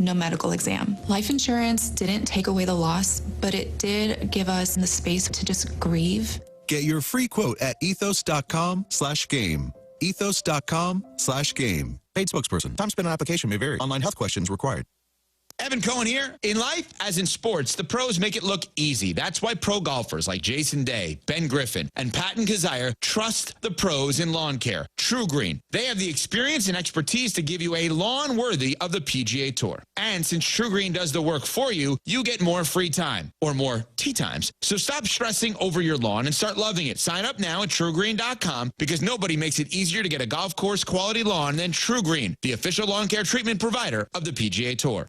no medical exam. Life insurance didn't take away the loss, but it did give us the space to just grieve. Get your free quote at ethos.com/game. ethos.com/game. Paid spokesperson. Time spent on application may vary. Online health questions required. Evan Cohen here. In life, as in sports, the pros make it look easy. That's why pro golfers like Jason Day, Ben Griffin, and Patton Kazire trust the pros in lawn care. True Green. They have the experience and expertise to give you a lawn worthy of the PGA Tour. And since True Green does the work for you, you get more free time or more tee times. So stop stressing over your lawn and start loving it. Sign up now at TrueGreen.com because nobody makes it easier to get a golf course quality lawn than True Green, the official lawn care treatment provider of the PGA Tour.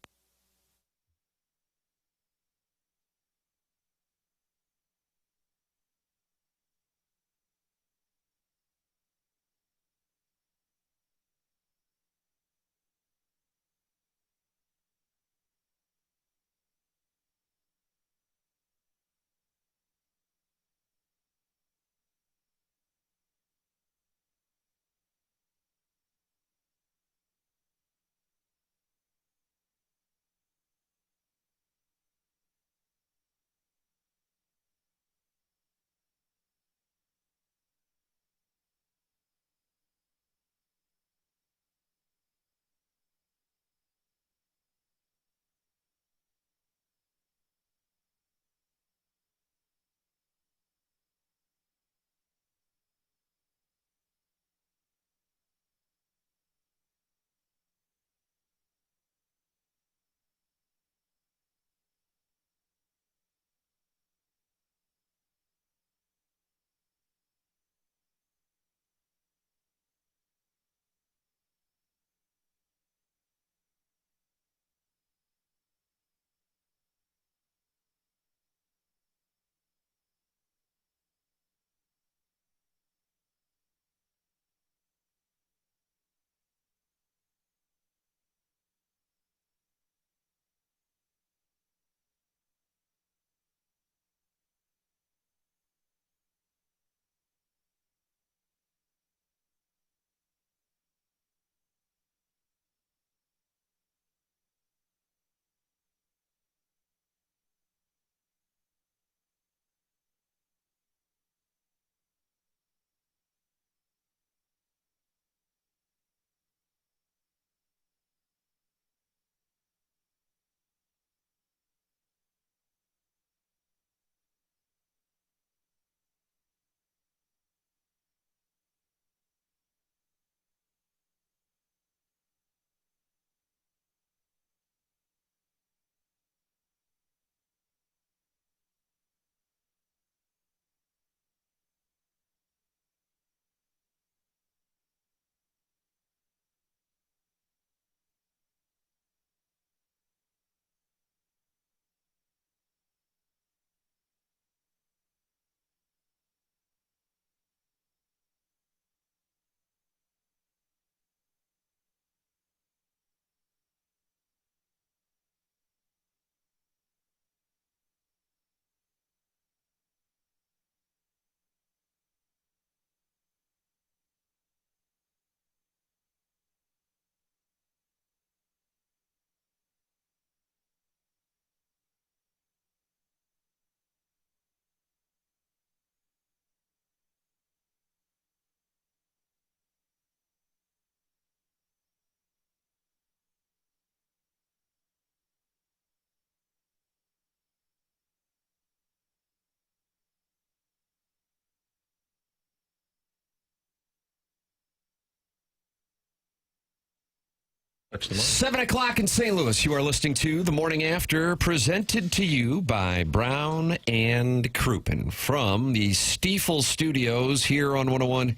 Touch the mic. 7 o'clock in St. Louis. You are listening to The Morning After, presented to you by Brown and Crouppen from the Stifel studios here on 101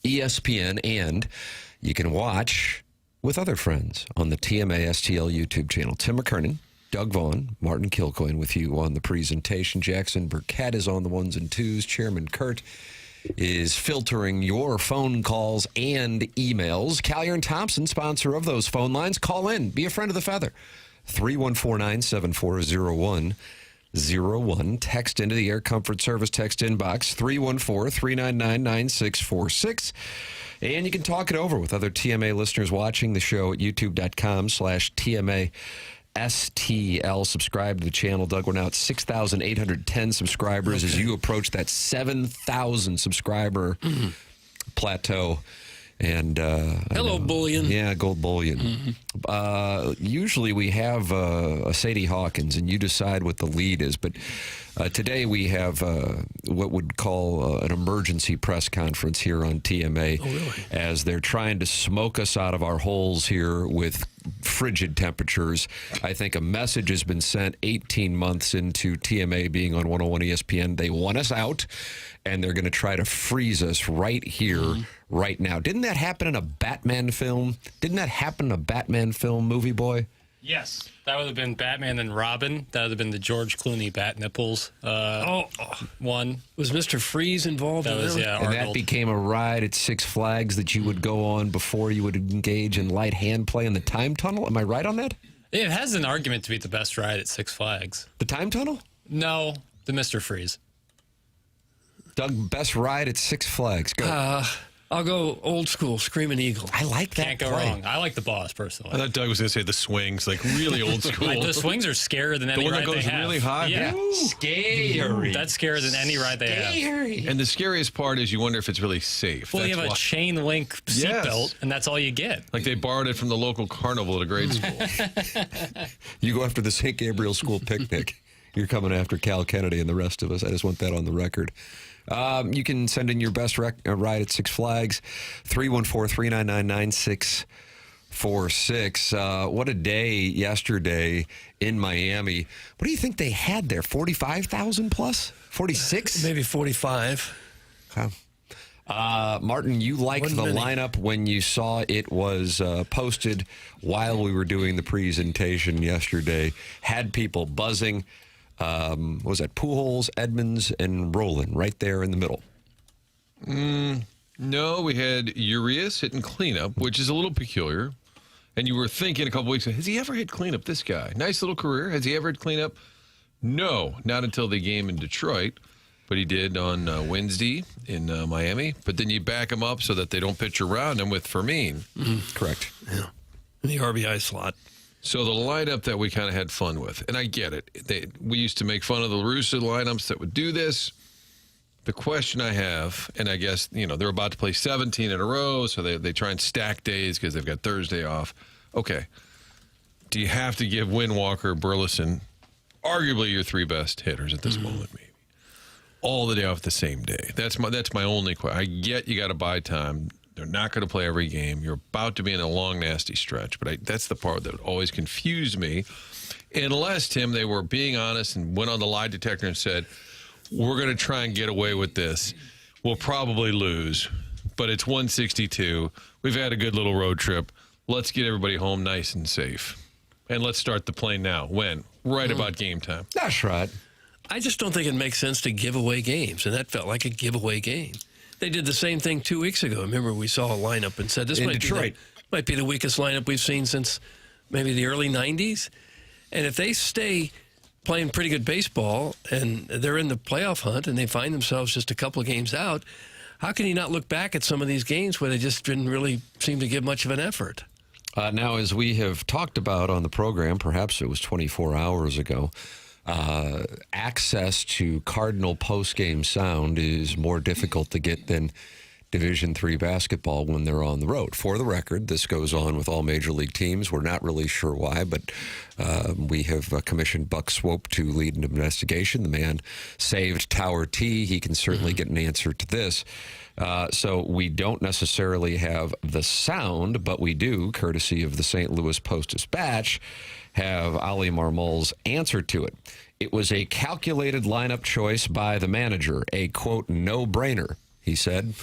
ESPN. And you can watch with other friends on the TMA STL YouTube channel. Tim McKernan, Doug Vaughn, Martin Kilcoyne with you on the presentation. Jackson Burkett is on the ones and twos. Chairman Kurt is filtering your phone calls and emails. Collier and Thompson, sponsor of those phone lines. Call in. Be a friend of the feather. 314-974-01 Text into the Air Comfort Service text inbox, 314-399-9646. And you can talk it over with other TMA listeners watching the show at youtube.com/TMA. STL. Subscribe to the channel. Doug, we're now at 6,810 subscribers as you approach that 7,000 subscriber plateau. And hello, bullion. Yeah, gold bullion. Usually we have a Sadie Hawkins, and you decide what the lead is. But today we have what would call an emergency press conference here on TMA. Oh, really? As they're trying to smoke us out of our holes here with frigid temperatures. I think a message has been sent 18 months into TMA being on 101 ESPN. They want us out, and they're going to try to freeze us right here, right now. Didn't that happen in a Batman film? Movie Boy? Yes. That would have been Batman and Robin. That would have been the George Clooney Bat Nipples one. Was Mr. Freeze involved That in was, that? yeah, And Arnold. that became a ride at Six Flags that you would go on before you would engage in light hand play in the time tunnel. Am I right on that? It has an argument to be the best ride at Six Flags. The time tunnel? No, the Mr. Freeze. Doug, best ride at Six Flags. Go. I'll go old school, Screaming Eagle. I like that. Can't go play. wrong. I like the Boss, personally. I thought Doug was going to say the swings, like really old school. The swings are scarier than any one that ride goes they have. really high? Yeah. Scary. That's scarier than any ride they have. And the scariest part is you wonder if it's really safe. Well, That's you have why. a chain link seatbelt, and that's all you get. Like they borrowed it from the local carnival at a grade school. You go after the St. Gabriel School picnic. You're coming after Cal Kennedy and the rest of us. I just want that on the record. You can send in your best ride at Six Flags, 314-399-9646. What a day yesterday in Miami. What do you think they had there? 45,000 plus? 46? Maybe 45. Okay. Martin, you liked the lineup when you saw it was posted while we were doing the presentation yesterday. Had people buzzing. What was that? Pujols, Edmonds, and Rowland right there in the middle. No, we had Urias hitting cleanup, which is a little peculiar. And you were thinking a couple weeks ago, has he ever hit cleanup, this guy? Nice little career. Has he ever hit cleanup? No, not until the game in Detroit. But he did on Wednesday in Miami. But then you back him up so that they don't pitch around him with Fermin. Correct. Yeah. In the RBI slot. So the lineup that we kind of had fun with, and I get it. We used to make fun of the La Russa lineups that would do this. The question I have, and I guess, they're about to play 17 in a row, so they try and stack days because they've got Thursday off. Okay. Do you have to give Windwalker, Burleson, arguably your three best hitters at this moment, maybe, all the day off the same day? That's my only question. I get you got to buy time. They're not going to play every game. You're about to be in a long, nasty stretch. But that's the part that always confused me. Unless, Tim, they were being honest and went on the lie detector and said, we're going to try and get away with this. We'll probably lose, but it's 162. We've had a good little road trip. Let's get everybody home nice and safe. And let's start the plane now. When? Right about game time. That's right. I just don't think it makes sense to give away games, and that felt like a giveaway game. They did the same thing 2 weeks ago. Remember, we saw a lineup and said this might be the weakest lineup we've seen since maybe the early 90s. And if they stay playing pretty good baseball and they're in the playoff hunt and they find themselves just a couple of games out, how can you not look back at some of these games where they just didn't really seem to give much of an effort? Now, as we have talked about on the program, perhaps it was 24 hours ago, access to Cardinal postgame sound is more difficult to get than Division III basketball when they're on the road. For the record, this goes on with all major league teams. We're not really sure why, but we have commissioned Buck Swope to lead an investigation. The man saved Tower T. He can certainly get an answer to this. So we don't necessarily have the sound, but we do, courtesy of the St. Louis Post-Dispatch, have Ali Marmol's answer to it. It was a calculated lineup choice by the manager, a, quote, no-brainer, he said.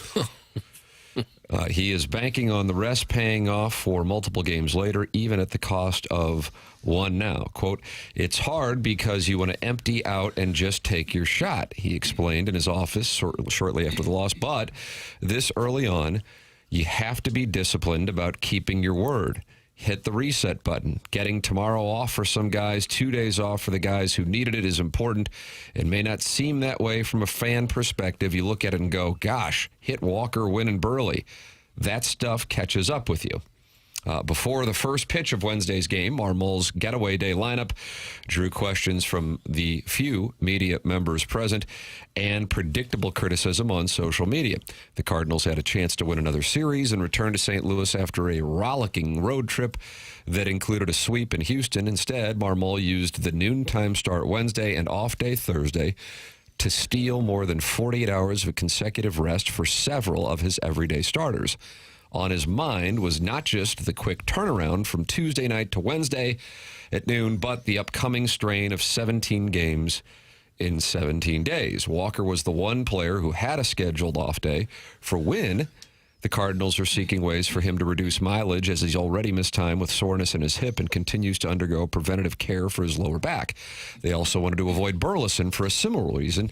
He is banking on the rest paying off for multiple games later, even at the cost of one now. Quote, it's hard because you want to empty out and just take your shot, he explained in his office shortly after the loss. But this early on, you have to be disciplined about keeping your word. hit the reset button. Getting tomorrow off for some guys, 2 days off for the guys who needed it is important. It may not seem that way from a fan perspective. You look at it and go, gosh, hit Walker, Wynn, and Burley. That stuff catches up with you. Before the first pitch of Wednesday's game, Marmol's getaway day lineup drew questions from the few media members present and predictable criticism on social media. The Cardinals had a chance to win another series and return to St. Louis after a rollicking road trip that included a sweep in Houston. Instead, Marmol used the noontime start Wednesday and off day Thursday to steal more than 48 hours of consecutive rest for several of his everyday starters. On his mind was not just the quick turnaround from Tuesday night to Wednesday at noon, but the upcoming strain of 17 games in 17 days. Walker was the one player who had a scheduled off day. For Wynn, the Cardinals are seeking ways for him to reduce mileage as he's already missed time with soreness in his hip and continues to undergo preventative care for his lower back. They also wanted to avoid Burleson for a similar reason,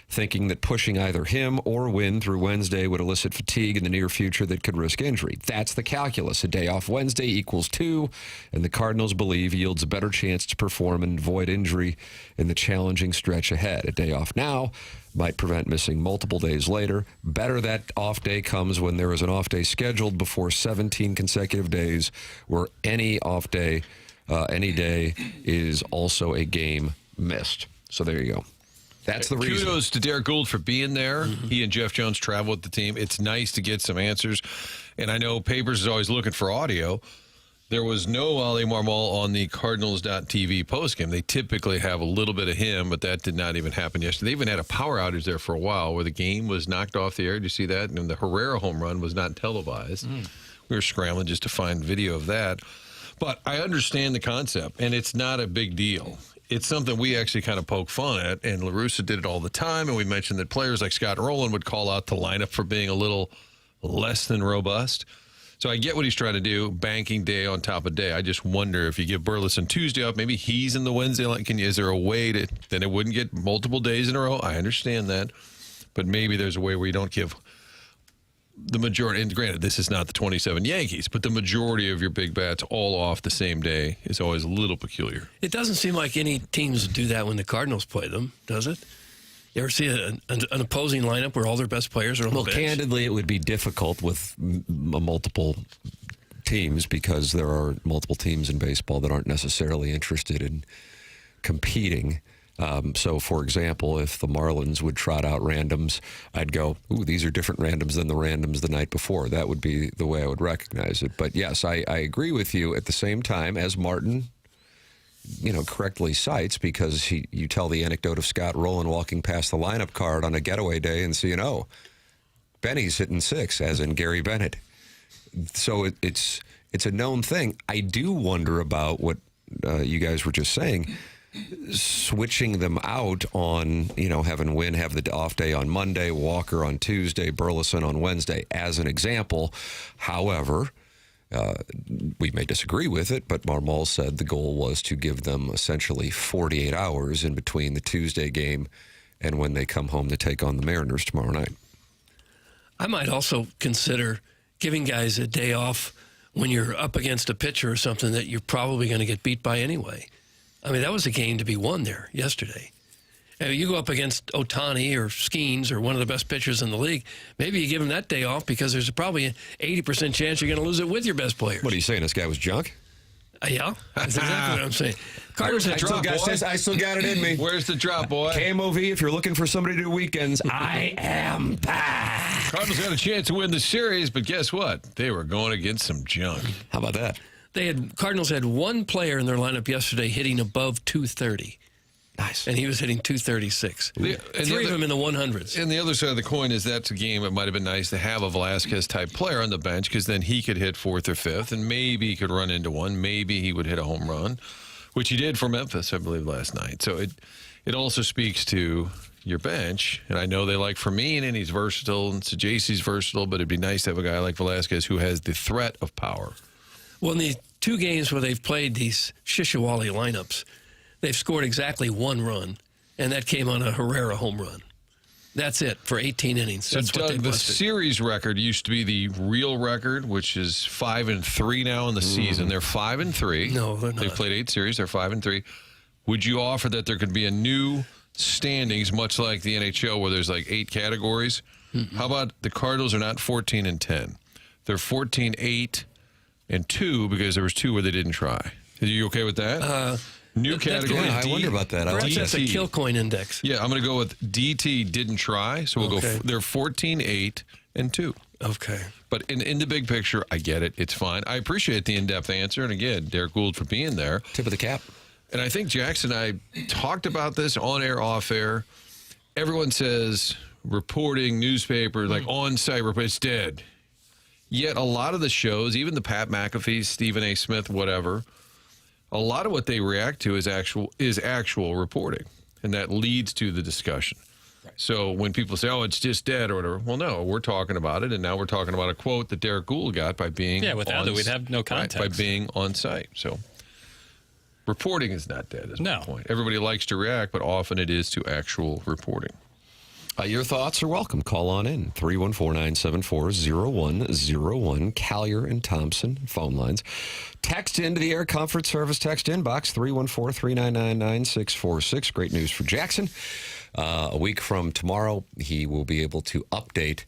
thinking that pushing either him or Wynn through Wednesday would elicit fatigue in the near future that could risk injury. That's the calculus. A day off Wednesday equals 2, and the Cardinals believe yields a better chance to perform and avoid injury in the challenging stretch ahead. A day off now might prevent missing multiple days later. Better that off day comes when there is an off day scheduled before 17 consecutive days where any off day, any day is also a game missed. So there you go. That's the reason. Kudos to Derek Gould for being there. Mm-hmm. He and Jeff Jones travel with the team. It's nice to get some answers. And I know Papers is always looking for audio. There was no Ali Marmol on the Cardinals.TV postgame. They typically have a little bit of him, but that did not even happen yesterday. They even had a power outage there for a while where the game was knocked off the air. Did you see that? And the Herrera home run was not televised. We were scrambling just to find video of that. But I understand the concept, and it's not a big deal. It's something we actually kind of poke fun at, and La Russa did it all the time, and we mentioned that players like Scott Rowland would call out the lineup for being a little less than robust. So I get what he's trying to do, banking day on top of day. I just wonder if you give Burleson Tuesday off, maybe he's in the Wednesday line. Is there a way to, then it wouldn't get multiple days in a row? I understand that, but maybe there's a way where you don't give the majority, and granted, this is not the 27 Yankees, but the majority of your big bats all off the same day is always a little peculiar. It doesn't seem like any teams do that when the Cardinals play them, does it? You ever see an opposing lineup where all their best players are on the bench? Well, candidly, it would be difficult with multiple teams because there are multiple teams in baseball that aren't necessarily interested in competing. So, for example, if the Marlins would trot out randoms, I'd go, ooh, these are different randoms than the randoms the night before. That would be the way I would recognize it. But, yes, I agree with you at the same time, as Martin, correctly cites, because you tell the anecdote of Scott Rowland walking past the lineup card on a getaway day and seeing, oh, Benny's hitting 6, as in Gary Bennett. So it's a known thing. I do wonder about what you guys were just saying, switching them out on, having Wynn have the off day on Monday, Walker on Tuesday, Burleson on Wednesday, as an example. However, we may disagree with it, but Marmol said the goal was to give them essentially 48 hours in between the Tuesday game and when they come home to take on the Mariners tomorrow night. I might also consider giving guys a day off when you're up against a pitcher or something that you're probably going to get beat by anyway. I mean, that was a game to be won there yesterday. And you go up against Ohtani or Skeens or one of the best pitchers in the league, maybe you give him that day off because there's probably an 80% chance you're going to lose it with your best players. What are you saying? This guy was junk? Yeah, that's exactly what I'm saying. Cardinals I still got it in me. Where's the drop, boy? KMOV, if you're looking for somebody to do weekends, I am back. Cardinals got a chance to win the series, but guess what? They were going against some junk. How about that? Cardinals had one player in their lineup yesterday hitting above 230. Nice. And he was hitting 236. Three of them in the 100s. And the other side of the coin is that's a game it might have been nice to have a Velasquez-type player on the bench because then he could hit 4th or 5th, and maybe he could run into one. Maybe he would hit a home run, which he did for Memphis, I believe, last night. So it also speaks to your bench. And I know they like Fermin, and he's versatile, and Sajaysi's versatile, but it'd be nice to have a guy like Velasquez who has the threat of power. Well, in the 2 games where they've played these Shishawali lineups, they've scored exactly 1 run, and that came on a Herrera home run. That's it for 18 innings. So, That's what Doug, they the busted. series record used to be the real record, which is 5-3 now in the season. They're 5-3. No, they're not. They've played 8 series. They're 5-3. Would you offer that there could be a new standings, much like the NHL, where there's like 8 categories? How about the Cardinals are not 14-10? They're 14-8-2 because there was 2 where they didn't try. Are you okay with that? New category. Yeah, I wonder about that. I like Perhaps that's a DT. Kilcoyne index. Yeah, I'm going to go with DT didn't try, so we'll Okay. go. They're 14-8-2. Okay. But in the big picture, I get it. It's fine. I appreciate the in-depth answer, and again, Derek Gould for being there. Tip of the cap. And I think Jackson and I talked about this on air, off air. Everyone says reporting, newspaper, like on-site report, it's dead. Yet a lot of the shows, even the Pat McAfee's, Stephen A. Smith, whatever, a lot of what they react to is actual reporting, and that leads to the discussion. Right. So when people say, "Oh, it's just dead" or whatever, well, no, we're talking about it, and now we're talking about a quote that Derek Gould got by being without it, we'd have no context. by being on site. So reporting is not dead. Is my point. Everybody likes to react, but often it is to actual reporting. Your thoughts are welcome. Call on in. 314-974-0101. Collier and Thompson phone lines. Text into the Air Comfort Service text inbox, 314-399-9646. Great news for Jackson. A week from tomorrow, he will be able to update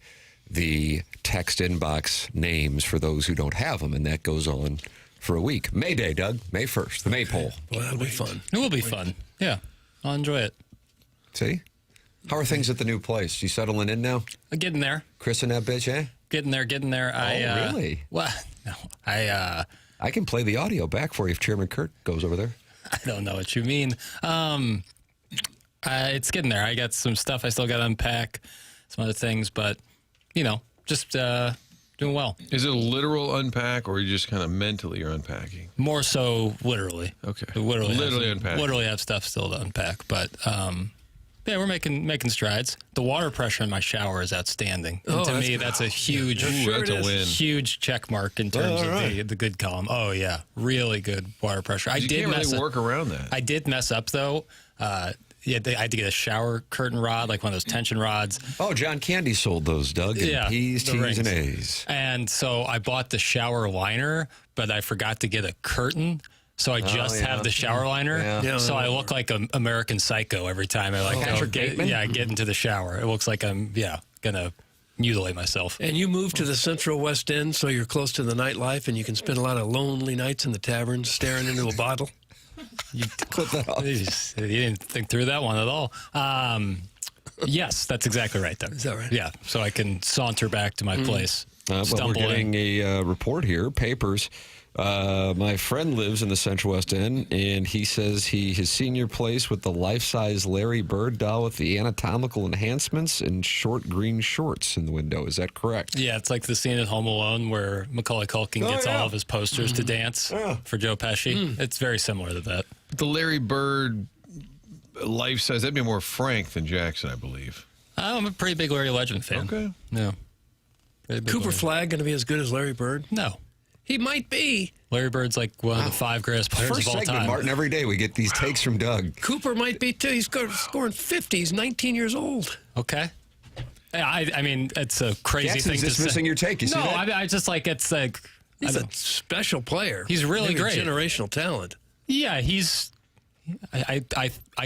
the text inbox names for those who don't have them, and that goes on for a week. May Day, Doug. May 1st, the Maypole. Well, that'll be fun. It will be fun. Yeah, I'll enjoy it. See? How are things at the new place? You settling in now? Getting there. Chris and that bitch, eh? Getting there. Really? Well, no, I can play the audio back for you if Chairman Kurt goes over there. I don't know what you mean. It's getting there. I got some stuff I still got to unpack, some other things, but, just doing well. Is it a literal unpack, or are you just kind of mentally are unpacking? More so literally. Okay. Literally unpacking. Literally have stuff still to unpack, but yeah, we're making strides. The water pressure in my shower is outstanding. And to me, that's a huge, that's a win. huge check mark in terms of the good column. Oh yeah, really good water pressure. You can't really work around that. I did mess up though. I had to get a shower curtain rod, like one of those tension rods. Oh, John Candy sold those, Doug. And P's, the T's, rings. and A's. And so I bought the shower liner, but I forgot to get a curtain. So I just have the shower liner. Yeah. So I look like an American Psycho every time I get into the shower. It looks like I'm gonna mutilate myself. And you moved to the Central West End, so you're close to the nightlife, and you can spend a lot of lonely nights in the tavern staring into a bottle. You didn't think through that one at all. Yes, that's exactly right, Doug. Is that right? Yeah. So I can saunter back to my place. But we're getting a report here, papers. My friend lives in the Central West End, and he says his senior place with the life-size Larry Bird doll with the anatomical enhancements and short green shorts in the window. Is that correct? Yeah, it's like the scene at Home Alone where Macaulay Culkin gets all of his posters to dance for Joe Pesci. It's very similar to that. The Larry Bird life size, that'd be more Frank than Jackson, I believe. I'm a pretty big Larry Legend fan. Okay. Yeah. Cooper Flagg going to be as good as Larry Bird? No. He might be. Larry Bird's like one of the 5 greatest players First of all segment, time. Martin, every day we get these takes from Doug. Cooper might be, too. He's scoring 50. He's 19 years old. Okay. I mean, it's a crazy Jackson's thing to dismissing say. your take. You see that? I just like, it's like... He's a special player. He's really Maybe great. Generational talent. Yeah, he's... I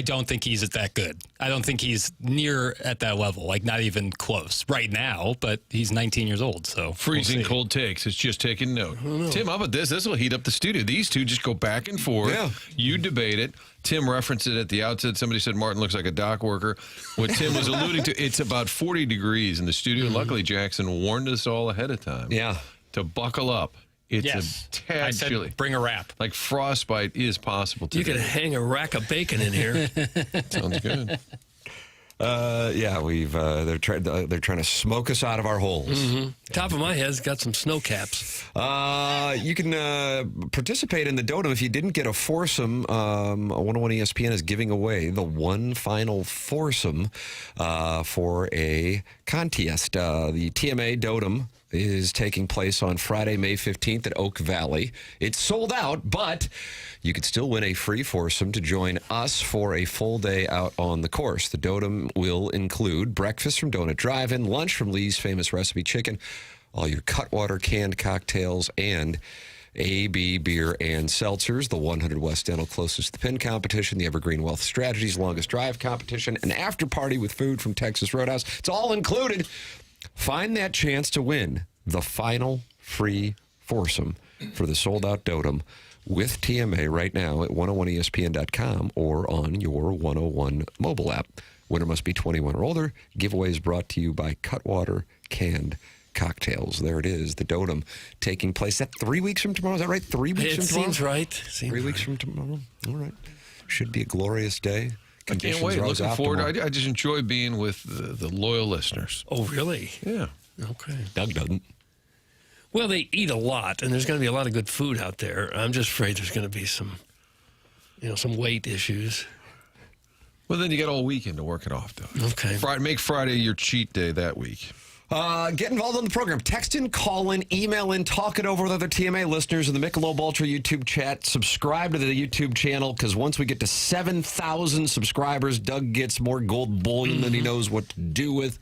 don't think he's that good. I don't think he's near at that level, like not even close right now, but he's 19 years old, so Freezing cold takes. It's just taking note. Tim, how about this? This will heat up the studio. These two just go back and forth. Yeah. You debate it. Tim referenced it at the outset. Somebody said Martin looks like a dock worker. What Tim was alluding to, it's about 40 degrees in the studio. Luckily, Jackson warned us all ahead of time. Yeah. To buckle up. It's yes. a tad I said, chilly. Bring a wrap. Like frostbite is possible today. You could hang a rack of bacon in here. Sounds good. They're trying to smoke us out of our holes. Top of my head's got some snow caps. You can participate in the Dotem if you didn't get a foursome. 101 ESPN is giving away the one final foursome for a contest. The TMA Dotem is taking place on Friday, May 15th at Oak Valley. It's sold out, but you could still win a free foursome to join us for a full day out on the course. The Dotem will include breakfast from Donut Drive-In, lunch from Lee's Famous Recipe Chicken, all your Cutwater canned cocktails, and AB beer and seltzers, the 100 West Dental closest to the pin competition, the Evergreen Wealth Strategies longest drive competition, an after party with food from Texas Roadhouse. It's all included. Find that chance to win the final free foursome for the sold-out Dotem with TMA right now at 101ESPN.com or on your 101 mobile app. Winner must be 21 or older. Giveaways brought to you by Cutwater Canned Cocktails. There it is, the Dotem taking place. Is that 3 weeks from tomorrow? Is that right? 3 weeks from tomorrow? Seems right. 3 weeks from tomorrow. All right. Should be a glorious day. I can't wait. Looking forward. I just enjoy being with the loyal listeners. Oh, really? Yeah. Okay. Doug doesn't. Well, they eat a lot, and there's going to be a lot of good food out there. I'm just afraid there's going to be some weight issues. Well, then you got all weekend to work it off, though. Okay. Make Friday your cheat day that week. Get involved in the program. Text in, call in, email in, talk it over with other TMA listeners in the Michelob Ultra YouTube chat. Subscribe to the YouTube channel, because once we get to 7,000 subscribers, Doug gets more gold bullion than he knows what to do with.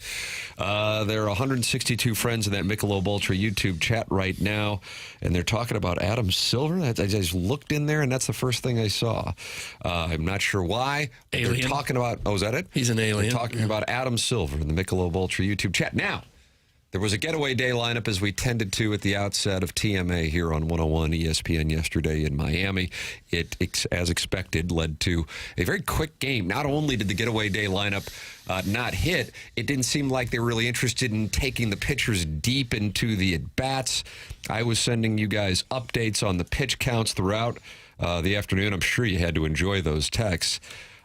There are 162 friends in that Michelob Ultra YouTube chat right now, and they're talking about Adam Silver. I just looked in there, and that's the first thing I saw. I'm not sure why. Alien. They're talking about, oh, is that it? He's an alien. They're talking about Adam Silver in the Michelob Ultra YouTube chat. Now, there was a getaway day lineup, as we tended to at the outset of TMA here on 101 ESPN yesterday in Miami. It, as expected, led to a very quick game. Not only did the getaway day lineup not hit, it didn't seem like they were really interested in taking the pitchers deep into the at-bats. I was sending you guys updates on the pitch counts throughout the afternoon. I'm sure you had to enjoy those texts.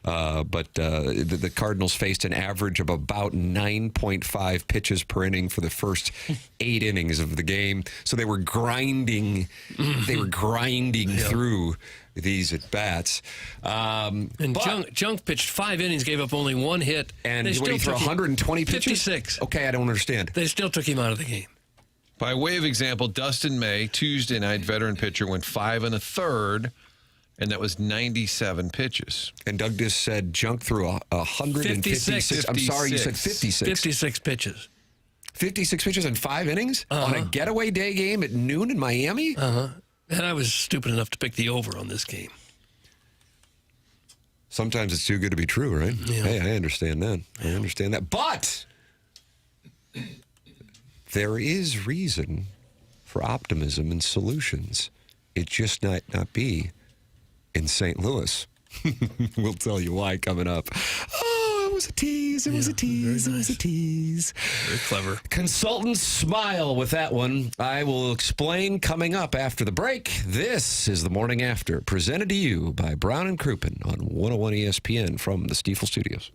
But the Cardinals faced an average of about 9.5 pitches per inning for the first 8 innings of the game. So they were grinding. They were grinding through these at bats. Junk pitched 5 innings, gave up only 1 hit. And what, he threw 120 pitches? 56. Okay, I don't understand. They still took him out of the game. By way of example, Dustin May, Tuesday night, veteran pitcher, went 5 1/3. And that was 97 pitches. And Doug just said Junk threw 156. I'm sorry, you said 56. 56 pitches. 56 pitches in 5 innings? On a getaway day game at noon in Miami? And I was stupid enough to pick the over on this game. Sometimes it's too good to be true, right? Yeah. Hey, I understand that. I understand that. But there is reason for optimism and solutions. It just might not be in St. Louis. We'll tell you why coming up. Oh, it was a tease. It was a tease. It was a tease. Very clever. Consultants smile with that one. I will explain coming up after the break. This is The Morning After, presented to you by Brown and Crouppen on 101 ESPN from the Stifel Studios.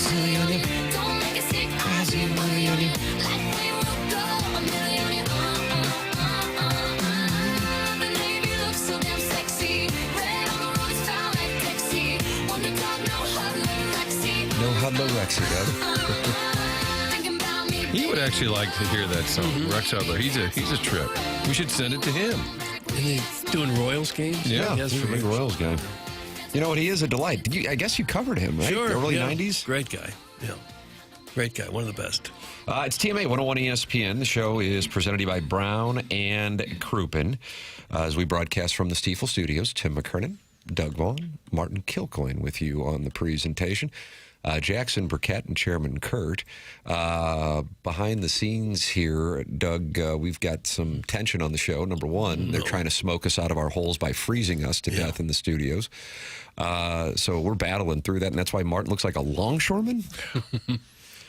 silly on you. Don't make it sick, I'll be money on you. Like we will go a million on you. The Navy looks so damn sexy. Red on the road is found like Dixie. Wonder dog, no huddler, Rexy. No huddler, Rexy, Doug. Thinking about me. He would actually like to hear that song. Rex Hudler. He's a trip. We should send it to him. And they doing Royals games? Yeah. Yes, He's a big Royals guy. You know what? He is a delight. I guess you covered him, right? Sure. The early yeah. 90s? Great guy. Yeah. Great guy. One of the best. It's TMA 101 ESPN. The show is presented to you by Brown and Crouppen. As we broadcast from the Stifel studios, Tim McKernan, Doug Vaughn, Martin Kilcoyne with you on the presentation. Jackson Burkett and Chairman Kurt. Behind the scenes here, Doug, we've got some tension on the show. Number one, they're trying to smoke us out of our holes by freezing us to death in the studios. So we're battling through that, and that's why Martin looks like a longshoreman.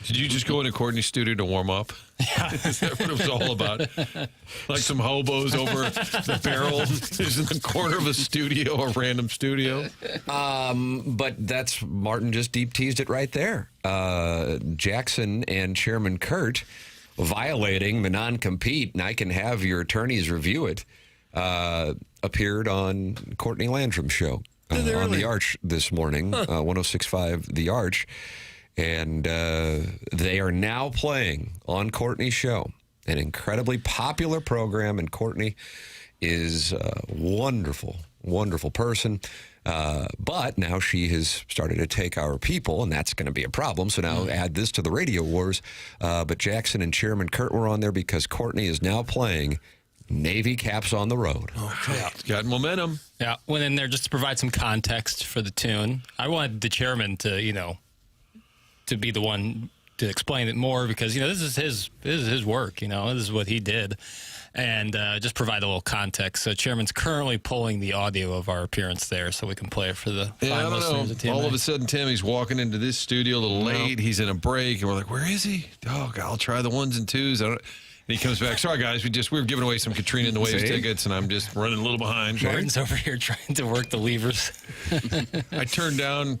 Did you just go into Courtney's studio to warm up? Yeah. Is that what it was all about? Like some hobos over the barrel is in the corner of a studio, a random studio? But that's, Martin just deep teased it right there. Jackson and Chairman Kurt violating the non-compete, and I can have your attorneys review it, appeared on Courtney Landrum's show on The Arch this morning, 106.5 The Arch. And they are now playing on Courtney's show, an incredibly popular program. And Courtney is a wonderful, wonderful person. But now she has started to take our people, and that's going to be a problem. So now add this to the radio wars. But Jackson and Chairman Kurt were on there because Courtney is now playing Navy Caps on the Road. Okay. Yeah. It's got momentum. Yeah, went in there just to provide some context for the tune. I wanted the chairman to, to be the one to explain it more because, this is his work, this is what he did. And just provide a little context. So Chairman's currently pulling the audio of our appearance there so we can play it for the fine listeners of TMA. All of a sudden, Tammy's walking into this studio a little late. He's in a break, and we're like, where is he? Oh, I'll try the ones and twos. And he comes back. Sorry, guys. We were giving away some Katrina and the Waves tickets, and I'm just running a little behind. Martin's over here trying to work the levers. I turned down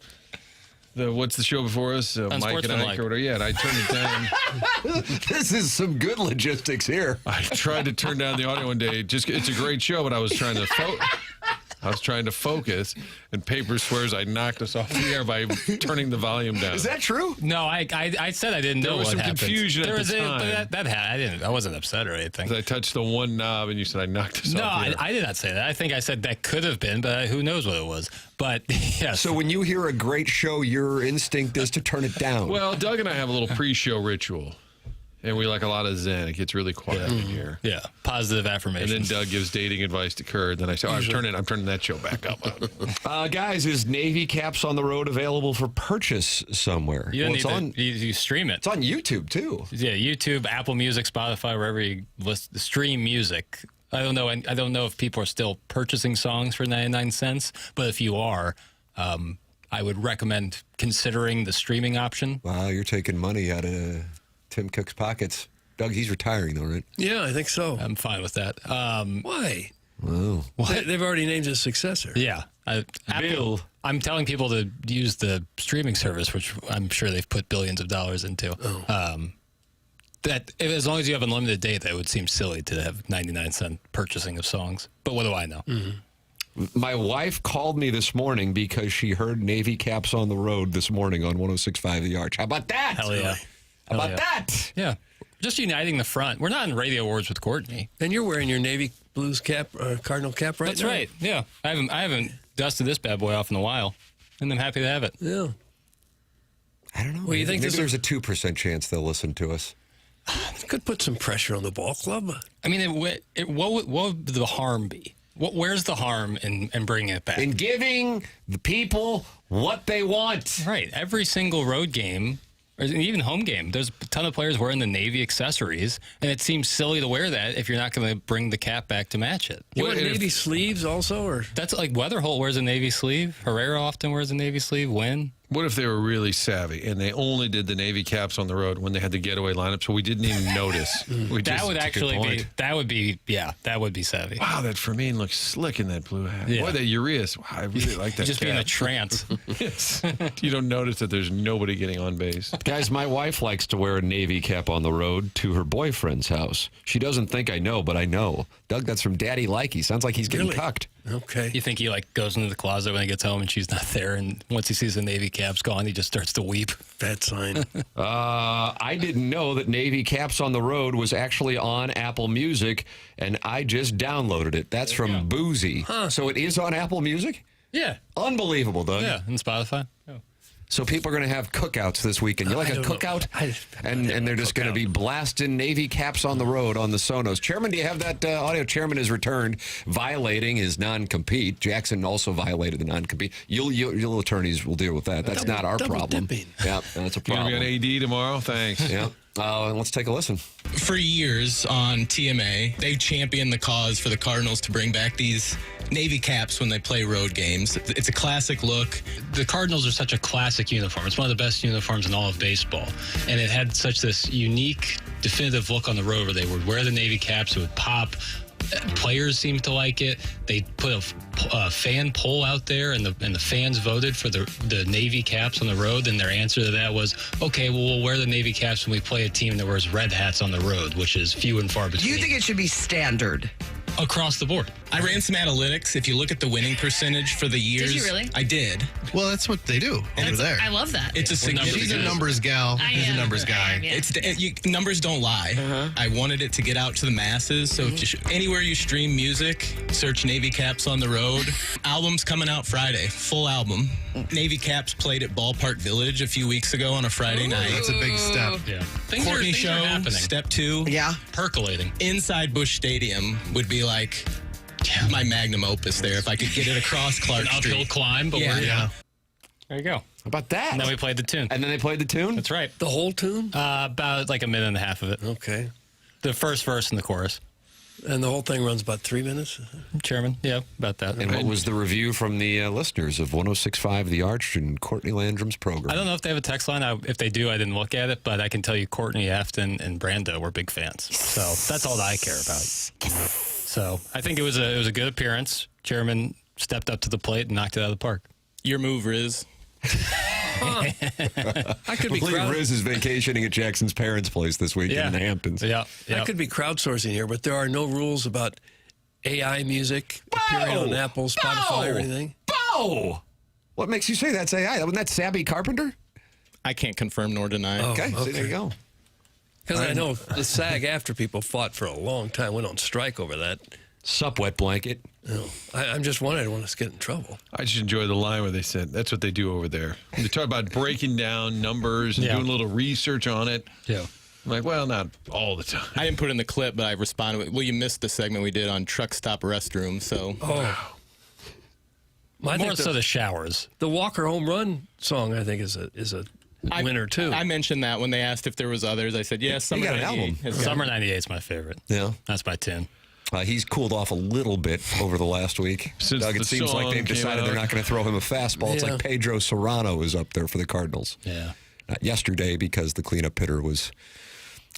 what's the show before us? Mike and Ike or whatever. Yeah, and I turned it down. This is some good logistics here. I tried to turn down the audio one day. It's a great show, but I was trying to focus, and Paper swears I knocked us off the air by turning the volume down. Is that true? No, I said I didn't know what happened. There was some confusion at the time. But I wasn't upset or anything. I touched the one knob, and you said I knocked us off the air. I did not say that. I think I said that could have been, but who knows what it was. But, yes. So when you hear a great show, your instinct is to turn it down. Well, Doug and I have a little pre-show ritual. And we like a lot of Zen. It gets really quiet in here. Yeah, positive affirmations. And then Doug gives dating advice to Kurt. Then I say, I'm turning that show back up. Guys, is Navy Caps on the Road available for purchase somewhere? You stream it. It's on YouTube, too. Yeah, YouTube, Apple Music, Spotify, wherever you stream music. I don't know if people are still purchasing songs for 99 cents, but if you are, I would recommend considering the streaming option. Wow, you're taking money out of Tim Cook's pockets. Doug, he's retiring, though, right? Yeah, I think so. I'm fine with that. Why? Wow. They've already named his successor. Yeah. Apple, I'm telling people to use the streaming service, which I'm sure they've put billions of dollars into. That as long as you have unlimited data, it would seem silly to have 99 cent purchasing of songs. But what do I know? My wife called me this morning because she heard Navy Caps on the Road this morning on 106.5 The Arch. How about that? Hell yeah. How about that? Yeah. Just uniting the front. We're not in radio wars with Courtney. And you're wearing your Navy Blues cap, Cardinal cap right now? That's right. Yeah. I haven't dusted this bad boy off in a while, and I'm happy to have it. Yeah. I don't know. Well, you think maybe there's a 2% chance they'll listen to us. Could put some pressure on the ball club. I mean, what would the harm be? Where's the harm in bringing it back? In giving the people what they want. Right. Every single road game, or even home game, there's a ton of players wearing the Navy accessories, and it seems silly to wear that if you're not going to bring the cap back to match it. You want Navy sleeves also? Or that's like Weatherholt wears a Navy sleeve. Herrera often wears a Navy sleeve. Wynn. What if they were really savvy and they only did the Navy caps on the road when they had the getaway lineup, so we didn't even notice? That would be savvy. Wow, that Fermin looks slick in that blue hat. Yeah. Boy, that Urias. Wow, I really like that Just cap. be in a trance. Yes. You don't notice that there's nobody getting on base. Guys, my wife likes to wear a Navy cap on the road to her boyfriend's house. She doesn't think I know, but I know. Doug, that's from Daddy Likey. Sounds like he's getting cucked. Okay. You think he goes into the closet when he gets home and she's not there, and once he sees the Navy caps gone, he just starts to weep. Bad sign. I didn't know that Navy Caps on the Road was actually on Apple Music, and I just downloaded it. That's from Boozy. So it is on Apple Music? Yeah. Unbelievable, Doug. Yeah, and Spotify. Oh. So people are going to have cookouts this weekend. You like a cookout? And they're just going to be blasting Navy Caps on the road on the Sonos. Chairman, do you have that audio? Chairman has returned, violating his non-compete. Jackson also violated the non-compete. Your attorneys will deal with that. That's not our problem. Dipping. Yeah, that's a You're problem. going to be on AD tomorrow? Thanks. Yeah. Let's take a listen. For years on TMA, they've championed the cause for the Cardinals to bring back these Navy caps when they play road games. It's a classic look. The Cardinals are such a classic uniform. It's one of the best uniforms in all of baseball. And it had such this unique, definitive look on the road where they would wear the Navy caps, it would pop. Players seemed to like it. They put a fan poll out there, and the fans voted for the Navy caps on the road. And their answer to that was, okay, well, we'll wear the Navy caps when we play a team that wears red hats on the road, which is few and far between. You think it should be standard? Across the board. I ran some analytics. If you look at the winning percentage for the years. Did you really? I did. Well, that's what they do over there. I love that. It's a significant. She's a numbers gal. He's a numbers guy. Numbers don't lie. I wanted it to get out to the masses. So if anywhere you stream music, search Navy Caps on the Road. Album's coming out Friday. Full album. Navy Caps played at Ballpark Village a few weeks ago on a Friday night. That's a big step. Yeah. Courtney things show, are happening. step 2. Yeah. Percolating. Inside Busch Stadium would be like my magnum opus there if I could get it across Clark An uphill Street. climb, but Yeah. there you go. How about that? And then we played the tune. And then they played the tune? That's right. The whole tune? About like a minute and a half of it. Okay. The first verse and the chorus. And the whole thing runs about 3 minutes? Chairman, yeah, about that. And what was the review from the listeners of 106.5 The Arch and Courtney Landrum's program? I don't know if they have a text line. If they do, I didn't look at it, but I can tell you Courtney, Afton, and Brando were big fans. So that's all that I care about. So I think it was a good appearance. Chairman stepped up to the plate and knocked it out of the park. Your move, Riz. I could be Riz is vacationing at Jackson's parents' place this weekend in the Hamptons. Yeah. I could be crowdsourcing here, but there are no rules about AI music appearing on Apple, Spotify, or anything. Bo! What makes you say that's AI? Wasn't that Sabby Carpenter? I can't confirm nor deny. Okay, so there you go. Because I know the SAG-AFTRA people fought for a long time, went on strike over that. Sup, wet blanket. I'm just wondering, I don't want us to get in trouble. I just enjoy the line where they said, that's what they do over there. They talk about breaking down numbers and doing a little research on it. Yeah. I'm like, well, not all the time. I didn't put it in the clip, but I responded with, well, you missed the segment we did on truck stop restroom, so. Oh. More so the showers. The Walker home run song, I think, is a winner, too. I mentioned that when they asked if there was others. I said, yes, Summer got an 98 album. has got Summer 98 is my favorite. Yeah. That's my 10. He's cooled off a little bit over the last week. Since Doug, the it seems like song they've decided came they're out. not going to throw him a fastball. It's Yeah. like Pedro Serrano is up there for the Cardinals. Yeah. Not yesterday because the cleanup hitter was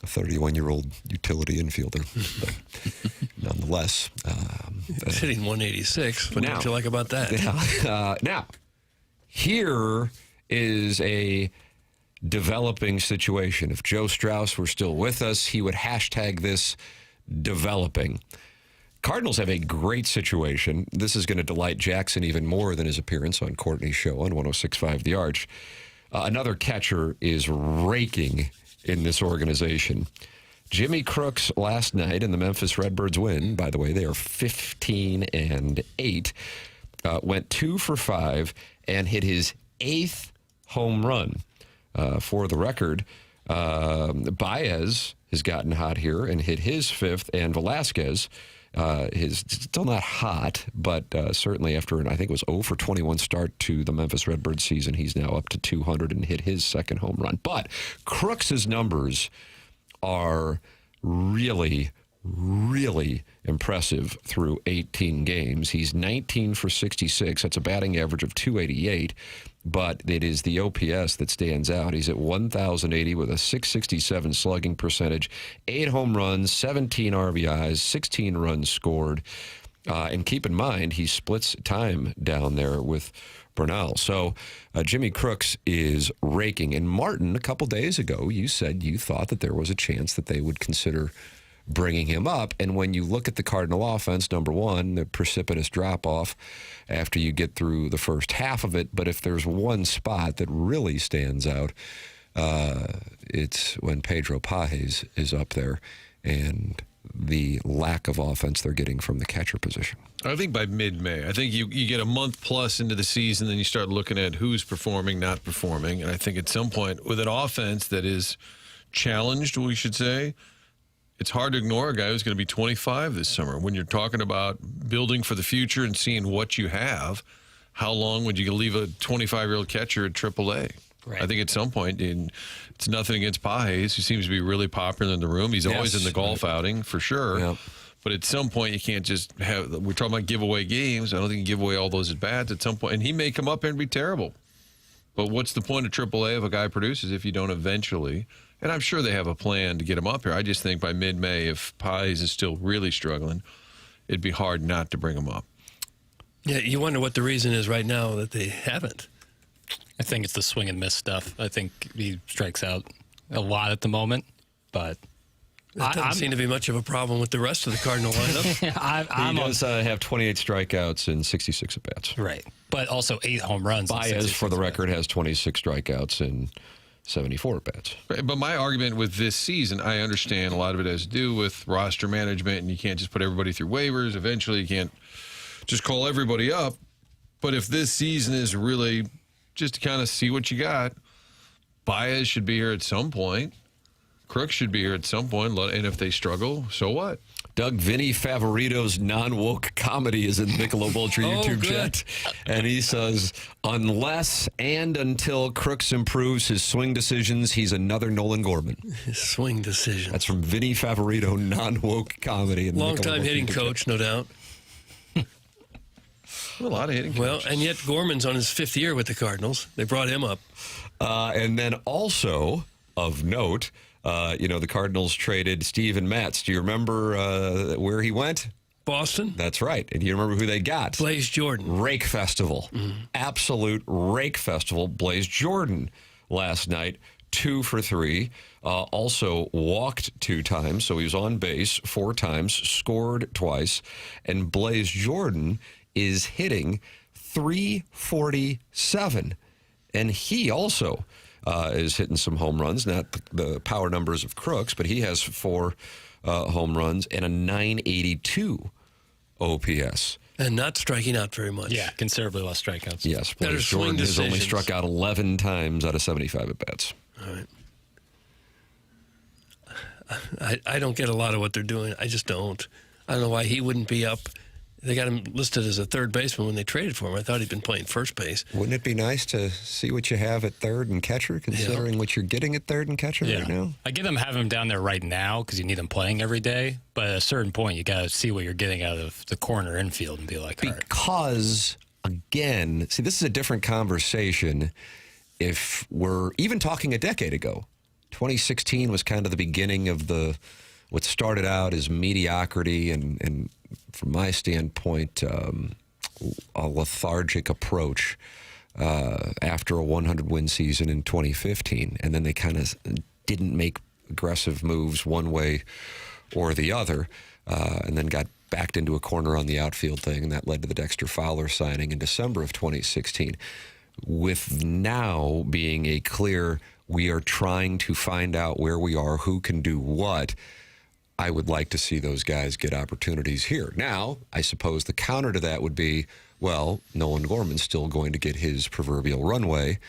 a 31-year-old utility infielder. But nonetheless. It's hitting 186. What Now- do you like about that? Yeah. Now, here is a developing situation. If Joe Strauss were still with us, he would hashtag this developing. Cardinals have a great situation. This is going to delight Jackson even more than his appearance on Courtney's show on 106.5 The Arch. Another catcher is raking in this organization. Jimmy Crooks last night in the Memphis Redbirds win, by the way, they are 15-8, went 2 for 5 and hit his 8th home run. For the record, Baez has gotten hot here and hit his 5th, and Velasquez is still not hot, but certainly after, I think it was 0 for 21 start to the Memphis Redbirds season, he's now up to 200 and hit his 2nd home run. But Crooks' numbers are really, really impressive through 18 games. He's 19 for 66. That's a batting average of 288, but it is the OPS that stands out. He's at 1,080 with a 667 slugging percentage, 8 home runs, 17 RBIs, 16 runs scored. And keep in mind, he splits time down there with Bernal. So Jimmy Crooks is raking. And Martin, a couple days ago, you said you thought that there was a chance that they would consider bringing him up. And when you look at the Cardinal offense, number one, the precipitous drop-off after you get through the first half of it. But if there's one spot that really stands out, it's when Pedro Pages is up there and the lack of offense they're getting from the catcher position. I think by mid-May. I think you get a month plus into the season, then you start looking at who's performing, not performing. And I think at some point, with an offense that is challenged, we should say, it's hard to ignore a guy who's going to be 25 this summer. When you're talking about building for the future and seeing what you have, how long would you leave a 25-year-old catcher at AAA? Right. I think at some point, and it's nothing against Pages, who seems to be really popular in the room. He's always in the golf outing, for sure. Yep. But at some point, you can't just have, we're talking about giveaway games. I don't think you give away all those at-bats at some point. And he may come up and be terrible. But what's the point of AAA if a guy produces if you don't eventually? And I'm sure they have a plan to get him up here. I just think by mid-May, if Pages is still really struggling, it'd be hard not to bring him up. Yeah, you wonder what the reason is right now that they haven't. I think it's the swing and miss stuff. I think he strikes out a lot at the moment, but that doesn't seem to be much of a problem with the rest of the Cardinal lineup. He does have 28 strikeouts and 66 at-bats. Right, but also 8 home runs. Baez, for the record, has 26 strikeouts and 74 at-bats. Right, but my argument with this season, I understand a lot of it has to do with roster management, and you can't just put everybody through waivers. Eventually, you can't just call everybody up. But if this season is really just to kind of see what you got, Baez should be here at some point. Crooks should be here at some point. And if they struggle, so what? Doug, Vinny Favorito's non-woke comedy is in Michelob Ultra YouTube chat. And he says, unless and until Crooks improves his swing decisions, he's another Nolan Gorman. His swing decisions. That's from Vinny Favorito, non-woke comedy. Long-time hitting coach, no doubt. A lot of hitting coaches. Well, and yet Gorman's on his 5th year with the Cardinals. They brought him up. And then also, of note, the Cardinals traded Steven Matz. Do you remember where he went? Boston. That's right. And you remember who they got? Blaze Jordan. Rake Festival. Mm-hmm. Absolute Rake Festival. Blaze Jordan last night, 2 for 3. Also walked 2 times, so he was on base 4 times, scored twice. And Blaze Jordan is hitting .347. And he also is hitting some home runs, not the power numbers of Crooks, but he has 4 home runs and a .982 OPS. And not striking out very much. Yeah, considerably less strikeouts. Yes, Blaze Jordan has only struck out 11 times out of 75 at-bats. All right. I don't get a lot of what they're doing. I just don't. I don't know why he wouldn't be up. They got him listed as a third baseman when they traded for him. I thought he'd been playing first base. Wouldn't it be nice to see what you have at third and catcher, considering what you're getting at third and catcher right now? I get them having him down there right now because you need him playing every day. But at a certain point, you got to see what you're getting out of the corner infield and be like, all right. Because, again, see, this is a different conversation if we're even talking a decade ago. 2016 was kind of the beginning of what started out as mediocrity and from my standpoint, a lethargic approach after a 100-win season in 2015. And then they kind of didn't make aggressive moves one way or the other, and then got backed into a corner on the outfield thing, and that led to the Dexter Fowler signing in December of 2016. With now being a clear, we are trying to find out where we are, who can do what, I would like to see those guys get opportunities here. Now, I suppose the counter to that would be, well, Nolan Gorman's still going to get his proverbial runway,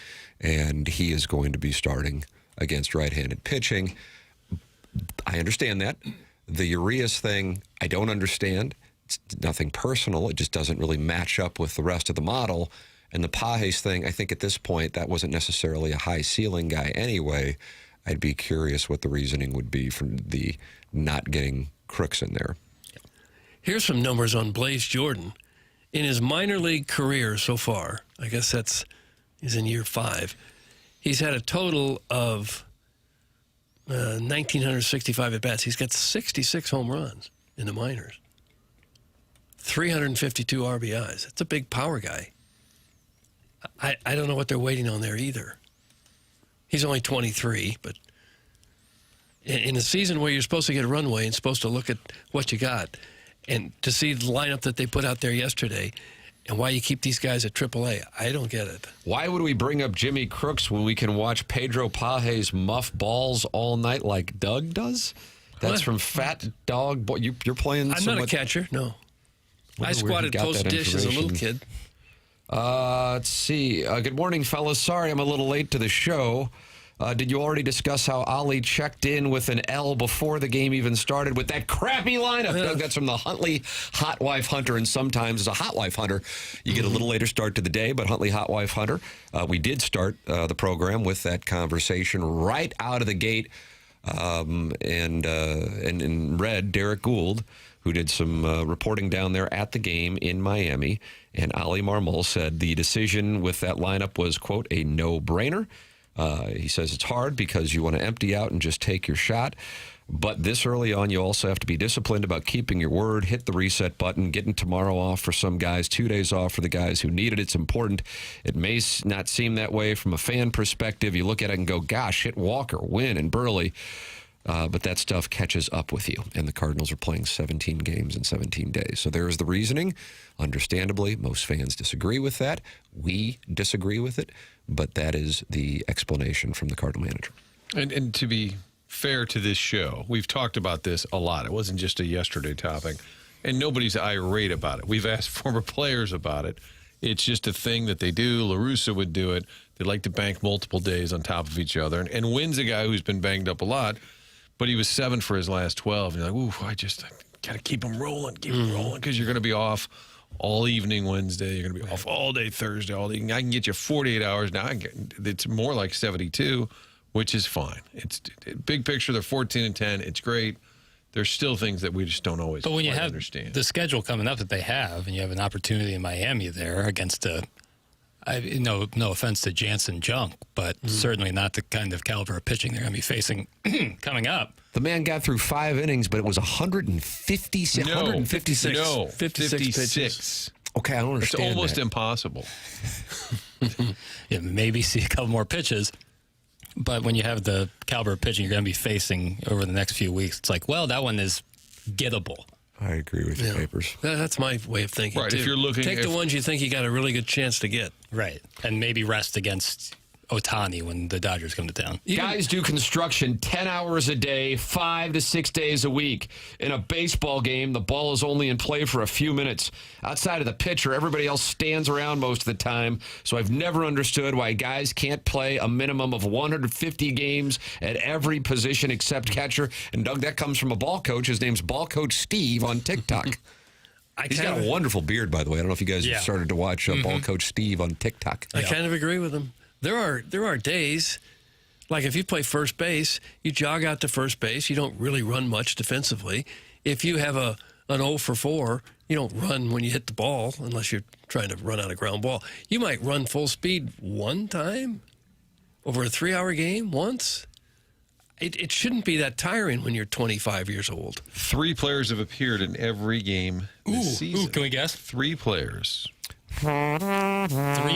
and he is going to be starting against right-handed pitching. I understand that. The Urias thing, I don't understand. It's nothing personal. It just doesn't really match up with the rest of the model. And the Pages thing, I think at this point, that wasn't necessarily a high ceiling guy anyway. I'd be curious what the reasoning would be from the not getting Crooks in there. Here's some numbers on Blaze Jordan. In his minor league career so far, I guess he's in year 5, he's had a total of 1,965 at-bats. He's got 66 home runs in the minors, 352 RBIs. That's a big power guy. I don't know what they're waiting on there either. He's only 23, but in a season where you're supposed to get a runway and supposed to look at what you got, and to see the lineup that they put out there yesterday, and why you keep these guys at AAA, I don't get it. Why would we bring up Jimmy Crooks when we can watch Pedro Pages muff balls all night like Doug does? That's from Fat Dog Boy. You're playing. I'm not a catcher. No, I squatted post dish as a little kid. Let's see. Good morning, fellas. Sorry I'm a little late to the show. Did you already discuss how Ali checked in with an L before the game even started with that crappy lineup? Doug, that's from the Huntley Hot Wife Hunter, and sometimes as a Hot Wife Hunter, you get a little later start to the day, but Huntley Hot Wife Hunter, we did start the program with that conversation right out of the gate, and in red, Derek Gould, who did some reporting down there at the game in Miami, and Ali Marmol said the decision with that lineup was, quote, a no-brainer. He says it's hard because you want to empty out and just take your shot. But this early on, you also have to be disciplined about keeping your word, hit the reset button, getting tomorrow off for some guys, 2 days off for the guys who need it. It's important. It may not seem that way from a fan perspective. You look at it and go, gosh, hit Walker, Wynn, and Burley. But that stuff catches up with you. And the Cardinals are playing 17 games in 17 days. So there's the reasoning. Understandably, most fans disagree with that. We disagree with it. But that is the explanation from the Cardinal manager. And to be fair to this show, we've talked about this a lot. It wasn't just a yesterday topic. And nobody's irate about it. We've asked former players about it. It's just a thing that they do. La Russa would do it. They like to bank multiple days on top of each other. And Wynn's a guy who's been banged up a lot. But he was 7 for his last 12. And you're like, ooh, I got to keep him rolling, because you're going to be off all evening Wednesday. You're going to be off all day Thursday, all evening. I can get you 48 hours now. It's more like 72, which is fine. It's big picture. They're 14-10. It's great. There's still things that we just don't always But when you have understand. The schedule coming up that they have, and you have an opportunity in Miami there against no offense to Jansen Junk, but certainly not the kind of caliber of pitching they're going to be facing coming up. The man got through 5 innings, but it was 156. No, 156. No, 56 pitches. Okay, I don't understand. It's almost that. impossible. Yeah, maybe see a couple more pitches. But when you have the caliber of pitching you're going to be facing over the next few weeks, it's like, well, that one is gettable. I agree with you, Papers. That's my way of thinking, Right, too. if you're looking... Take the ones you think you got a really good chance to get. Right. And maybe rest against Ohtani when the Dodgers come to town. Guys do construction 10 hours a day, 5 to 6 days a week. In a baseball game, the ball is only in play for a few minutes. Outside of the pitcher, everybody else stands around most of the time. So I've never understood why guys can't play a minimum of 150 games at every position except catcher. And, Doug, that comes from a ball coach. His name's Ball Coach Steve on TikTok. He's got a wonderful beard, by the way. I don't know if you guys have started to watch Ball Coach Steve on TikTok. I kind of agree with him. There are days, like if you play first base, you jog out to first base. You don't really run much defensively. If you have an 0 for 4, you don't run when you hit the ball unless you're trying to run out a ground ball. You might run full speed one time over a 3-hour game once. It shouldn't be that tiring when you're 25 years old. 3 players have appeared in every game this season. Can we guess? 3 players. 3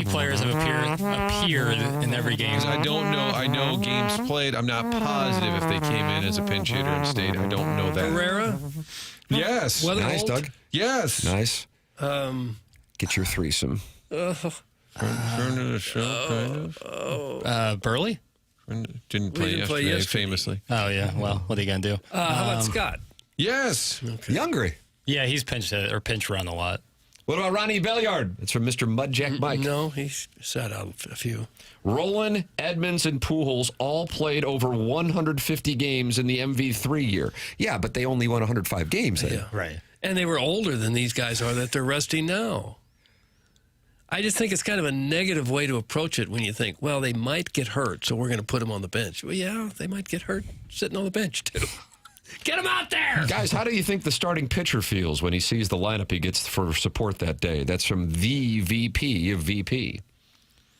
players have appeared in every game. I don't know. I know games played. I'm not positive if they came in as a pinch hitter and stayed. I don't know that. Herrera? Yes. Nice, Doug. Yes. Nice. Get your threesome. Friend of the show, kind of. Burley? Didn't play yesterday, famously. Oh, yeah. Well, what are you going to do? How about Scott? Yes. Youngry. Yeah, he's pinch run a lot. What about Ronnie Belliard? It's from Mr. Mudjack Mike. No, he's sat out a few. Roland, Edmonds, and Pujols all played over 150 games in the MV3 year. Yeah, but they only won 105 games then. Yeah. Right. And they were older than these guys are that they're resting now. I just think it's kind of a negative way to approach it when you think, well, they might get hurt, so we're going to put them on the bench. Well, yeah, they might get hurt sitting on the bench, too. Get him out there. Guys, how do you think the starting pitcher feels when he sees the lineup he gets for support that day? That's from the VP of VP.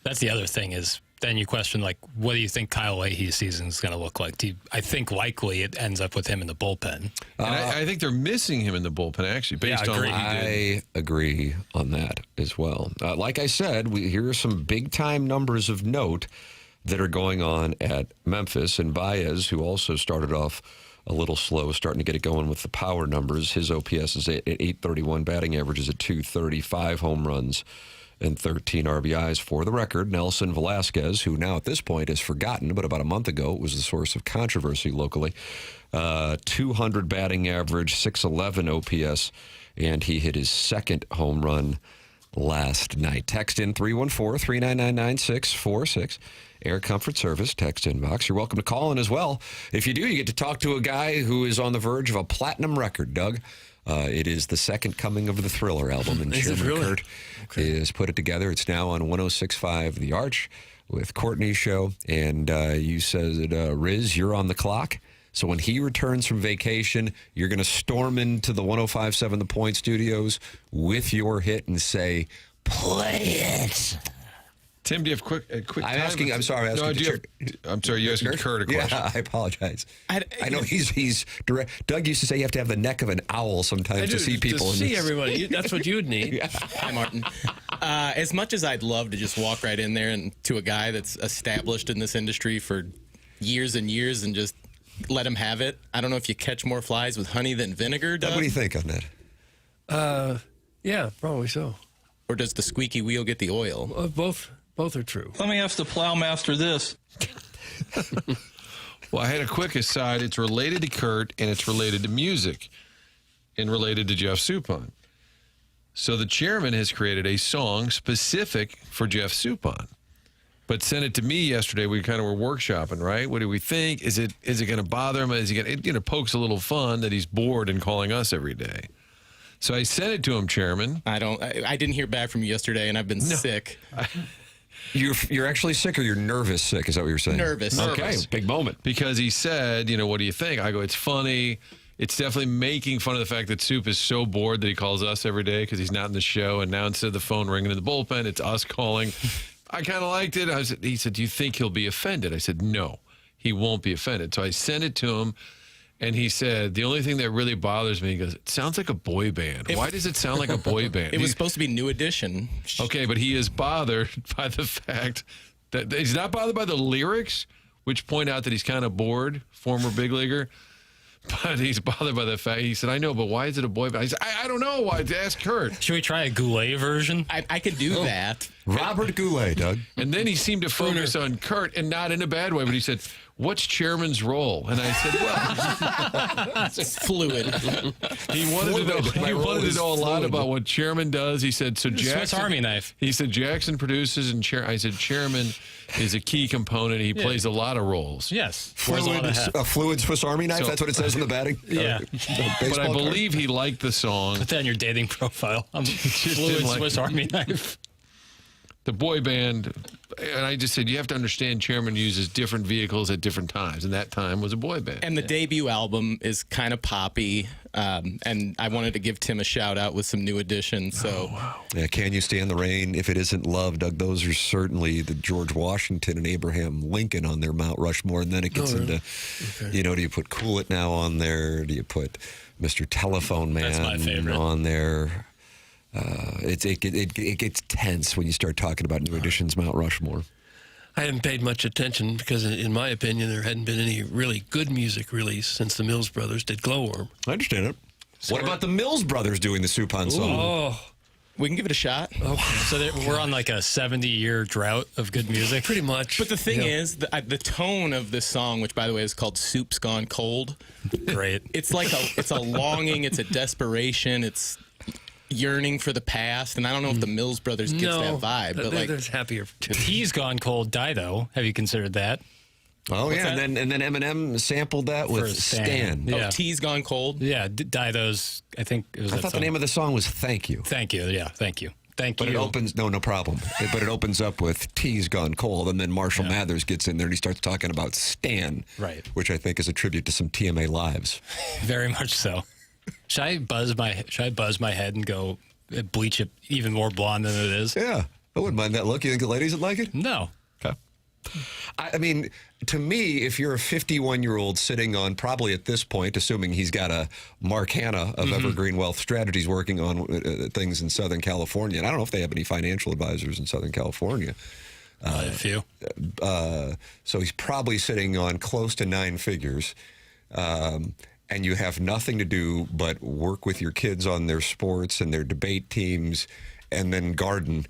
That's the other thing is then you question, like, what do you think Kyle Leahy's season is going to look like? I think likely it ends up with him in the bullpen. And I think they're missing him in the bullpen, actually, based on what he did. I agree on that as well. Like I said, here are some big-time numbers of note that are going on at Memphis. And Baez, who also started off a little slow, starting to get it going with the power numbers. His OPS is at 831, batting average is at 230, 5 home runs and 13 RBIs. For the record, Nelson Velasquez, who now at this point is forgotten, but about a month ago it was the source of controversy locally, 200 batting average, 611 OPS, and he hit his second home run last night. Text in 314-399-9646. Air Comfort Service, text inbox. You're welcome to call in as well. If you do, you get to talk to a guy who is on the verge of a platinum record, Doug. It is the second coming of the Thriller album, and Chairman Kurt has put it together. It's now on 106.5 The Arch with Courtney's show. And you said, Riz, you're on the clock. So when he returns from vacation, you're going to storm into the 105.7 The Point studios with your hit and say, play it. Tim, do you have quick I'm asking. I'm sorry. I'm asking. I'm sorry. You're asking Kurt a question. Yeah, I apologize. I know he's direct. Doug used to say you have to have the neck of an owl sometimes to see people. To see everybody. That's what you would need. Hi, Martin. As much as I'd love to just walk right in there and to a guy that's established in this industry for years and years and just let him have it, I don't know if you catch more flies with honey than vinegar, Doug. What do you think on that? Yeah, probably so. Or does the squeaky wheel get the oil? Both are true. Let me ask the plowmaster this. Well, I had a quick aside. It's related to Kurt, and it's related to music, and related to Jeff Suppan. So the chairman has created a song specific for Jeff Suppan, but sent it to me yesterday. We kind of were workshopping, right? What do we think? Is it going to bother him? Is he going to, it pokes a little fun that he's bored and calling us every day. So I sent it to him, Chairman. I didn't hear back from you yesterday, and I've been sick. You're actually sick, or you're nervous sick? Is that what you're saying? Nervous. Okay, big moment. Because he said, what do you think? I go, it's funny. It's definitely making fun of the fact that Soup is so bored that he calls us every day because he's not in the show. And now instead of the phone ringing in the bullpen, it's us calling. I kind of liked it. He said, do you think he'll be offended? I said, no, he won't be offended. So I sent it to him. And he said, the only thing that really bothers me, he goes, it sounds like a boy band. Why does it sound like a boy band? It was supposed to be New Edition. Okay, but he is bothered by the fact that he's not bothered by the lyrics, which point out that he's kind of bored, former big leaguer. But he's bothered by the fact, he said, I know, but why is it a boy band? I said, I don't know. Why? Ask Kurt. Should we try a Goulet version? I could do that. Robert Goulet, Doug. And then he seemed to focus on Kurt, and not in a bad way, but he said, what's Chairman's role? And I said, well, it's fluid. He wanted to know a lot about what Chairman does. He said, so Jackson, Swiss Army knife. He said, Jackson produces, and I said, Chairman is a key component. He plays a lot a roles. Yes. A fluid Swiss Army knife? That's what it says in the batting? Yeah. But I believe he liked the song. Put that in your dating profile. I'm fluid Swiss Army knife. The boy band, and I just said, you have to understand Chairman uses different vehicles at different times, and that time was a boy band. And the debut album is kind of poppy, and I wanted to give Tim a shout-out with some New Edition. So, Yeah, Can You Stand the Rain? If It Isn't Love, Doug, those are certainly the George Washington and Abraham Lincoln on their Mount Rushmore, and then it gets into, do you put Cool It Now on there? Do you put Mr. Telephone Man That's my favorite. on there? It gets tense when you start talking about New Edition's Mount Rushmore. I hadn't paid much attention because, in my opinion, there hadn't been any really good music released since the Mills Brothers did Glowworm. I understand it. What about the Mills Brothers doing the Suppan song? Oh, we can give it a shot. Okay. So we're on like a 70-year drought of good music? Pretty much. But the thing is, the tone of this song, which, by the way, is called Soup's Gone Cold. Great. It's like it's a longing, it's a desperation, it's yearning for the past, and I don't know if the Mills Brothers gets that vibe. But there's happier tunes. He's Gone Cold, Dido. Have you considered that? Oh, yeah, and then Eminem sampled that with Stan. Yeah. Tea's Gone Cold. Yeah, Dido's, I think it was I thought the name of the song was Thank You. Thank You, yeah, thank you. Thank but you. It opens, no problem. But it opens up with Tea's Gone Cold, and then Marshall Mathers gets in there and he starts talking about Stan, Right. which I think is a tribute to some TMA lives. Very much so. Should I buzz my head and go bleach it even more blonde than it is? Yeah, I wouldn't mind that look. You think the ladies would like it? No. Okay. I mean, to me, if you're a 51-year-old sitting on, probably at this point, assuming he's got a Mark Hanna of Evergreen Wealth Strategies working on things in Southern California, and I don't know if they have any financial advisors in Southern California. A few. So he's probably sitting on close to 9 figures. And you have nothing to do but work with your kids on their sports and their debate teams and then garden.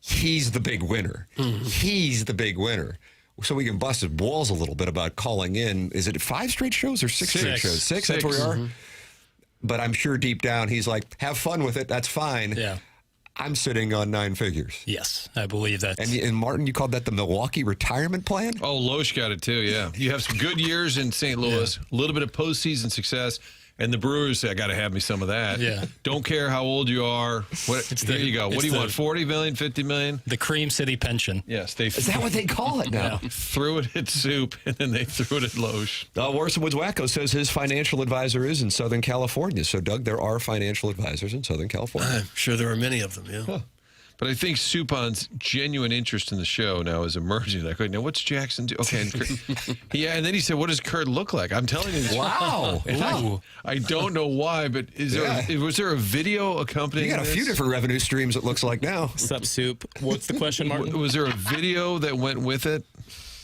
He's the big winner. He's the big winner. So we can bust his balls a little bit about calling in. Is it 5 straight shows or 6 straight shows? 6, that's where we are? But I'm sure deep down he's like, have fun with it. That's fine. Yeah. I'm sitting on 9 figures. Yes, I believe that. And Martin, you called that the Milwaukee retirement plan? Oh, Loesch got it too, yeah. You have some good years in St. Louis, a little bit of postseason success, and the Brewers say, I got to have me some of that. Yeah. Don't care how old you are. Here you go. What do you want, 40 million, 50 million? The Cream City pension. Yes. Is that what they call it now? Threw it at Soup, and then they threw it at Loesch. Worse Woods Wacko says his financial advisor is in Southern California. So, Doug, there are financial advisors in Southern California. I'm sure there are many of them, yeah. Huh. But I think Suppan's genuine interest in the show now is emerging. Like, wait, now what's Jackson do? Okay, and then he said, "What does Kurt look like?" I'm telling you, this. Wow. I don't know why, but was there a video accompanying? You got a few different revenue streams. It looks like now. Sup, Soup? What's the question, Martin? Was there a video that went with it?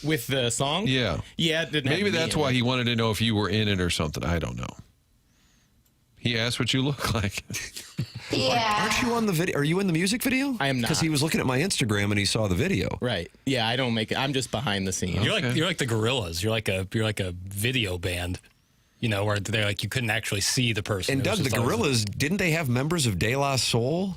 With the song? Yeah. Yeah. It didn't have Maybe to be that's in why it. he wanted to know if you were in it or something. I don't know. He asked what you look like. Yeah. Aren't you on the video? Are you in the music video? I am not. Because he was looking at my Instagram and he saw the video. Right. Yeah, I don't make it. I'm just behind the scenes. You're like the Gorillas. You're like a video band. You know, where they're like you couldn't actually see the person. And Doug, the Gorillas, didn't they have members of De La Soul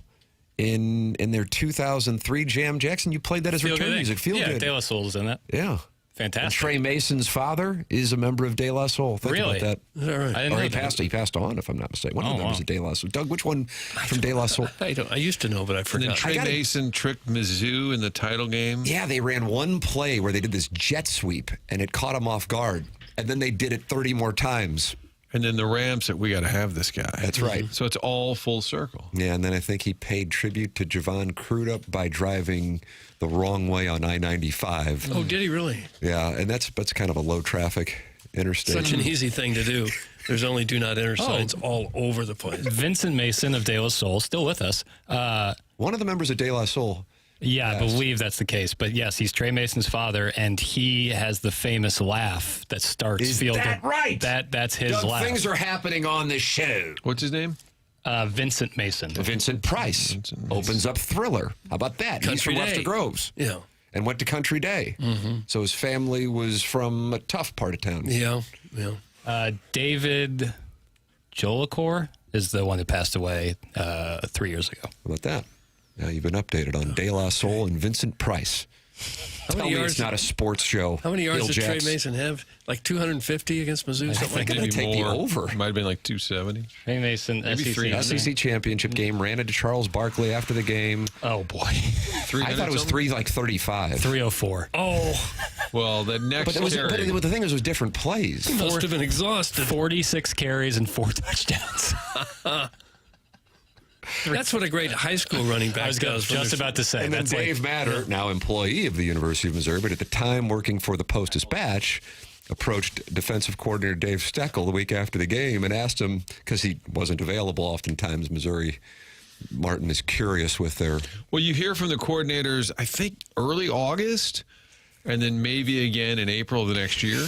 in their 2003 jam? Jackson, you played that as return music. Feel good. Yeah, De La Soul's in that. Yeah. Fantastic. And Trey Mason's father is a member of De La Soul. Think Really? about that. Is that right? I didn't know that. He passed on, if I'm not mistaken. One of the members of De La Soul. Doug, which one from De La Soul? I used to know, but I And forgot. then Trey Mason tricked Mizzou in the title game. Yeah, they ran one play where they did this jet sweep, and it caught him off guard. And then they did it 30 more times. And then the Rams said, we got to have this guy. That's right. So it's all full circle. Yeah, and then I think he paid tribute to Javon Crudup by driving the wrong way on I-95. Oh, did he really? Yeah, and that's kind of a low-traffic interstate. Such an easy thing to do. There's only do not enter signs all over the place. Vincent Mason of De La Soul, still with us. One of the members of De La Soul. Yeah, I believe that's the case. But yes, he's Trey Mason's father, and he has the famous laugh that starts Is Field that Goal. right? That's his Doug, laugh. things are happening on this show. What's his name? Vincent Mason. Vincent Price opens up Thriller. How about that? He's Country from Day. Lefter Groves. Yeah. And went to Country Day. So his family was from a tough part of town. Yeah. David Jolicoeur is the one that passed away 3 years ago. How about that? Now you've been updated on De La Soul and Vincent Price. Tell me it's not a sports show. How many yards Bill did Trey Jacks. Mason have? Like 250 against Mizzou? Something like I'm that? going to take the over. Might have been like 270. Trey Mason, Maybe SEC. 300. SEC championship game. Ran into Charles Barkley after the game. Oh, boy. I thought it was 335. 304. Oh, Well, the next But carry. the thing is, it was different plays. he must have been exhausted. 46 carries and 4 touchdowns. That's what a great high school running back I was does. just about to say. And then That's Dave Matter, now employee of the University of Missouri, but at the time working for the Post-Dispatch, approached defensive coordinator Dave Steckel the week after the game and asked him, because he wasn't available oftentimes, Missouri, Martin is curious with their... Well, you hear from the coordinators, I think, early August, and then maybe again in April of the next year.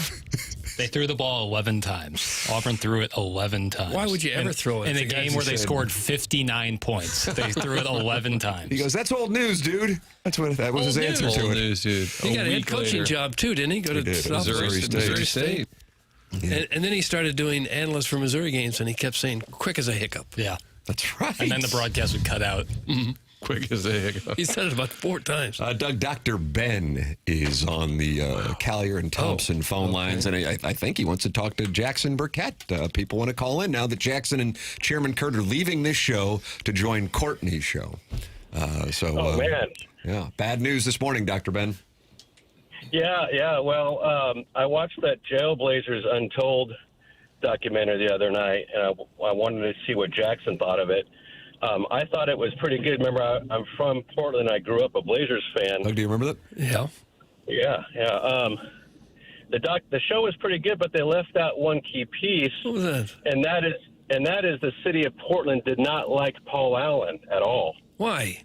They threw the ball 11 times. Auburn threw it 11 times. Why would you ever throw it? In a The guys game who where they said- scored 59 points. They threw it 11 times. He goes, that's old news, dude. That was his answer news. to Old it. news, dude. He got a head coaching job, too, didn't he? Go to did. South Missouri State. And then he started doing analysts for Missouri games, and he kept saying, quick as a hiccup. Yeah. That's right. And then the broadcast would cut out. Quick as a hiccup. He said it about 4 times. Doug, Dr. Ben is on the Collier and Thompson phone lines, and I think he wants to talk to Jackson Burkett. People want to call in now that Jackson and Chairman Kurt are leaving this show to join Courtney's show. Man. Yeah, bad news this morning, Dr. Ben. Yeah. Well, I watched that Jailblazers Untold documentary the other night, and I wanted to see what Jackson thought of it. I thought it was pretty good. Remember, I'm from Portland. I grew up a Blazers fan. Oh, do you remember that? Yeah. Yeah. The show was pretty good, but they left out one key piece. What was that? And that is the city of Portland did not like Paul Allen at all. Why?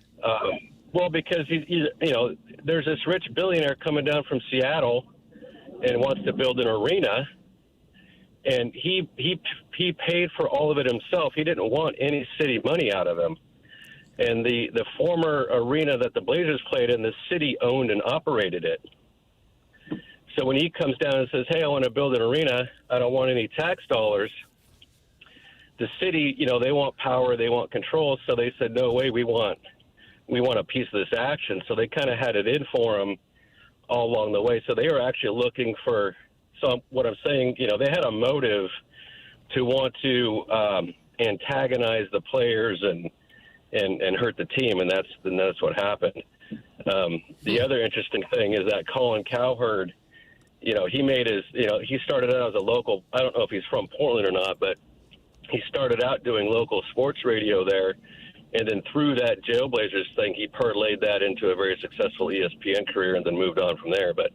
Well, because there's this rich billionaire coming down from Seattle and wants to build an arena, and he paid for all of it himself. He didn't want any city money out of him. And the former arena that the Blazers played in, the city owned and operated it. So when he comes down and says, "Hey, I want to build an arena. I don't want any tax dollars," the city, they want power, they want control. So they said, "No way, we want a piece of this action." So they kind of had it in for him all along the way. So they were actually looking for. So what I'm saying, they had a motive to want to antagonize the players and hurt the team, and that's what happened. The other interesting thing is that Colin Cowherd, he made he started out as a local. I don't know if he's from Portland or not, but he started out doing local sports radio there, and then through that Jailblazers thing, he parlayed that into a very successful ESPN career, and then moved on from there. But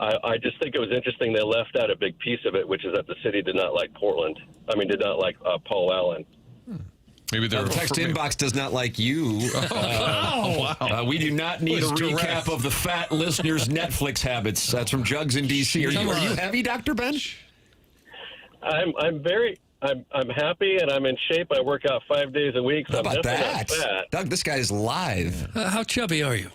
I just think it was interesting they left out a big piece of it, which is that the city did not like did not like Paul Allen. Maybe the text inbox does not like you. Wow. We do not need a recap of the fat listener's Netflix habits. That's from Jugs in D.C. Are you heavy, Dr. Ben? I'm happy and I'm in shape. I work out 5 days a week. So How about that? Not fat. Doug, this guy is live. How chubby are you?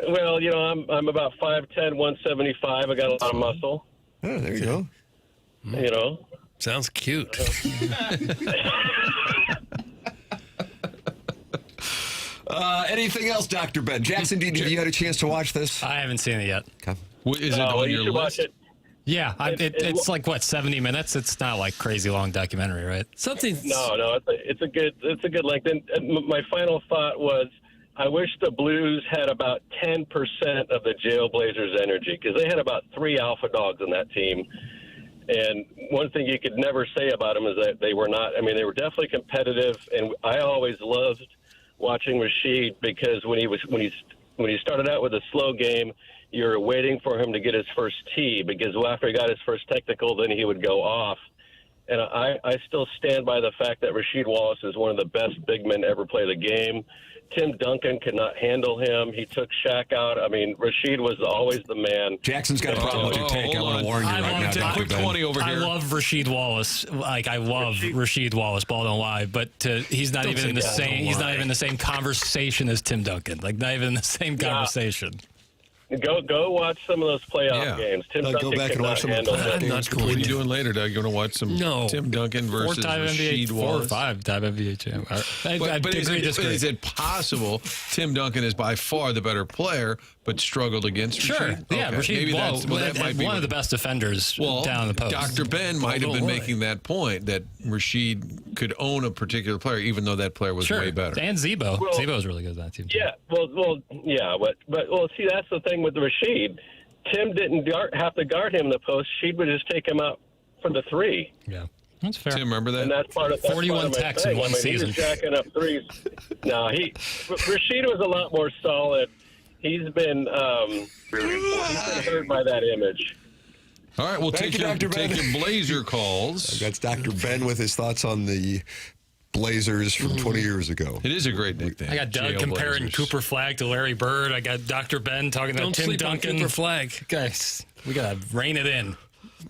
Well, I'm about 5'10", 175. I got a lot of muscle. Oh, there you go. Sounds cute. Anything else, Dr. Ben? Jackson, have you had a chance to watch this? I haven't seen it yet. Okay. Is it on your list? Watch it. Yeah, it's like 70 minutes. It's not like crazy long documentary, right? No, it's a good length. And my final thought was, I wish the Blues had about 10% of the Jailblazers' energy, because they had about 3 alpha dogs on that team. And one thing you could never say about them is that they were not. They were definitely competitive, and I always loved watching Rasheed, because when he started out with a slow game, you were waiting for him to get his first tee, because after he got his first technical, then he would go off. And I still stand by the fact that Rasheed Wallace is one of the best big men to ever play the game. Tim Duncan could not handle him. He took Shaq out. Rasheed was always the man. Jackson's got a problem with your take. I want to warn you right now, Dr. Ben. 20 over here. I love Rasheed Wallace. I love Rasheed Wallace. Ball don't lie. But he's not even in the same. He's not even in the same conversation as Tim Duncan. Not even in the same conversation. Go watch some of those playoff games. Tim Duncan go back and watch some of the playoff games. What are you doing later, Doug? You want to watch some Tim Duncan versus Rasheed Wallace? 4 or 5-time NBA champ. But is it possible Tim Duncan is by far the better player, but struggled against Rasheed? Yeah, okay. Rasheed that might be one of the best defenders down the post. Dr. Ben might have been making that point, that Rasheed could own a particular player, even though that player was way better. And Zebo. Zebo was really good at that team. Yeah, but see, that's the thing with Rasheed. Tim didn't have to guard him in the post. Sheed would just take him out for the 3. Yeah. That's fair. Tim, remember that? And that's part of 41 techs in one season. He was jacking up threes. No, Rasheed was a lot more solid. He's been hurt by that image. All right, we'll take your Blazer calls. That's Dr. Ben with his thoughts on the Blazers from 20 years ago. It is a great nickname. I got Doug comparing Cooper Flagg to Larry Bird. I got Dr. Ben talking about Tim Duncan. Cooper Flagg. Guys, we got to rein it in.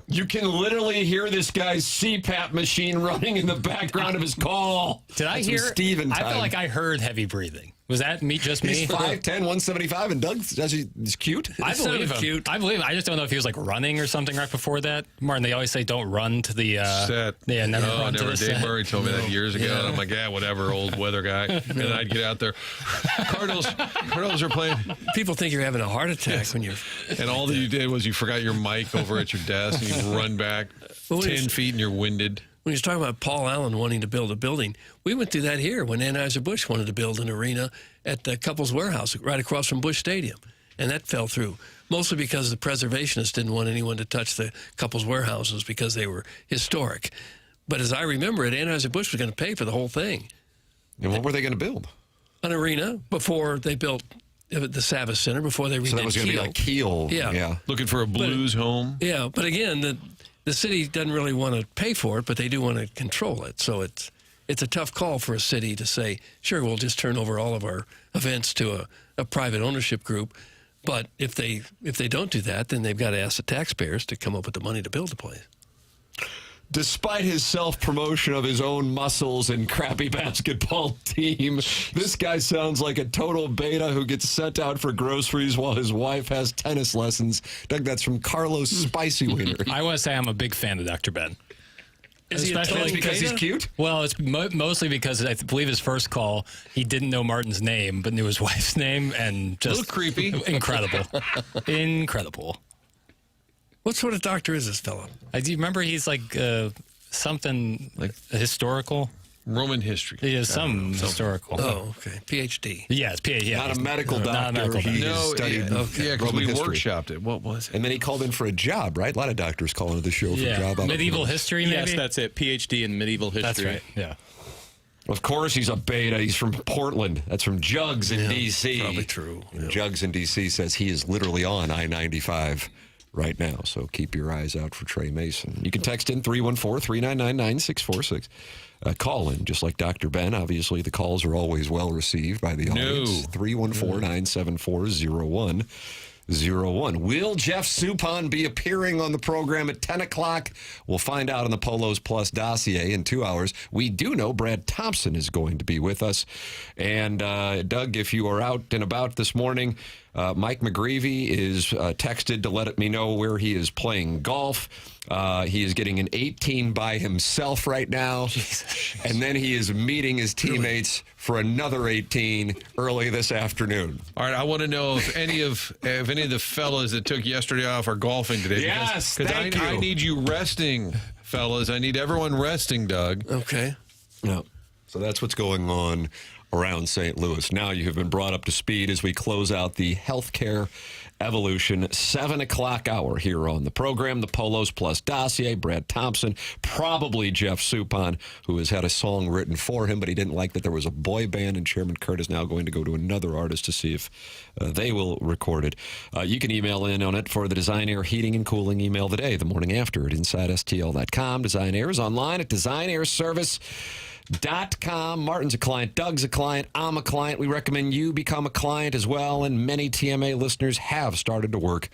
You can literally hear this guy's CPAP machine running in the background of his call. Did I hear? Steven time. I feel like I heard heavy breathing. Was that just me? He's 5'10", 175, and Doug's he's cute. I believe him. Cute. I believe him. I just don't know if he was like running or something right before that. Martin, they always say don't run to the set. Yeah, never run to the Dave set. Murray told me that years ago, and I'm like, whatever, old weather guy. And I'd get out there. Cardinals are playing. People think you're having a heart attack when you're. And all that you did was you forgot your mic over at your desk, and you run back 10 feet, and you're winded. when he's talking about Paul Allen wanting to build a building, we went through that here when Anheuser-Busch wanted to build an arena at the Couples Warehouse right across from Busch Stadium, and that fell through, mostly because the preservationists didn't want anyone to touch the Couples Warehouses because they were historic. But as I remember it, Anheuser-Busch was going to pay for the whole thing. And what were they going to build? An arena before they built the Savas Center, before they renamed So that was going to be like Kiel. Yeah. Looking for a blues home. Yeah, but again, the city doesn't really want to pay for it, but they do want to control it. So it's a tough call for a city to say, sure, we'll just turn over all of our events to a private ownership group. But if they don't do that, then they've got to ask the taxpayers to come up with the money to build the place. Despite his self-promotion of his own muscles and crappy basketball team, this guy sounds like a total beta who gets sent out for groceries while his wife has tennis lessons. Doug, that's from Carlos Spicy Wiener. I want to say I'm a big fan of Dr. Ben. Is he Especially because he's cute? Well, it's mostly because I believe his first call, he didn't know Martin's name, but knew his wife's name, and just A little creepy. Incredible. Incredible. What sort of doctor is this fellow? Do you remember he's like something like historical? Roman history. Yeah, some historical. Oh, okay. PhD. Yeah, it's PhD. Yeah, Not a medical doctor. Not a medical He doctor. just studied because Roman we history. workshopped it. What was it? And then he called in for a job, right? A lot of doctors call into the show for a job. Medieval history, maybe? Yes, that's it. PhD in medieval history. That's right, yeah. Of course, he's a beta. He's from Portland. That's from Jugs in D.C. Probably true. And Jugs in D.C. says he is literally on I-95 right now. So keep your eyes out for Trey Mason. You can text in 314-399-9646. Call in, just like Dr. Ben. Obviously, the calls are always well received by the audience. 314-974-0101. Will Jeff Suppan be appearing on the program at 10 o'clock? We'll find out on the Polos Plus dossier in 2 hours. We do know Brad Thompson is going to be with us. And, Doug, if you are out and about this morning, Mike McGreevy is texted to let me know where he is playing golf. He is getting an 18 by himself right now. Jesus. And then he is meeting his teammates for another 18 early this afternoon. All right, I want to know if any of the fellas that took yesterday off are golfing today. Yes, because I need you resting, fellas. I need everyone resting, Doug. Okay. No. So that's what's going on around St. Louis. Now you have been brought up to speed as we close out the healthcare evolution 7 o'clock hour here on the program. The Polos Plus dossier, Brad Thompson, probably Jeff Suppan, who has had a song written for him, but he didn't like that there was a boy band, and Chairman Kurt is now going to go to another artist to see if they will record it. You can email in on it for the Design Air Heating and Cooling email the day, the morning after at InsideSTL.com. Design Air is online at DesignAirService.com. Martin's a client. Doug's a client. I'm a client. We recommend you become a client as well. And many TMA listeners have started to work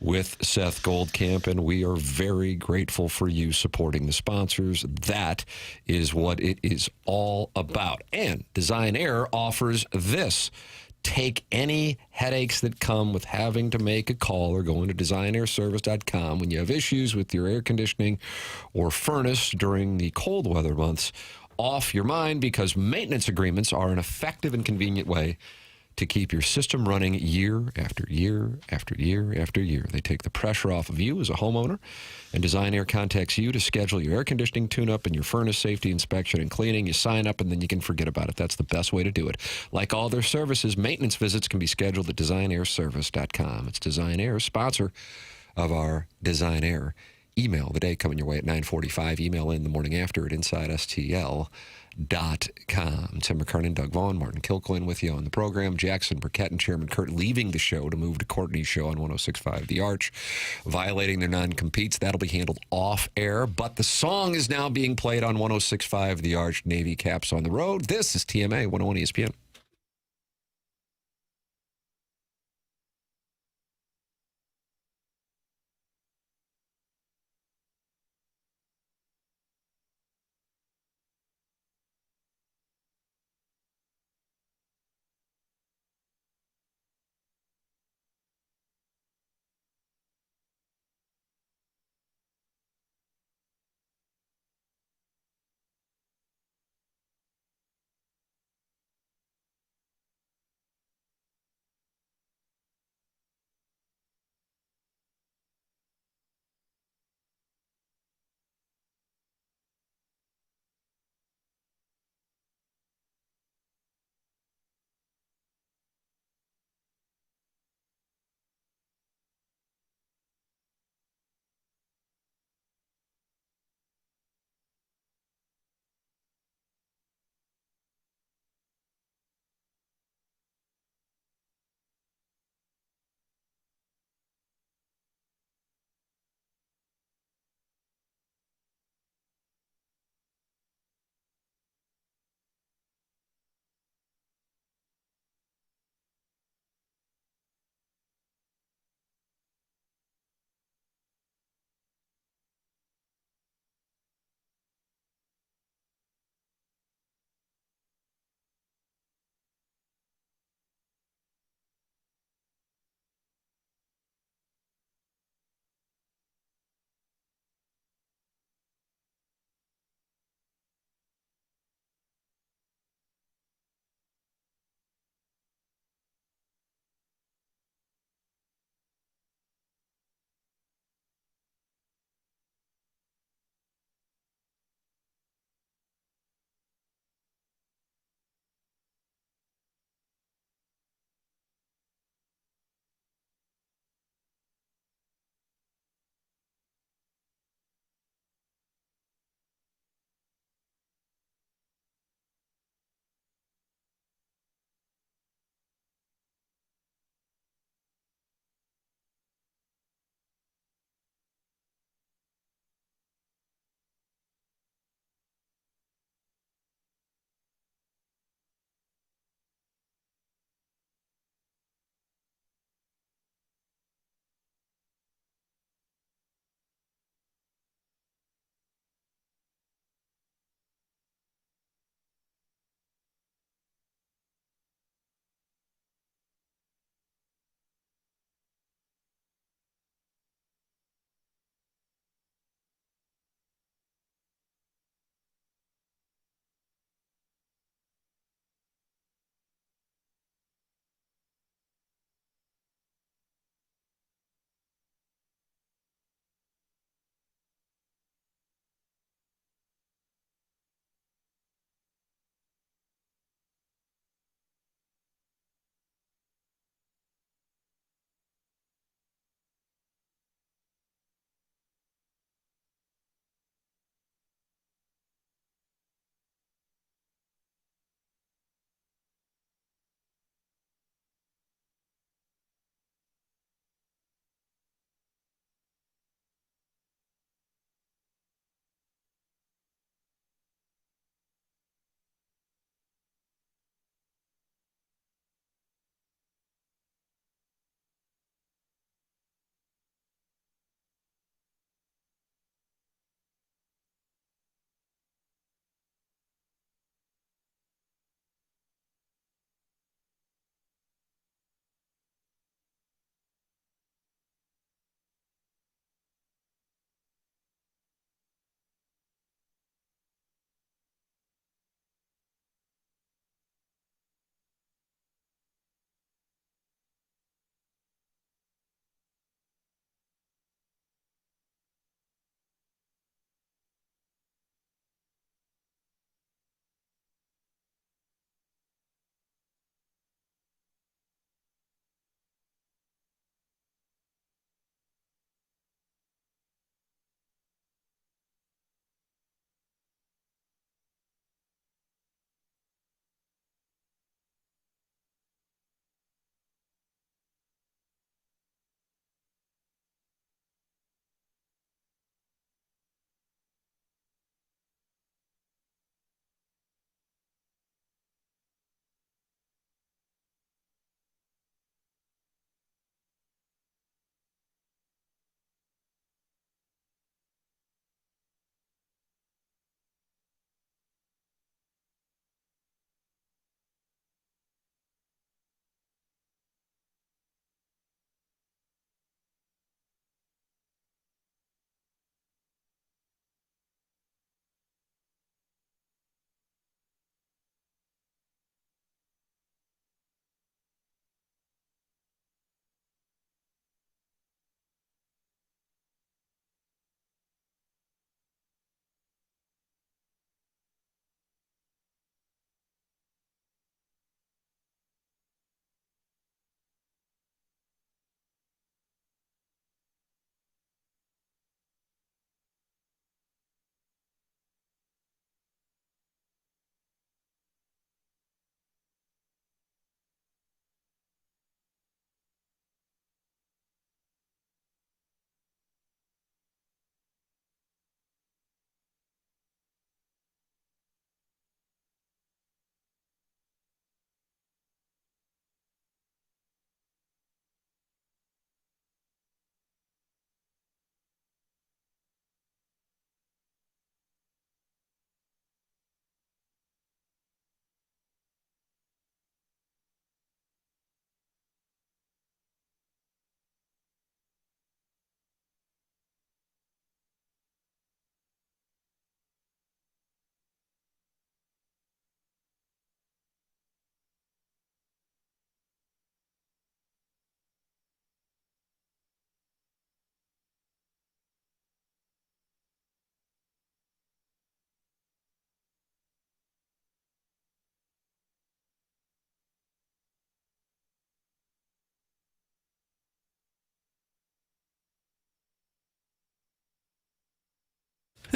with Seth Goldcamp, and we are very grateful for you supporting the sponsors. That is what it is all about. And Design Air offers this. Take any headaches that come with having to make a call or going to designairservice.com when you have issues with your air conditioning or furnace during the cold weather months off your mind, because maintenance agreements are an effective and convenient way to keep your system running year after year after year after year. They take the pressure off of you as a homeowner, and Design Air contacts you to schedule your air conditioning tune-up and your furnace safety inspection and cleaning. You sign up, and then you can forget about it. That's the best way to do it. Like all their services, maintenance visits can be scheduled at designairservice.com. It's Design Air, sponsor of our Design Air email the day, coming your way at 9:45. Email in the morning after at InsideSTL.com. Tim McKernan, Doug Vaughn, Martin Kilcoyne with you on the program. Jackson Burkett and Chairman Kurt leaving the show to move to Courtney's show on 106.5 The Arch, violating their non-competes. That'll be handled off air, but the song is now being played on 106.5 The Arch. Navy Caps on the road. This is TMA 101 ESPN.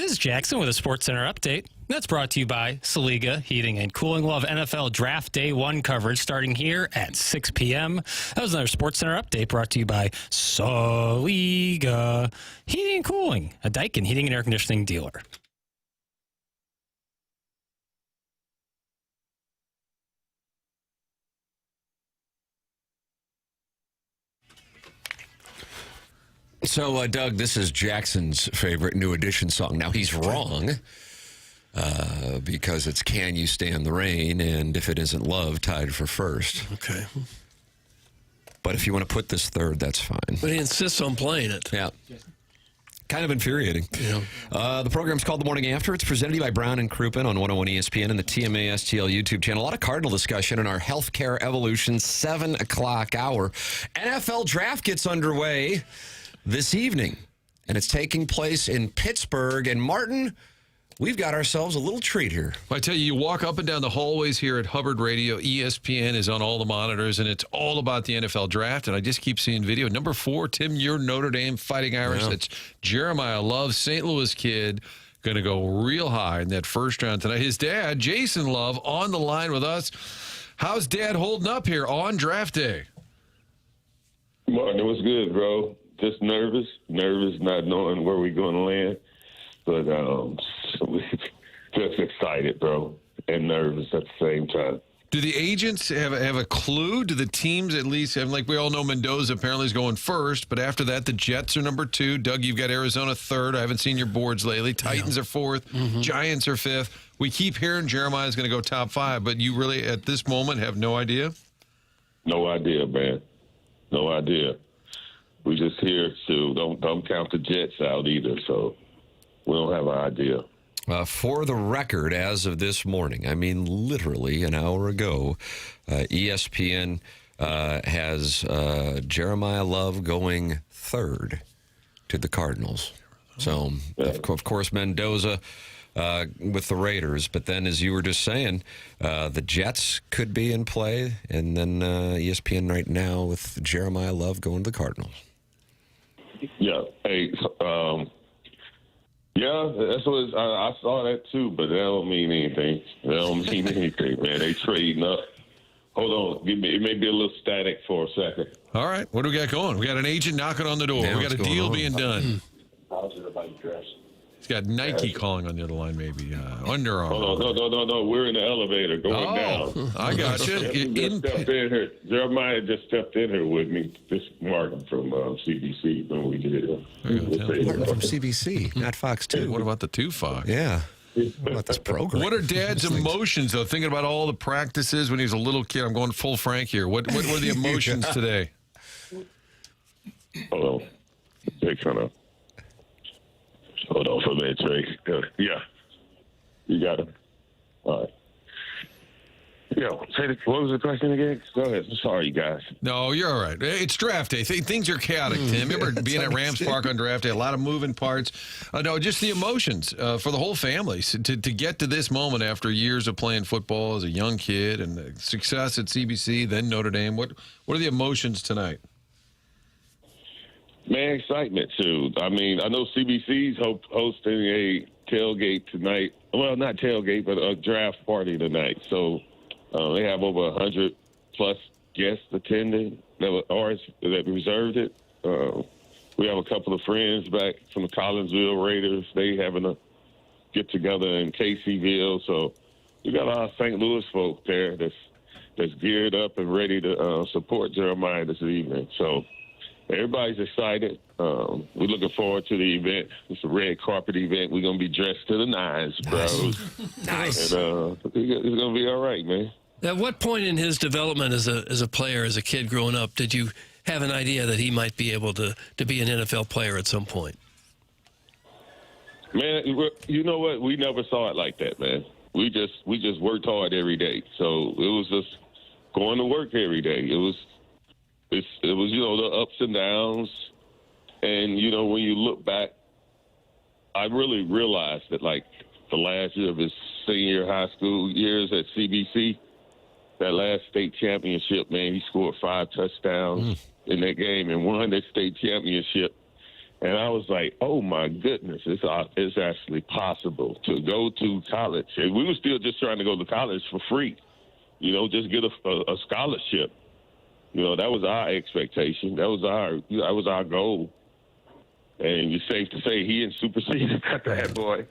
This is Jackson with a Sports Center update. That's brought to you by Saliga Heating and Cooling. We'll have NFL Draft Day 1 coverage starting here at 6 p.m. That was another Sports Center update brought to you by Saliga Heating and Cooling, a Daikin heating and air conditioning dealer. So, Doug, this is Jackson's favorite New Edition song. Now, he's wrong because it's Can You Stand the Rain and If It Isn't Love tied for first. Okay. But if you want to put this third, that's fine. But he insists on playing it. Yeah. Kind of infuriating. Yeah. The program's called The Morning After. It's presented to you by Brown and Crouppen on 101 ESPN and the TMA STL YouTube channel. A lot of Cardinal discussion in our Healthcare Evolution 7 o'clock hour. NFL Draft gets underway this evening, and it's taking place in Pittsburgh. And Martin, we've got ourselves a little treat here. I tell you, you walk up and down the hallways here at Hubbard Radio. ESPN is on all the monitors, and it's all about the NFL Draft. And I just keep seeing video. Number 4, Tim, your Notre Dame Fighting Irish. That's Jeremiyah Love, St. Louis kid, going to go real high in that first round tonight. His dad, Jason Love, on the line with us. How's Dad holding up here on draft day? Martin, it was good, bro. Just nervous, not knowing where we're going to land. But just excited, bro, and nervous at the same time. Do the agents have a clue? Do the teams at least have, like we all know Mendoza apparently is going first, but after that, the Jets are number 2. Doug, you've got Arizona 3rd. I haven't seen your boards lately. Titans are 4th. Giants are 5th. We keep hearing Jeremiah is going to go top 5, but you really, at this moment, have no idea? No idea, man. No idea. We just here to don't count the Jets out either, so we don't have an idea. For the record, as of this morning, I mean literally an hour ago, ESPN has Jeremiyah Love going 3rd to the Cardinals. So, of course, Mendoza with the Raiders. But then, as you were just saying, the Jets could be in play. And then ESPN right now with Jeremiyah Love going to the Cardinals. Yeah. Hey, yeah, that's what I saw that too, but that don't mean anything. That don't mean anything, man. They trading up. Hold on. It may be a little static for a second. All right. What do we got going? We got an agent knocking on the door. We got a deal being done. How's everybody dressed? He's got Nike calling on the other line, maybe. Under Armour. Hold on. No. We're in the elevator going down. I got you. Stepped in here. Jeremiah just stepped in here with me. This is Martin from CBC when we did it. Martin from CBC, not Fox 2. What about the 2 Fox? Yeah. What about this program? What are Dad's emotions, though? Thinking about all the practices when he was a little kid. I'm going full Frank here. What were the emotions today? Hold on. They kind of. Hold on for a minute, Trey. Yeah. You got him. All right. What was the question again? Go ahead. Sorry, you guys. No, you're all right. It's draft day. Things are chaotic, Tim. Remember being at Rams Park on draft day, a lot of moving parts. No, just the emotions for the whole family. To get to this moment after years of playing football as a young kid and the success at CBC, then Notre Dame. What are the emotions tonight? Man, excitement, too. I mean, I know CBC's hosting a tailgate tonight. Well, not tailgate, but a draft party tonight. So they have over 100-plus guests attending that reserved it. We have a couple of friends back from the Collinsville Raiders. They having a get-together in KCville. So we got a lot of St. Louis folk there that's geared up and ready to support Jeremiah this evening. So everybody's excited. We're looking forward to the event. It's a red carpet event. We're going to be dressed to the nines, bro. Nice. And it's going to be all right, man. At what point in his development as a player, as a kid growing up, did you have an idea that he might be able to be an NFL player at some point? Man, you know what? We never saw it like that, man. We just worked hard every day. So it was just going to work every day. It was the ups and downs. And, when you look back, I really realized that, like, the last year of his senior high school years at CBC, that last state championship, man, he scored 5 touchdowns in that game and won that state championship. And I was like, oh, my goodness, it's actually possible to go to college. And we were still just trying to go to college for free, just get a scholarship. That was our expectation. That was our goal. And it's safe to say he superseded that boy.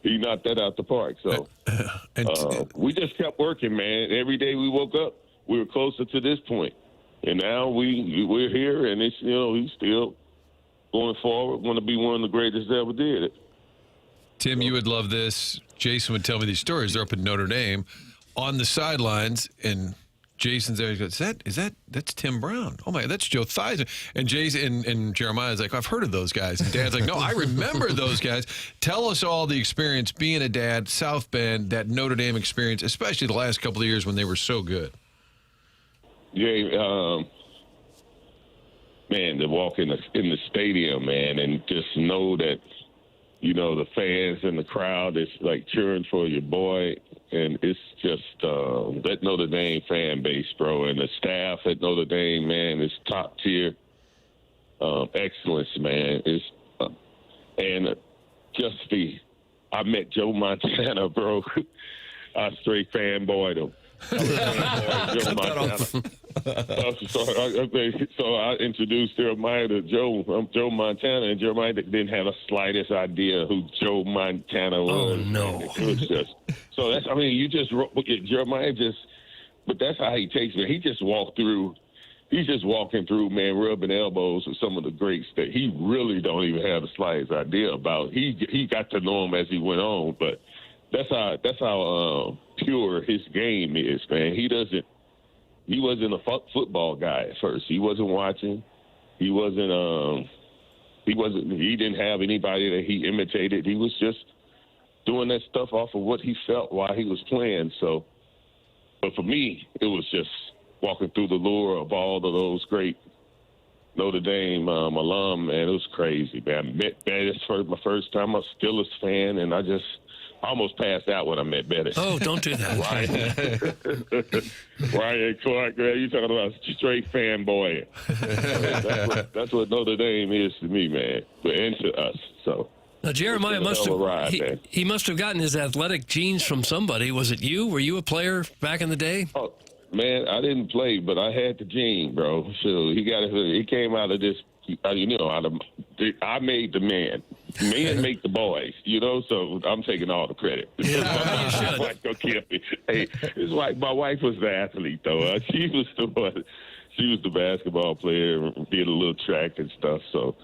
He knocked that out the park. So we just kept working, man. Every day we woke up, we were closer to this point. And now we're here, and it's he's still going forward, want to be one of the greatest that ever did it. Tim, you would love this. Jason would tell me these stories. They're up in Notre Dame on the sidelines, and Jason's there. He goes, that's Tim Brown. Oh, my, that's Joe Theismann. And Jason and Jeremiah's like, I've heard of those guys. And Dad's like, no, I remember those guys. Tell us all the experience being a dad, South Bend, that Notre Dame experience, especially the last couple of years when they were so good. Yeah, man, to walk in the stadium, man, and just know that, the fans and the crowd is like cheering for your boy. And it's just that Notre Dame fan base, bro, and the staff at Notre Dame, man, is top tier excellence, man. I met Joe Montana, bro. I straight fanboyed him. So I introduced Jeremiah to Joe Montana, and Jeremiah didn't have the slightest idea who Joe Montana was. Oh, no. It was just, so that's, Jeremiah but that's how he takes me. He just he's just walking through, man, rubbing elbows with some of the greats that he really don't even have the slightest idea about. He got to know him as he went on, but that's how pure his game is, man. He wasn't a football guy at first. He wasn't watching. He didn't have anybody that he imitated. He was just doing that stuff off of what he felt while he was playing. So, but for me, it was just walking through the lure of all of those great Notre Dame alum, man. It was crazy, man. I met Bettis for my first time. I'm a Steelers fan, and I almost passed out when I met Bettis. Oh, don't do that. Ryan Clark, man, you talking about straight fanboy. That's what Notre Dame is to me, man, and to us. So now Jeremiah must have gotten his athletic genes from somebody. Was it you? Were you a player back in the day? Oh, man, I didn't play, but I had the gene, bro. So he came out of this. I made the man. Men make the boys, so I'm taking all the credit. My wife gonna kill me. Hey, it's like my wife was the athlete, though. She was the basketball player, did a little track and stuff, so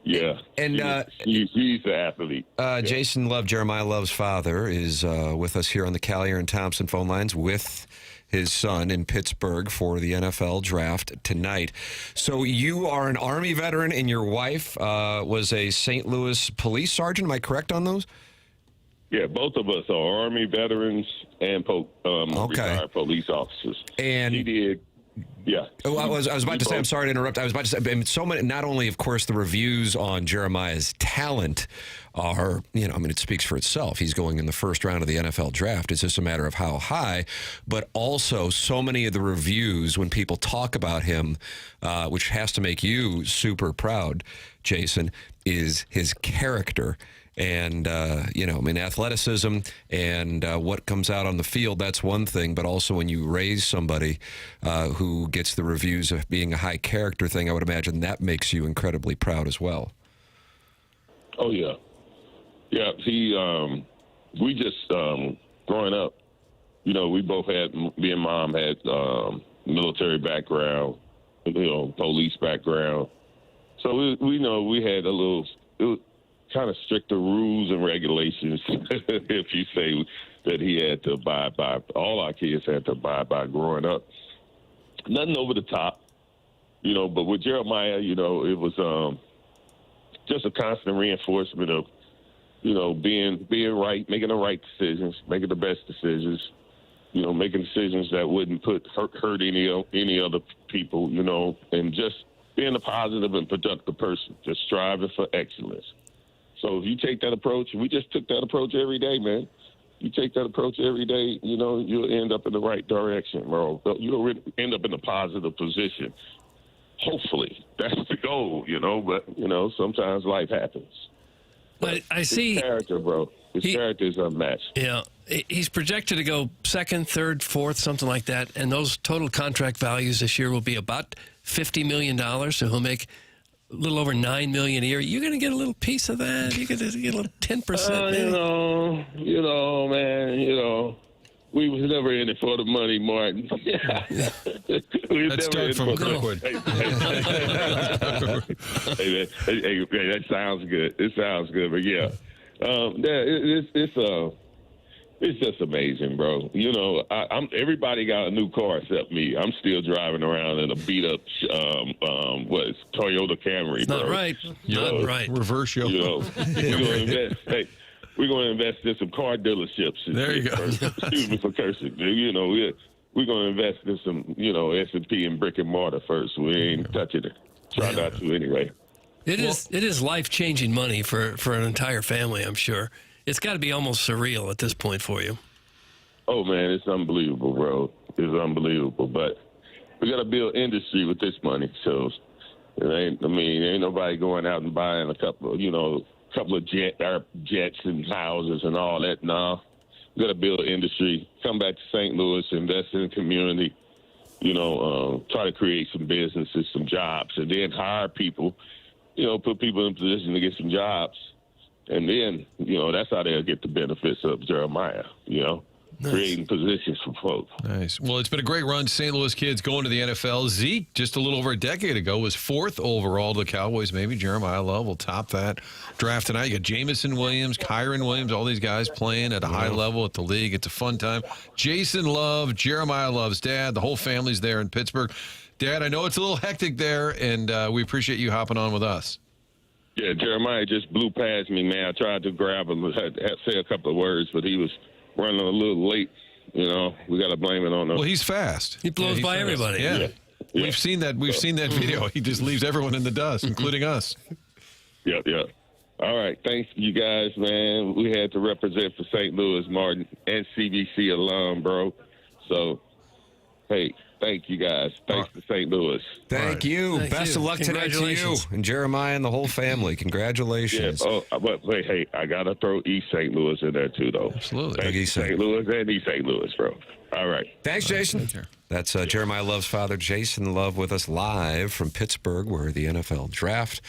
yeah. And she's the athlete. Jason Love, Jeremiah Love's father, is with us here on the Callier and Thompson phone lines with his son in Pittsburgh for the NFL draft tonight. So you are an Army veteran, and your wife was a St. Louis police sergeant. Am I correct on those? Yeah, both of us are Army veterans and retired police officers. And she did. Yeah. Oh, I was about to say, I'm sorry to interrupt. I was about to say, so many, not only, of course, the reviews on Jeremiah's talent are, it speaks for itself. He's going in the first round of the NFL draft. It's just a matter of how high, but also so many of the reviews when people talk about him, which has to make you super proud, Jason, is his character. And, athleticism and what comes out on the field, that's one thing. But also when you raise somebody who gets the reviews of being a high character thing, I would imagine that makes you incredibly proud as well. Oh, yeah. Yeah, we just, growing up, we both had, me and Mom had military background, police background. So we know we had a little... kind of stricter rules and regulations, if you say that he had to abide by. All our kids had to abide by growing up. Nothing over the top, but with Jeremiah, it was just a constant reinforcement of, being right, making the right decisions, making the best decisions, making decisions that wouldn't hurt any other people, and just being a positive and productive person, just striving for excellence. So if you take that approach, we just took that approach every day, man. You take that approach every day, you'll end up in the right direction, bro. You'll end up in a positive position Hopefully, that's the goal, But sometimes life happens. But I see his character, bro. His character is unmatched. Yeah, he's projected to go second, third, fourth, something like that, and those total contract values this year will be about $50 million. So he'll make a little over $9 million a year. You're going to get a little piece of that. You're going to get a little 10%. Man. We was never in it for the money, Martin. That's Doug from Kirkwood. Hey, that sounds good. It sounds good, but yeah, it's just amazing, bro. Everybody got a new car except me. I'm still driving around in a beat up, Toyota Camry, bro. Not right. Not right. Reverse yo. We're gonna invest. Hey, we're going to invest in some car dealerships. There you go. Excuse me for cursing. We're going to invest in some, S&P and brick and mortar first. We ain't touching it. Try not to anyway. It is life-changing money for an entire family, I'm sure. It's got to be almost surreal at this point for you. Oh, man, it's unbelievable, bro. It's unbelievable. But we got to build industry with this money. So, ain't nobody going out and buying a couple of jets and houses and all that. No, we got to build industry. Come back to St. Louis, invest in the community. Try to create some businesses, some jobs, and then hire people. Put people in position to get some jobs, and then that's how they'll get the benefits of Jeremiyah. Nice. Creating positions for folks. Nice. Well, it's been a great run. St. Louis kids going to the NFL. Zeke, just a little over a decade ago, was 4th overall to the Cowboys. Maybe Jeremiyah Love will top that draft tonight. You got Jamison Williams, Kyron Williams, all these guys playing at a high level at the league. It's a fun time. Jason Love, Jeremiyah Love's dad. The whole family's there in Pittsburgh. Dad, I know it's a little hectic there, and we appreciate you hopping on with us. Yeah, Jeremiyah just blew past me, man. I tried to grab him, say a couple of words, but he was running a little late. We got to blame it on him. Well, he's fast. He blows by everybody. Yeah. We've seen that. We've seen that video. He just leaves everyone in the dust, including us. Yep. All right. Thanks, you guys, man. We had to represent for St. Louis, Martin, and CBC alum, bro. So, hey, thank you guys. Thanks to St. Louis. Thank you. Best of luck tonight to you and Jeremiyah and the whole family. Congratulations. Yeah. But wait, hey, I got to throw East St. Louis in there, too, though. Absolutely. Thanks East St. Louis and East St. Louis, bro. All right. Thanks, Jason. That's Jeremiyah Love's father, Jason Love, with us live from Pittsburgh, where the NFL draft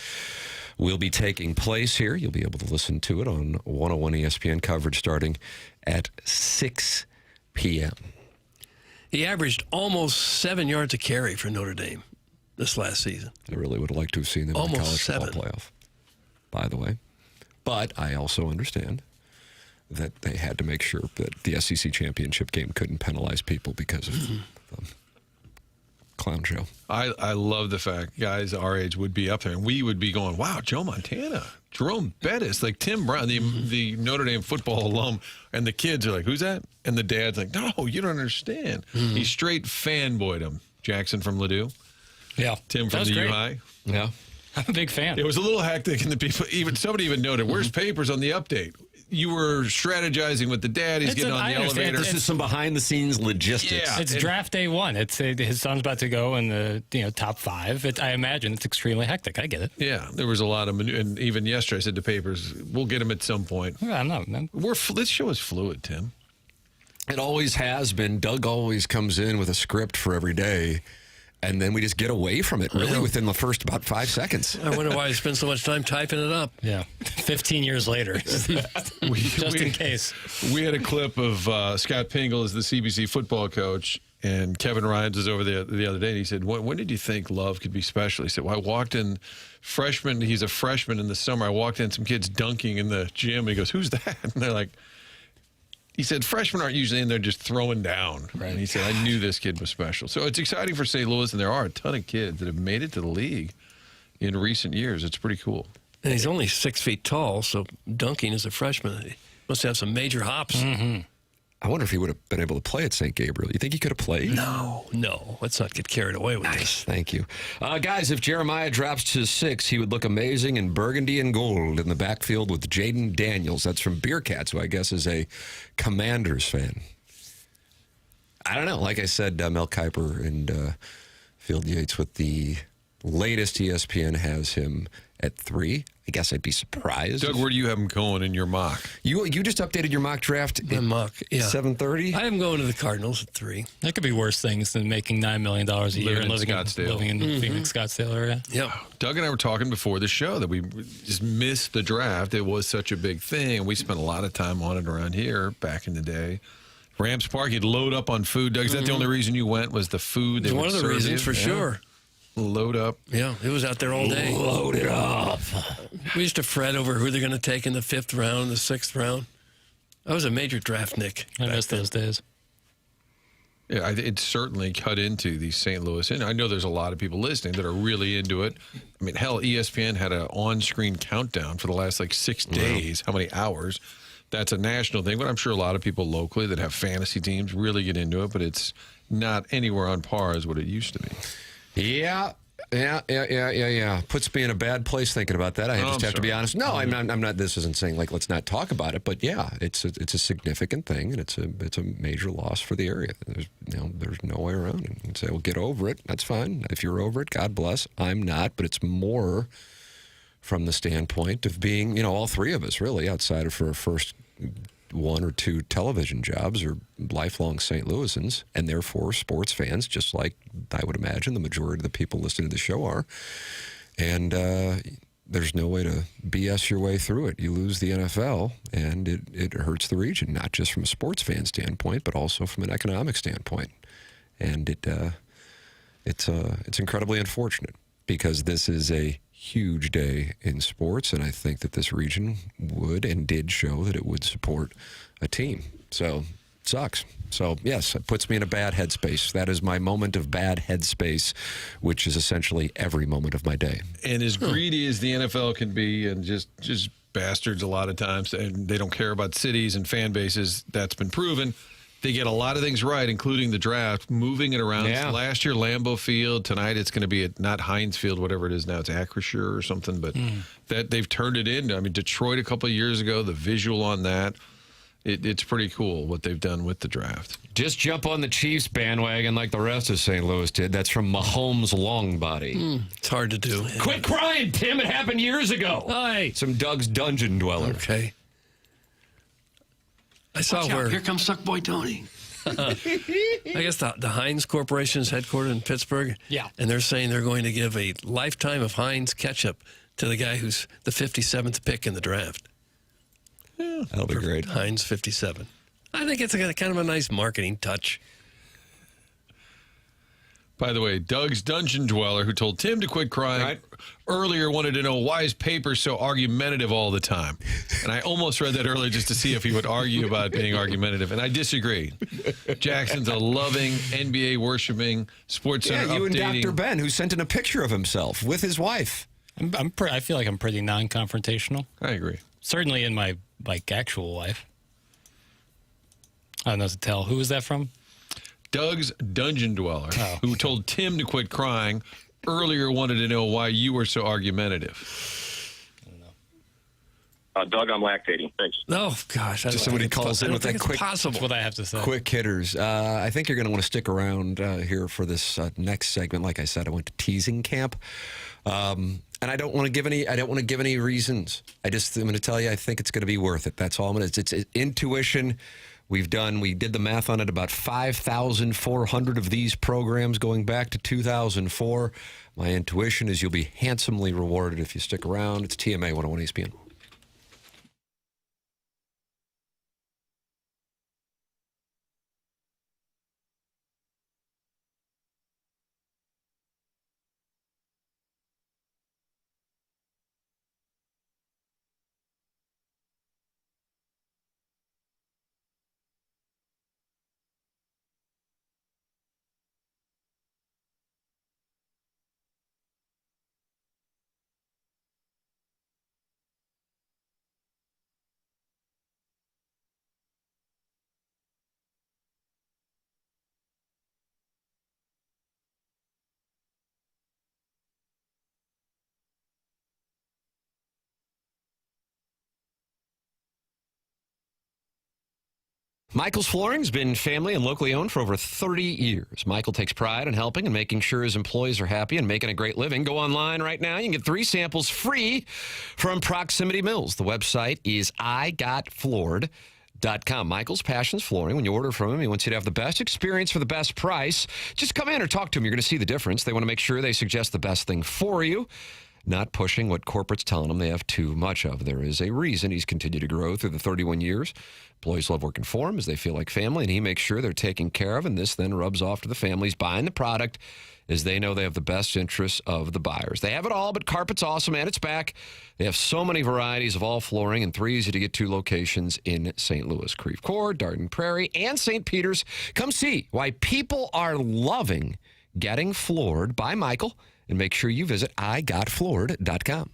will be taking place here. You'll be able to listen to it on 101 ESPN coverage starting at 6 p.m. He averaged almost 7 yards a carry for Notre Dame this last season. I really would have liked to have seen them in the college football playoff, by the way. But I also understand that they had to make sure that the SEC championship game couldn't penalize people because of the clown show. I love the fact guys our age would be up there, and we would be going, wow, Joe Montana, Jerome Bettis, like Tim Brown, the Notre Dame football alum, and the kids are like, who's that? And the dad's like, no, you don't understand. He straight fanboyed him. Jackson from Ladue. Yeah. Tim from the U-High. Yeah. I'm a big fan. It was a little hectic, and the people, somebody even noted, where's Papers on the update? You were strategizing with the dad. He's getting on the elevator. This is some behind-the-scenes logistics. Yeah, it's draft day one. It's his son's about to go in the top 5. I imagine it's extremely hectic. I get it. Yeah, there was a lot of and even yesterday I said to Papers, we'll get him at some point. Yeah, I'm not. This show is fluid, Tim. It always has been. Doug always comes in with a script for every day, and then we just get away from it really within the first about 5 seconds. I wonder why he spends so much time typing it up. Yeah. 15 years later. Just in case. We had a clip of Scott Pingle as the CBC football coach, and Kevin Ryans was over the other day, and he said, when did you think Love could be special? He said, well, I walked in he's a freshman in the summer. I walked in, some kids dunking in the gym, and he goes, who's that? And they're like, he said, freshmen aren't usually in there just throwing down. Right. And he said, I knew this kid was special. So it's exciting for St. Louis, and there are a ton of kids that have made it to the league in recent years. It's pretty cool. And he's only 6 feet tall, so dunking as a freshman, he must have some major hops. Mm-hmm. I wonder if he would have been able to play at St. Gabriel. You think he could have played? No. Let's not get carried away with this. Thank you. Guys, if Jeremiyah drops to 6, he would look amazing in burgundy and gold in the backfield with Jaden Daniels. That's from Bearcats, who I guess is a Commanders fan. I don't know. Like I said, Mel Kiper and Field Yates with the Latest ESPN has him at 3. I guess I'd be surprised. Doug, where do you have him going in your mock? You just updated your mock draft. My mock, yeah. 7:30. I am going to the Cardinals at 3. That could be worse things than making $9 million a year and living in the Phoenix, Scottsdale area. Yep. Doug and I were talking before the show that we just missed the draft. It was such a big thing. We spent a lot of time on it around here back in the day. Rams Park, you'd load up on food. Doug, is that the only reason you went was the food? It's one of the reasons, for sure. Load up. Yeah, it was out there all day. Load it up. We used to fret over who they're going to take in the 5th round, the 6th round. That was a major draft, Nick. I miss those days. Yeah, it certainly cut into the St. Louis. And I know there's a lot of people listening that are really into it. I mean, hell, ESPN had an on-screen countdown for the last 6 days. How many hours? That's a national thing, but I'm sure a lot of people locally that have fantasy teams really get into it, but it's not anywhere on par as what it used to be. Yeah. Puts me in a bad place thinking about that. I just have to be honest. No, I'm not. This isn't saying let's not talk about it, but yeah, it's a significant thing, and it's a major loss for the area. There's no way around it. And say, well, get over it. That's fine. If you're over it, God bless. I'm not, but it's more from the standpoint of being, all three of us really, outside of for our first 1 or 2 television jobs, are lifelong St. Louisans, and therefore sports fans, just like I would imagine the majority of the people listening to the show are. And there's no way to BS your way through it. You lose the NFL, and it hurts the region, not just from a sports fan standpoint, but also from an economic standpoint. And it's incredibly unfortunate, because this is a huge day in sports, and I think that this region would and did show that it would support a team. So it sucks. So yes, it puts me in a bad headspace. That is my moment of bad headspace, which is essentially every moment of my day. And as greedy as the NFL can be, and just bastards a lot of times, and they don't care about cities and fan bases, that's been proven. They get a lot of things right, including the draft, moving it around. Yeah. Last year, Lambeau Field. Tonight, it's going to be at not Heinz Field, whatever it is now. It's Acrisure or something. But that they've turned it into. I mean, Detroit a couple of years ago, the visual on that, it's pretty cool what they've done with the draft. Just jump on the Chiefs bandwagon like the rest of St. Louis did. That's from Mahomes' long body. It's hard to do. Quit crying, Tim. It happened years ago. Hi. Some Doug's Dungeon Dweller. Okay. I saw where. Here comes Suckboy Tony. I guess the Heinz Corporation is headquartered in Pittsburgh. Yeah. And they're saying they're going to give a lifetime of Heinz ketchup to the guy who's the 57th pick in the draft. Yeah, that'll be great. Heinz 57. I think it's kind of a nice marketing touch. By the way, Doug's Dungeon Dweller, who told Tim to quit crying earlier, wanted to know why is Paper so argumentative all the time. And I almost read that earlier just to see if he would argue about being argumentative, and I disagree. Jackson's a loving, NBA worshiping, Sports Center you updating. and Dr. Ben, who sent in a picture of himself with his wife. I feel like I'm pretty non-confrontational. I agree. Certainly in my actual life. I don't know to tell. Who is that from? Doug's Dungeon Dweller, who told Tim to quit crying, earlier wanted to know why you were so argumentative. Doug, I'm lactating. Thanks. Oh, gosh. Just somebody calls in with that quick. Possible. That's what I have to say. Quick hitters. I think you're going to want to stick around here for this next segment. Like I said, I went to teasing camp. And I don't want to give any reasons. I'm going to tell you, I think it's going to be worth it. That's all I'm going to. It's intuition. We did the math on it, about 5,400 of these programs going back to 2004. My intuition is you'll be handsomely rewarded if you stick around. It's TMA 101 ESPN. Michael's Flooring's been family and locally owned for over 30 years. Michael takes pride in helping and making sure his employees are happy and making a great living. Go online right now. You can get 3 samples free from Proximity Mills. The website is igotfloored.com. Michael's passion's flooring. When you order from him, he wants you to have the best experience for the best price. Just come in or talk to him. You're going to see the difference. They want to make sure they suggest the best thing for you, not pushing what corporate's telling them they have too much of. There is a reason he's continued to grow through the 31 years. Employees love working for him as they feel like family, and he makes sure they're taken care of, and this then rubs off to the families buying the product as they know they have the best interests of the buyers. They have it all, but carpet's awesome, and it's back. They have so many varieties of all flooring and 3 easy-to-get-to locations in St. Louis, Creve Coeur, Darden Prairie, and St. Peter's. Come see why people are loving getting floored by Michael, and make sure you visit igotfloored.com.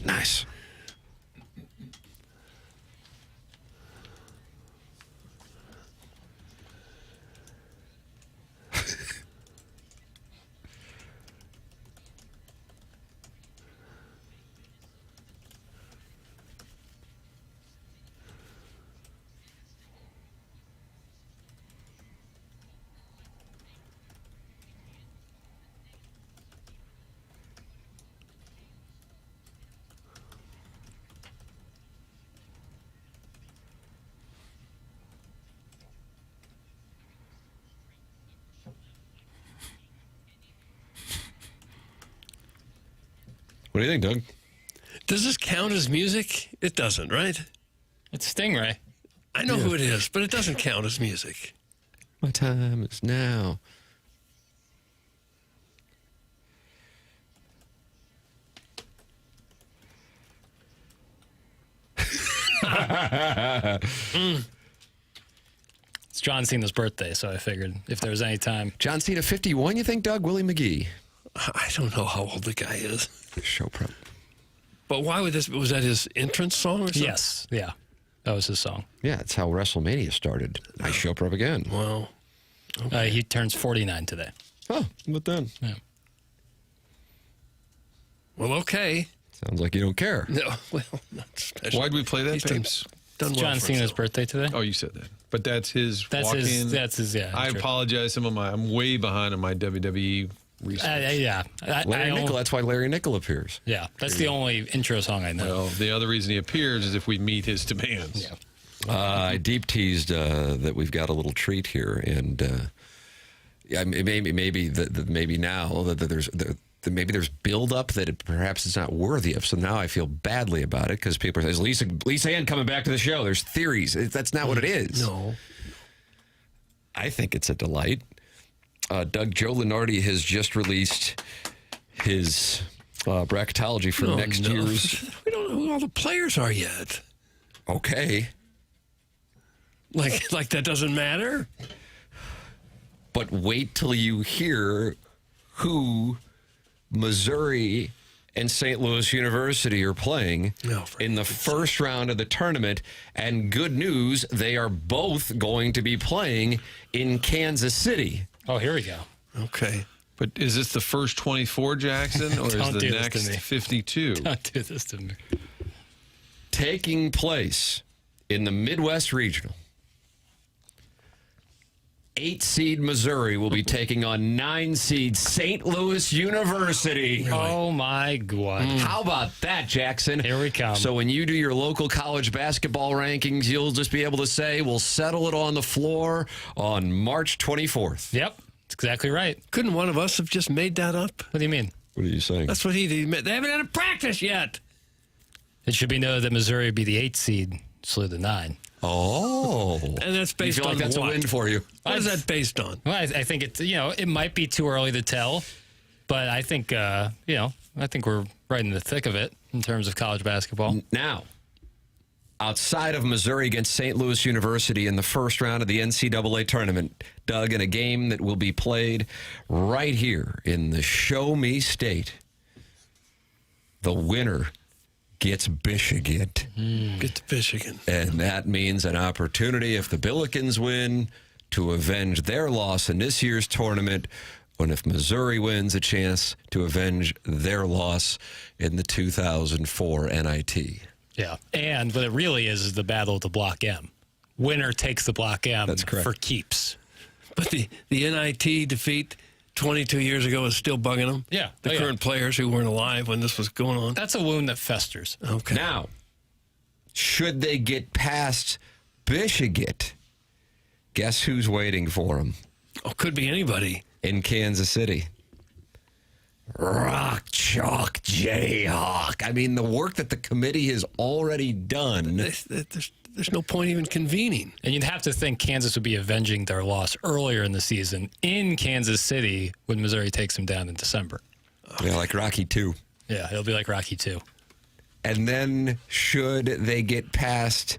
Nice. What do you think, Doug? Does this count as music? It doesn't, right? It's Stingray. I know who it is, but it doesn't count as music. My time is now. It's John Cena's birthday, so I figured if there was any time. John Cena 51, you think, Doug? Willie McGee? I don't know how old the guy is. Show prep. But why would this? Was that his entrance song or something? Yes. Yeah. That was his song. Yeah, it's how WrestleMania started. I show up again. Wow. He turns 49 today. Oh, what then? Yeah. Well, okay. Sounds like you don't care. No, well, not special. Why'd we play that? He's Papes? done well John for Cena's himself. birthday today. Oh, you said that. But that's his walk-in. That's his, yeah. I apologize. I'm way behind on my WWE research. Yeah. Larry Nickel. That's why Larry Nickel appears. Yeah, that's the only intro song I know. Well, the other reason he appears is if we meet his demands. Yeah. I deep teased that we've got a little treat here, and maybe now that there's build-up that perhaps it's not worthy of. So now I feel badly about it because people are saying, Lisa Ann coming back to the show. There's theories. That's not what it is. No. I think it's a delight. Joe Lenardi has just released his bracketology for next year's. We don't know who all the players are yet. Okay. Like that doesn't matter? But wait till you hear who Missouri and St. Louis University are playing in the first round of the tournament. And good news, they are both going to be playing in Kansas City. Oh, here we go. Okay. But is this the first 24, Jackson, or is Don't the do this next to me. 52? Don't do this to me. Taking place in the Midwest Regional. 8-seed Missouri will be taking on 9-seed St. Louis University. Oh, my God. How about that, Jackson? Here we come. So when you do your local college basketball rankings, you'll just be able to say, we'll settle it on the floor on March 24th. Yep, that's exactly right. Couldn't one of us have just made that up? What do you mean? What are you saying? That's what he did. They haven't had a practice yet. It should be noted that Missouri would be the 8th seed, slew the 9. Oh. And that's based you feel on like that's what? a win for you. What is that based on? Well, I think it might be too early to tell, but I think, I think we're right in the thick of it in terms of college basketball. Now, outside of Missouri against St. Louis University in the first round of the NCAA tournament, Doug, in a game that will be played right here in the Show Me State, the winner gets Michigan. Gets Michigan. And that means an opportunity, if the Billikens win, to avenge their loss in this year's tournament. And if Missouri wins, a chance to avenge their loss in the 2004 NIT. Yeah. And what it really is the battle of the Block M. Winner takes the Block M. That's correct. For keeps. But the NIT defeat 22 years ago is still bugging them? Yeah. The current players who weren't alive when this was going on? That's a wound that festers. Okay. Now, should they get past Michigan, guess who's waiting for them? Oh, could be anybody. In Kansas City. Rock Chalk Jayhawk. I mean, the work that the committee has already done. There's no point even convening. And you'd have to think Kansas would be avenging their loss earlier in the season in Kansas City when Missouri takes them down in December. Yeah, like Rocky 2. Yeah, it'll be like Rocky 2. And then should they get past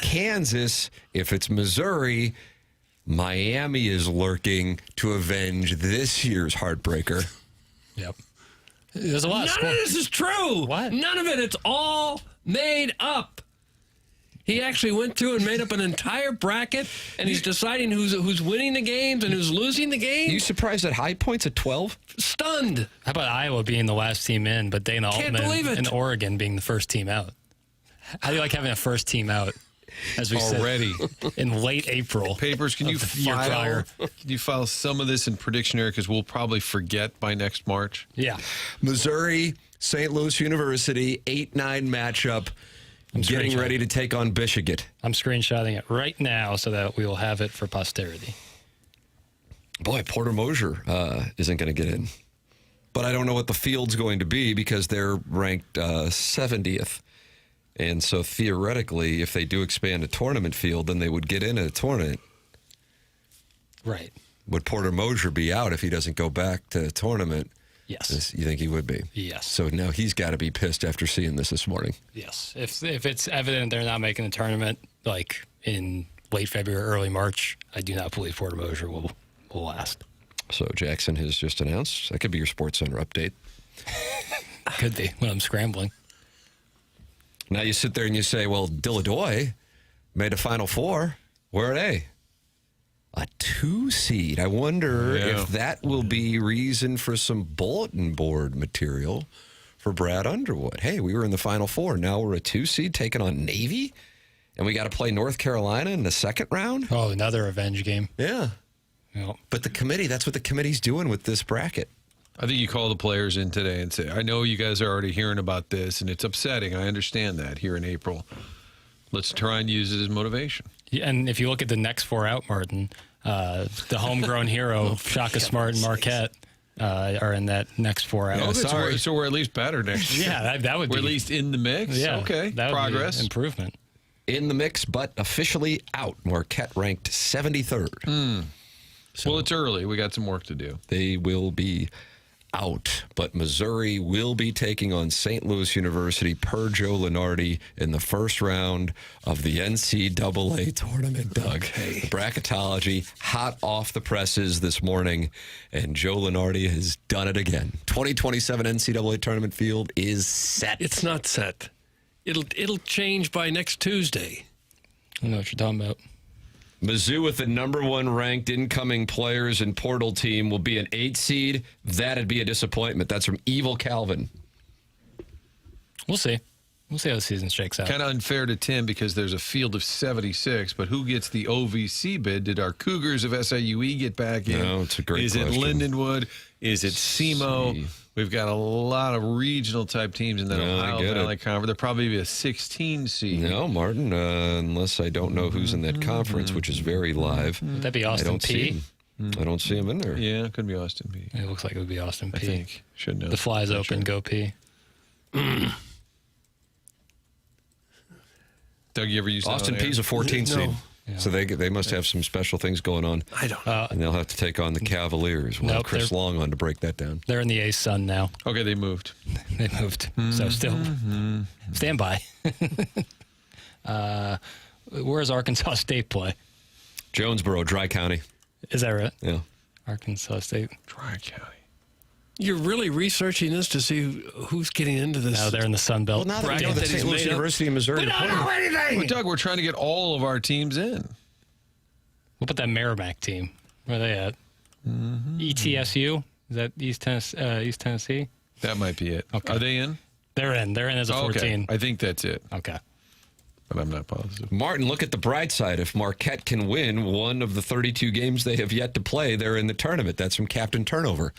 Kansas, if it's Missouri, Miami is lurking to avenge this year's heartbreaker. Yep. There's a lot of None of this is true. What? None of it. It's all made up. He actually went through and made up an entire bracket, and he's deciding who's winning the games and who's losing the games. You surprised at High Points at 12? Stunned. How about Iowa being the last team in, but Dana Can't Altman believe it. and Oregon being the first team out? How do you like having a first team out? As we Already. said, in late April. Papers, can you file some of this in Predictionary because we'll probably forget by next March? Yeah. Missouri, St. Louis University, 8-9 matchup. Getting ready to take on Michigan. I'm screenshotting it right now so that we will have it for posterity. Boy, Porter Mosier isn't going to get in. But I don't know what the field's going to be because they're ranked 70th. And so theoretically, if they do expand a tournament field, then they would get in a tournament. Right. Would Porter Mosier be out if he doesn't go back to the tournament? Yes. You think he would be? Yes. So now he's got to be pissed after seeing this morning. Yes. If it's evident they're not making the tournament, like in late February, early March, I do not believe Porter Mosier will last. So Jackson has just announced. That could be your Sports Center update. Could be when I'm scrambling. Now you sit there and you say, well, Dilladoy made a Final Four. Where are they? A 2 seed. I wonder if that will be reason for some bulletin board material for Brad Underwood. Hey, we were in the Final Four. Now we're a 2 seed taking on Navy, and we got to play North Carolina in the second round? Oh, another revenge game. Yeah. Yep. But the committee, that's what the committee's doing with this bracket. I think you call the players in today and say, I know you guys are already hearing about this, and it's upsetting. I understand that here in April. Let's try and use it as motivation. Yeah, and if you look at the next 4 out, Martin, the homegrown hero, Shaka Smart and Marquette, are in that next 4 out. Yeah, so we're at least better next year. Yeah, that would be. We're at least in the mix? Yeah, okay, that would progress. be improvement. In the mix, but officially out. Marquette ranked 73rd. So well, it's early. We got some work to do. They will be out, but Missouri will be taking on St. Louis University per Joe Lunardi in the first round of the NCAA tournament, Doug. Okay. Bracketology hot off the presses this morning, and Joe Lunardi has done it again. 2027 NCAA tournament field is set. It's not set. It'll change by next Tuesday. I know what you're talking about. Mizzou with the number 1 ranked incoming players and portal team will be an 8 seed. That'd be a disappointment. That's from Evil Calvin. We'll see. We'll see how the season shakes out. Kind of unfair to Tim because there's a field of 76, but who gets the OVC bid? Did our Cougars of SIUE get back in? No, it's a great question. Is it Lindenwood? Is it SEMO? We've got a lot of regional-type teams in that Ohio Valley Conference. There'll probably be a 16 seed. No, Martin, unless I don't know who's in that conference, which is very live. Would that be Austin P? I don't see him in there. Yeah, it could be Austin P. It looks like it would be Austin P. I think. Should know. The fly's open, go P. Doug, you ever use Austin P's a 14 seed. Yeah. So they must have some special things going on. I don't know. And they'll have to take on the Cavaliers. We'll have Chris Long on to break that down. They're in the A Sun now. Okay, they moved. They moved. So still stand by. Where does Arkansas State play? Jonesboro, Dry County. Is that right? Yeah. Arkansas State. Dry County. You're really researching this to see who's getting into this? No, they're in the Sun Belt. Well, now that we know that St. Louis University in Missouri. We don't know anything. Well, Doug, we're trying to get all of our teams in. We'll put that Merrimack team. Where are they at? ETSU? Is that East Tennessee? That might be it. Okay. Are they in? They're in. They're in as a 14. Okay. I think that's it. Okay. But I'm not positive. Martin, look at the bright side. If Marquette can win one of the 32 games they have yet to play, they're in the tournament. That's from Captain Turnover.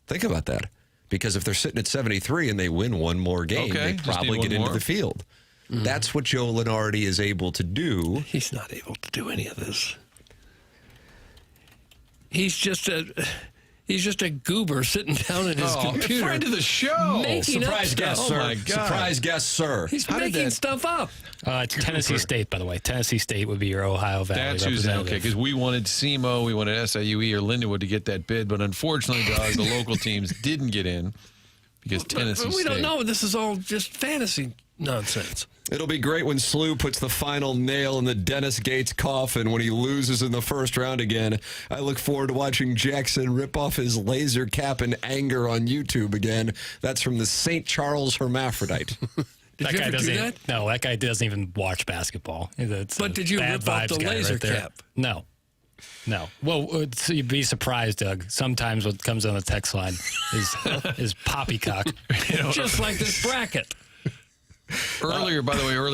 Think about that. Because if they're sitting at 73 and they win one more game, they probably get into the field. That's what Joe Lunardi is able to do. He's not able to do any of this. He's just a goober sitting down at his computer. Friend of the show. Surprise guest, sir. Oh my God. Surprise guest, sir. He's making stuff up. It's Tennessee State, by the way. Tennessee State would be your Ohio Valley That's who's in. Okay, because we wanted SEMO, we wanted SIUE or Lindenwood to get that bid, but unfortunately, Doug, the local teams didn't get in because Tennessee But we State. don't know. This is all just fantasy nonsense. It'll be great when SLU puts the final nail in the Dennis Gates coffin when he loses in the first round again. I look forward to watching Jackson rip off his laser cap in anger on YouTube again. That's from the St. Charles Hermaphrodite. Did you ever do that? No, that guy doesn't even watch basketball. But did you rip off the laser cap? No. Well, so you'd be surprised, Doug. Sometimes what comes on the text line is poppycock. Just like this bracket. Earlier,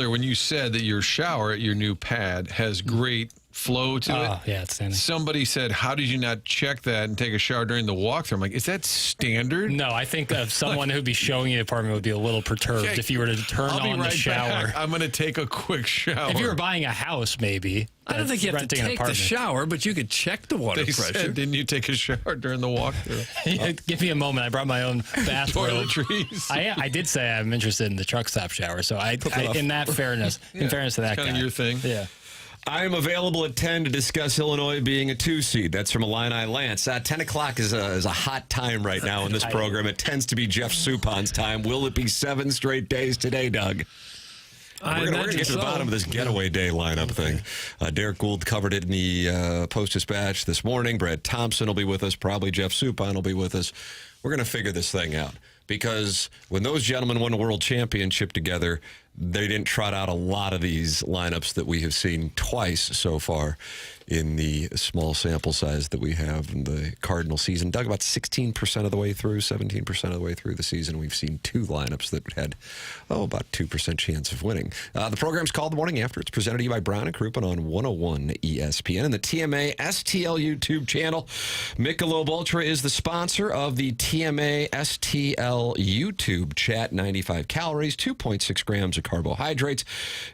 when you said that your shower at your new pad has great flow to it. Yeah, it's standing. Somebody said, how did you not check that and take a shower during the walkthrough? I'm like, is that standard? No, I think someone who'd be showing you the apartment would be a little perturbed if you were to turn on the shower. I'm going to take a quick shower. If you were buying a house, maybe. I don't think you have to take the shower, but you could check the water pressure. Said, didn't you take a shower during the walkthrough? Give me a moment. I brought my own bathrobe. Toiletries. I did say I'm interested in the truck stop shower, so in fairness to that guy. Kind of your thing. Yeah. I'm available at 10 to discuss Illinois being a 2 seed. That's from Illini Lance. 10 o'clock is a hot time right now in this program. It tends to be Jeff Suppan's time. Will it be 7 straight days today, Doug? We're going to get to the bottom of this getaway day lineup thing. Derek Gould covered it in the Post-Dispatch this morning. Brad Thompson will be with us. Probably Jeff Suppan will be with us. We're going to figure this thing out. Because when those gentlemen won a world championship together, they didn't trot out a lot of these lineups that we have seen twice so far in the small sample size that we have in the Cardinal season. Doug, about 16% of the way through, 17% of the way through the season, we've seen 2 lineups that had, about 2% chance of winning. The program's called The Morning After. It's presented to you by Brown & Crouppen on 101 ESPN and the TMA STL YouTube channel. Michelob Ultra is the sponsor of the TMA STL YouTube chat. 95 calories, 2.6 grams of carbohydrates.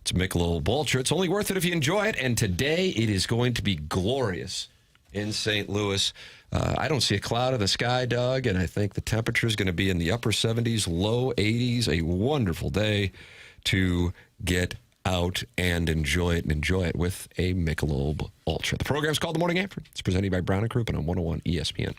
It's Michelob Ultra. It's only worth it if you enjoy it, and today it is going to be glorious in St. Louis. I don't see a cloud in the sky, Doug, and I think the temperature is going to be in the upper 70s, low 80s. A wonderful day to get out and enjoy it with a Michelob Ultra. The program's called The Morning After. It's presented by Brown & Crouppen on 101 ESPN.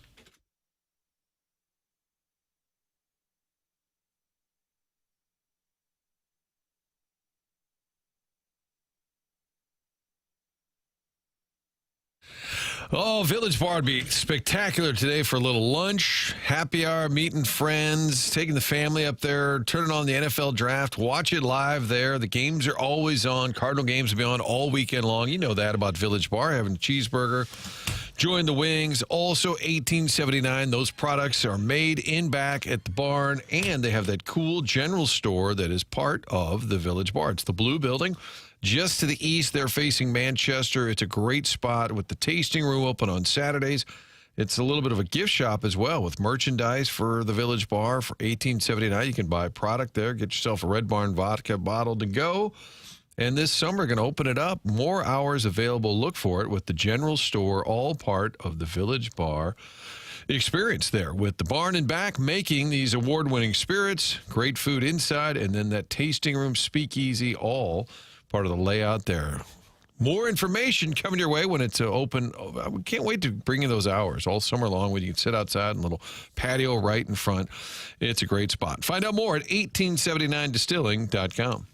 Oh, Village Bar would be spectacular today for a little lunch, happy hour, meeting friends, taking the family up there, turning on the NFL draft, watch it live there. The games are always on. Cardinal games will be on all weekend long. You know that about Village Bar, having a cheeseburger, enjoying the wings. Also, 1879, those products are made in back at the barn, and they have that cool general store that is part of the Village Bar. It's the blue building. Just to the east, they're facing Manchester. It's a great spot with the tasting room open on Saturdays. It's a little bit of a gift shop as well with merchandise for the Village Bar for $18.79. You can buy a product there. Get yourself a Red Barn vodka bottle to go. And this summer, going to open it up. More hours available. Look for it with the general store, all part of the Village Bar experience there with the barn and back making these award-winning spirits, great food inside, and then that tasting room, speakeasy, all part of the layout there. More information coming your way when it's open. We can't wait to bring you those hours all summer long when you can sit outside in a little patio right in front. It's a great spot. Find out more at 1879distilling.com.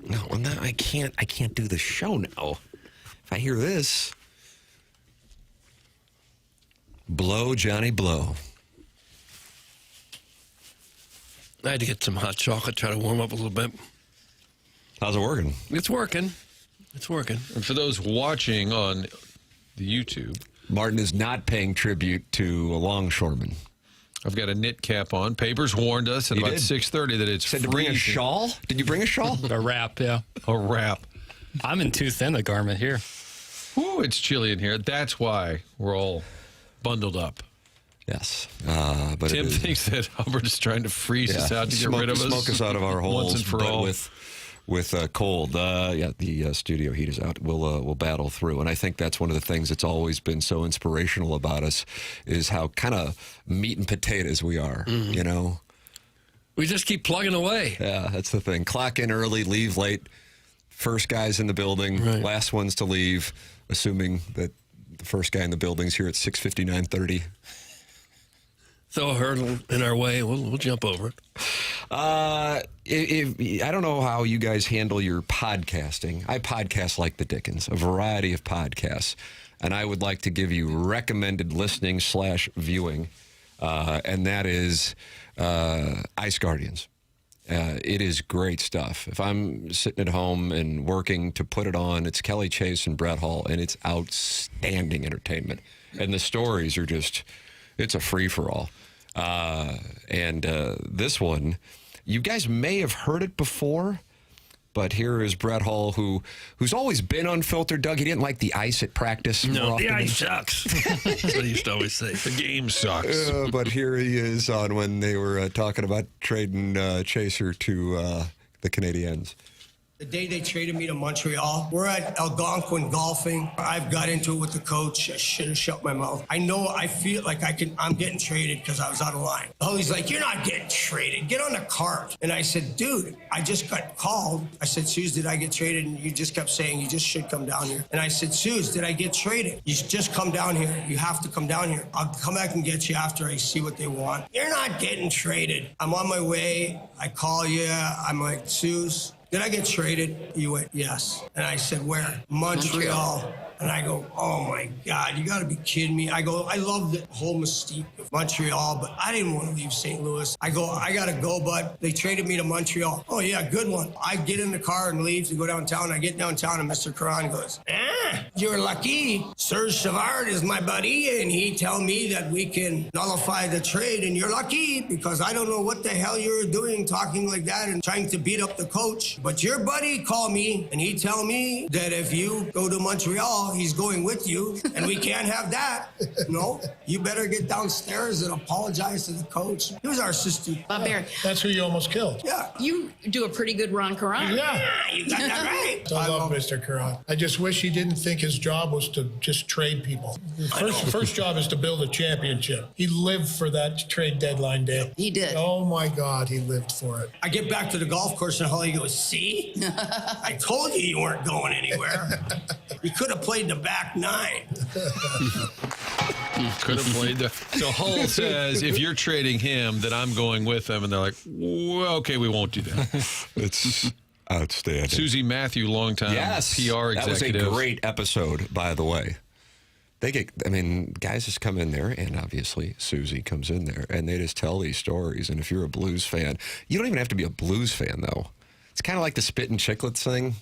No, I can't do the show now. If I hear this, blow, Johnny, blow. I had to get some hot chocolate, try to warm up a little bit. How's it working? It's working. And for those watching on the YouTube, Martin is not paying tribute to a longshoreman. I've got a knit cap on. Papers warned us at about 6:30 that it's said to bring a shawl. Did you bring a shawl? A wrap, yeah. A wrap. I'm in too thin a garment here. Ooh, it's chilly in here. That's why we're all bundled up. Yes. But Tim thinks that Hubbard is trying to freeze us out to get rid of us. Smoke us out of our holes. Once and for all. With cold. The studio heat is out. We'll battle through. And I think that's one of the things that's always been so inspirational about us is how kind of meat and potatoes we are, you know? We just keep plugging away. Yeah, that's the thing. Clock in early, leave late. First guys in the building, last ones to leave, assuming that the first guy in the building's here at 6:59:30. Throw a hurdle in our way, we'll jump over it. I don't know how you guys handle your podcasting. I podcast like the Dickens, a variety of podcasts. And I would like to give you recommended listening / viewing, and that is Ice Guardians. It is great stuff. If I'm sitting at home and working to put it on, it's Kelly Chase and Brett Hall, and it's outstanding entertainment. And the stories are just, it's a free-for-all. And this one, you guys may have heard it before, but here is Brett Hall, who's always been unfiltered. Doug, he didn't like the ice at practice. No, the ice sucks. That's what he used to always say. The game sucks. But here he is on when they were talking about trading Chaser to the Canadiens. The day they traded me to Montreal, we're at Algonquin golfing. I've got into it with the coach. I should have shut my mouth. I feel like I'm getting traded because I was out of line. Oh, he's like, you're not getting traded. Get on the cart. And I said, dude, I just got called. I said, Suze, did I get traded? And you just kept saying you just should come down here. And I said, Suze, did I get traded? You just come down here. You have to come down here. I'll come back and get you after I see what they want. You're not getting traded. I'm on my way. I call you. I'm like, Suze, did I get traded? You went, yes. And I said, where? Montreal. And I go, oh my God, you gotta be kidding me. I go, I love the whole mystique of Montreal, but I didn't want to leave St. Louis. I go, I gotta go, bud. They traded me to Montreal. Oh yeah, good one. I get in the car and leave to go downtown. I get downtown and Mr. Caron goes, you're lucky. Serge Savard is my buddy, and he tell me that we can nullify the trade, and you're lucky because I don't know what the hell you're doing talking like that and trying to beat up the coach. But your buddy called me, and he tell me that if you go to Montreal, he's going with you, and we can't have that. No, you better get downstairs and apologize to the coach. He was our assistant. Bob Barry. That's who you almost killed. Yeah. You do a pretty good Ron Caron. Yeah. You got that right. I love Mr. Caron. I just wish he didn't think his job was to just trade people. First job is to build a championship. He lived for that trade deadline day. He did. Oh my God, he lived for it. I get back to the golf course and Holly goes, see? I told you weren't going anywhere. You could have played the back nine. Could have played the. So Hull says, if you're trading him, then I'm going with him. And they're like, well, okay, we won't do that. It's outstanding. Susie Matthew, longtime PR executive. That was a great episode, by the way. Guys just come in there, and obviously Susie comes in there, and they just tell these stories. And if you're a Blues fan, you don't even have to be a Blues fan, though. It's kind of like the Spit and Chicklets thing.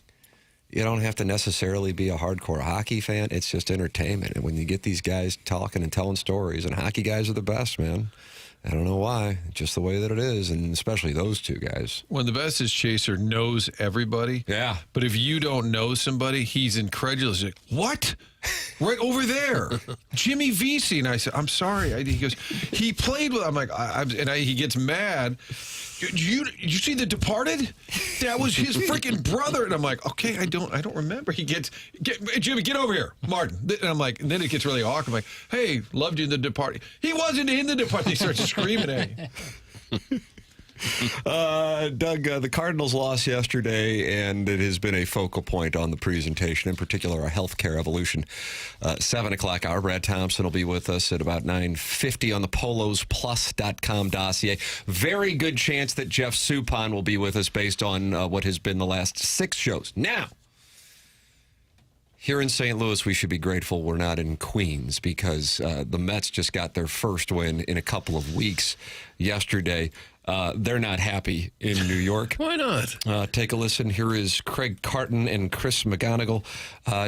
You don't have to necessarily be a hardcore hockey fan. It's just entertainment. And when you get these guys talking and telling stories, and hockey guys are the best, man. I don't know why. Just the way that it is, and especially those two guys. When the best is Chaser knows everybody. Yeah. But if you don't know somebody, he's incredulous. He's like, what? Right over there. Jimmy Vesey. And I said, I'm sorry. He goes, he played with, I'm like, he gets mad. Did you see The Departed? That was his freaking brother. And I'm like, okay, I don't remember. Jimmy, get over here, Martin. And I'm like, and then it gets really awkward. I'm like, hey, loved you in The Departed. He wasn't in The Departed. He starts screaming at me. Doug, the Cardinals lost yesterday, and it has been a focal point on the presentation, in particular our healthcare evolution. 7 o'clock hour, Brad Thompson will be with us at about 9:50 on the polosplus.com dossier. Very good chance that Jeff Suppan will be with us based on what has been the last 6 shows. Now, here in St. Louis, we should be grateful we're not in Queens because the Mets just got their first win in a couple of weeks yesterday. They're not happy in New York. Why not? Take a listen. Here is Craig Carton and Chris McGonigal.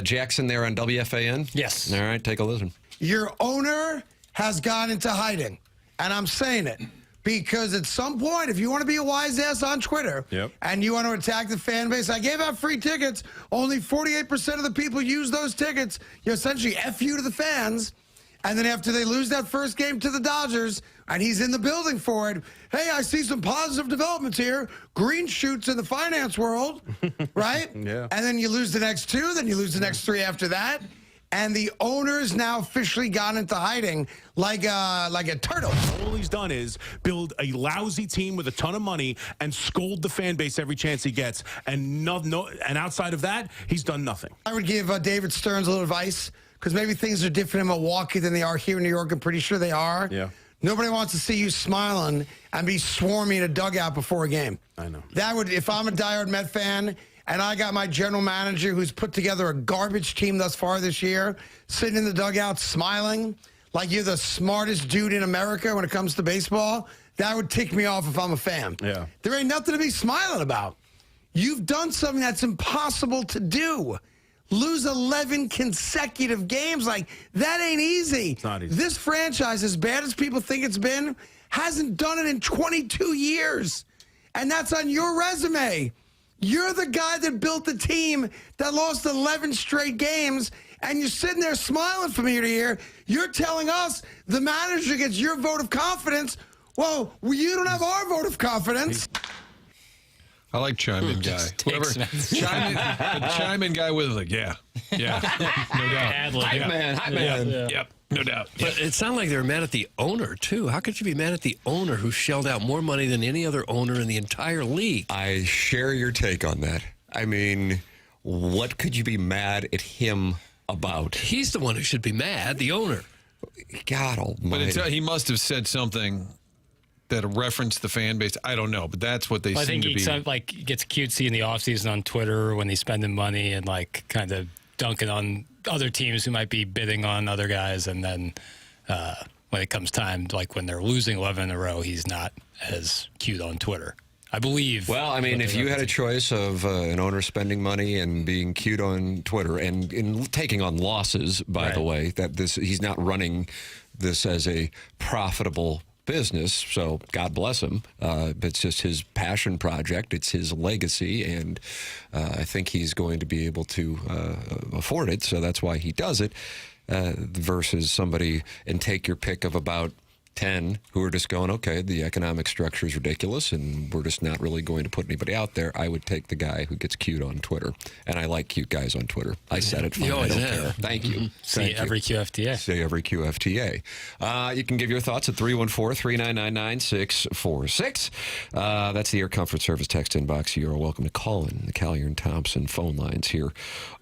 Jackson there on WFAN? Yes. All right, take a listen. Your owner has gone into hiding, and I'm saying it because at some point, if you want to be a wise ass on Twitter and you want to attack the fan base, I gave out free tickets. Only 48% of the people use those tickets. You essentially F you to the fans. And then after they lose that first game to the Dodgers, and he's in the building for it, hey, I see some positive developments here. Green shoots in the finance world, right? Yeah. And then you lose the next 2, then you lose the next 3 after that. And the owner's now officially gone into hiding like a turtle. All he's done is build a lousy team with a ton of money and scold the fan base every chance he gets. And and outside of that, he's done nothing. I would give David Stearns a little advice because maybe things are different in Milwaukee than they are here in New York. I'm pretty sure they are. Yeah. Nobody wants to see you smiling and be swarming in a dugout before a game. I know. That would, if I'm a diehard Met fan and I got my general manager who's put together a garbage team thus far this year, sitting in the dugout smiling like you're the smartest dude in America when it comes to baseball, that would tick me off if I'm a fan. Yeah. There ain't nothing to be smiling about. You've done something that's impossible to do. Lose 11 consecutive games. Like, that ain't easy. It's not easy. This franchise, as bad as people think it's been, hasn't done it in 22 years. And that's on your resume. You're the guy that built the team that lost 11 straight games, and you're sitting there smiling from ear to ear. You're telling us the manager gets your vote of confidence. Well, you don't have our vote of confidence. I like chime-in guy. Whoever chime-in guy with like, yeah, no doubt. Hype man. Yep, no doubt. But it sounded like they were mad at the owner, too. How could you be mad at the owner who shelled out more money than any other owner in the entire league? I share your take on that. I mean, what could you be mad at him about? He's the one who should be mad, the owner. God almighty. But he must have said something that referenced the fan base. I don't know, but that's what they seem to be. I think he gets cutesy in the offseason on Twitter when he's spending money and like kind of dunking on other teams who might be bidding on other guys. And then when it comes time, like when they're losing 11 in a row, he's not as cute on Twitter, I believe. Well, I mean, if you had a choice of an owner spending money and being cute on Twitter and taking on losses, by the way, that he's not running this as a profitable business, so God bless him. It's just his passion project. It's his legacy, and I think he's going to be able to afford it, so that's why he does it, versus somebody, and take your pick of about 10 who are just going, okay, the economic structure is ridiculous and we're just not really going to put anybody out there. I would take the guy who gets cute on Twitter. And I like cute guys on Twitter. I said it. Fine. I don't care. Thank you. Say every QFTA. Say every QFTA. You can give your thoughts at 314-399-9646. That's the Air Comfort Service text inbox. You are welcome to call in the Collier and Thompson phone lines here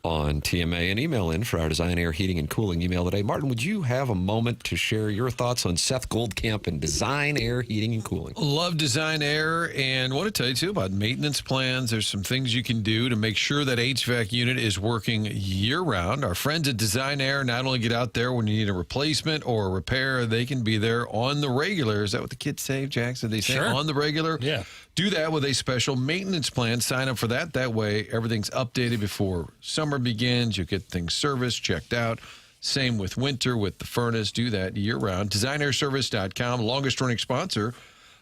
on TMA and email in for our Design Air Heating and Cooling email today. Martin, would you have a moment to share your thoughts on Seth Goldcamp and Design Air Heating and Cooling? Love Design Air, and want to tell you too about maintenance plans. There's some things you can do to make sure that HVAC unit is working year-round. Our friends at Design Air not only get out there when you need a replacement or a repair, they can be there on the regular. Is that what the kids say, Jackson? They say Sure. on the regular? Yeah. Do that with a special maintenance plan. Sign up for that. That way, everything's updated before summer begins. You get things serviced, checked out. Same with winter, with the furnace. Do that year-round. DesignairService.com, longest-running sponsor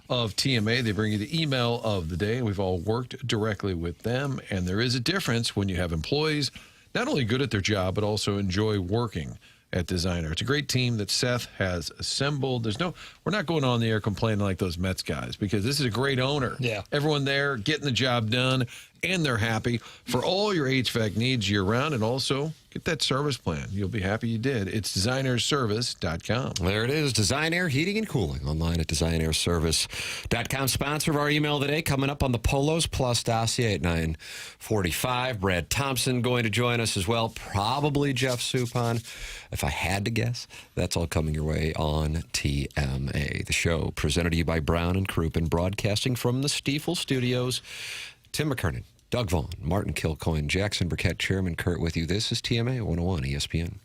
of TMA. They bring you the email of the day. We've all worked directly with them, and there is a difference when you have employees not only good at their job, but also enjoy working at Designer. It's a great team that Seth has assembled. We're not going on the air complaining like those Mets guys, because this is a great owner. Yeah. Everyone there getting the job done. and they're happy for all your HVAC needs year-round, and also get that service plan. You'll be happy you did. It's designairservice.com. There it is, Design Air Heating and Cooling, online at designairservice.com. Sponsor of our email today, coming up on the Polos Plus dossier at 9:45. Brad Thompson going to join us as well, probably Jeff Suppan. If I had to guess, that's all coming your way on TMA. The show presented to you by Brown and Crouppen, broadcasting from the Stifel Studios. Tim McKernan, Doug Vaughn, Martin Kilcoyne, Jackson Burkett, Chairman Kurt with you. This is TMA 101 ESPN.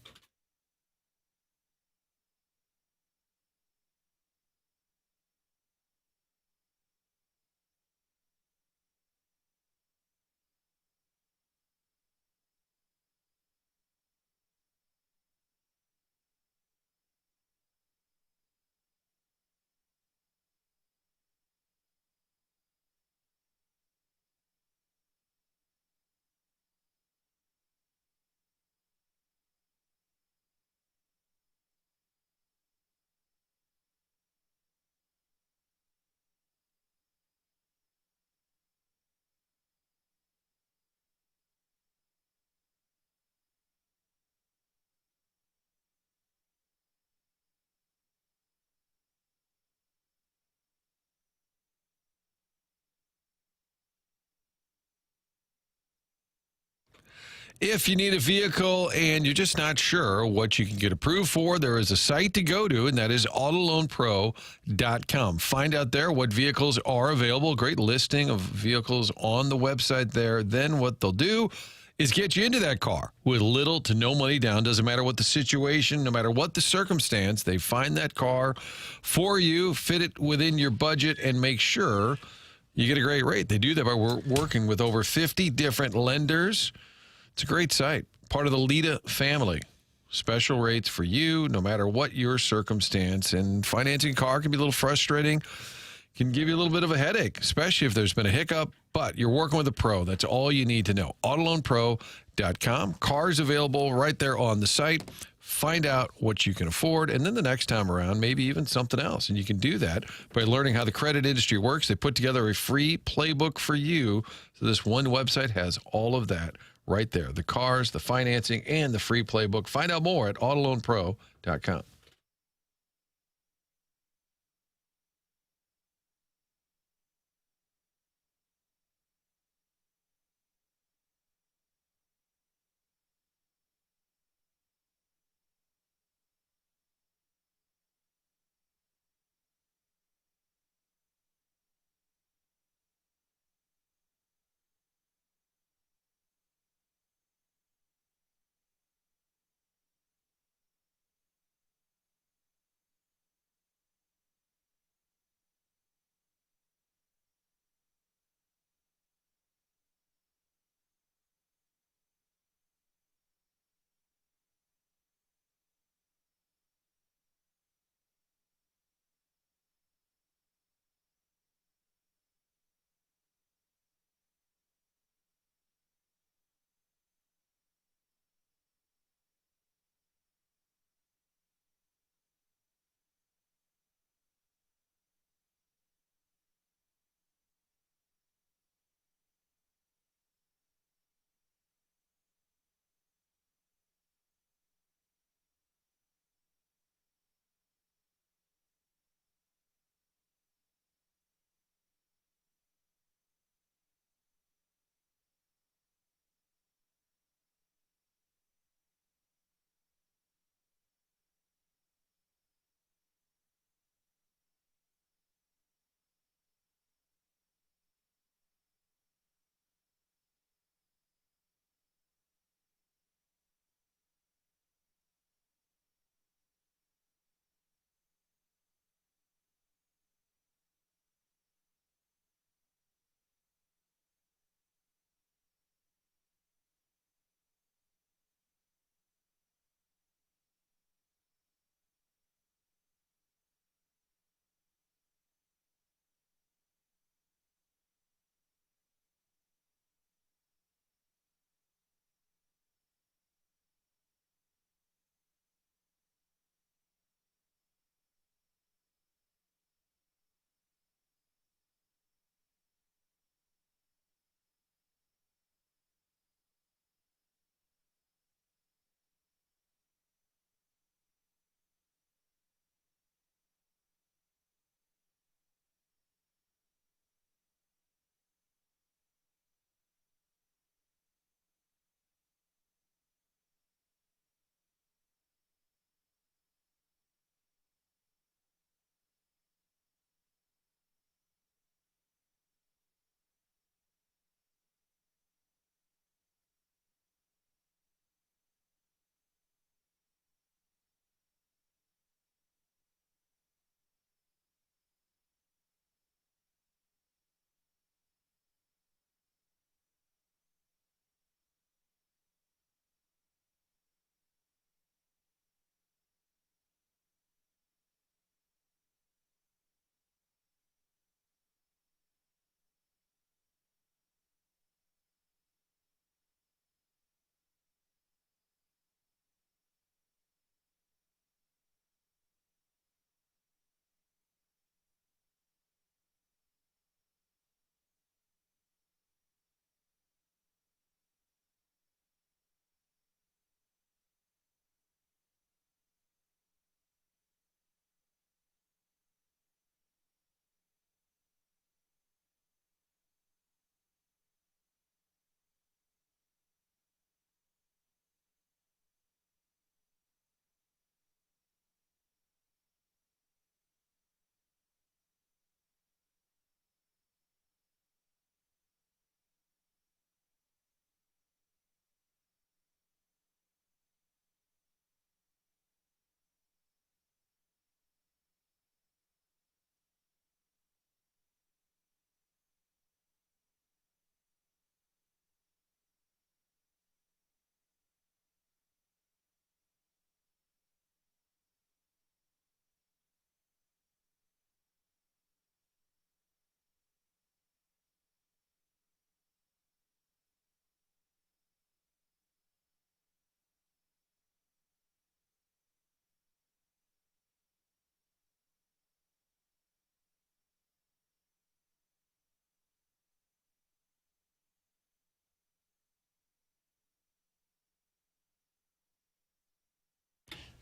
If you need a vehicle and you're just not sure what you can get approved for, there is a site to go to, and that is autoloanpro.com. Find out there what vehicles are available. Great listing of vehicles on the website there. Then what they'll do is get you into that car with little to no money down. Doesn't matter what the situation, no matter what the circumstance, they find that car for you, fit it within your budget, and make sure you get a great rate. They do that by working with over 50 different lenders. It's a great site, part of the Lita family. Special rates for you, no matter what your circumstance. And financing a car can be a little frustrating, can give you a little bit of a headache, especially if there's been a hiccup. But you're working with a pro. That's all you need to know. Autoloanpro.com. Cars available right there on the site. Find out what you can afford, and then the next time around, maybe even something else. And you can do that by learning how the credit industry works. They put together a free playbook for you. So this one website has all of that right there. The cars, the financing, and the free playbook. Find out more at autoloanpro.com.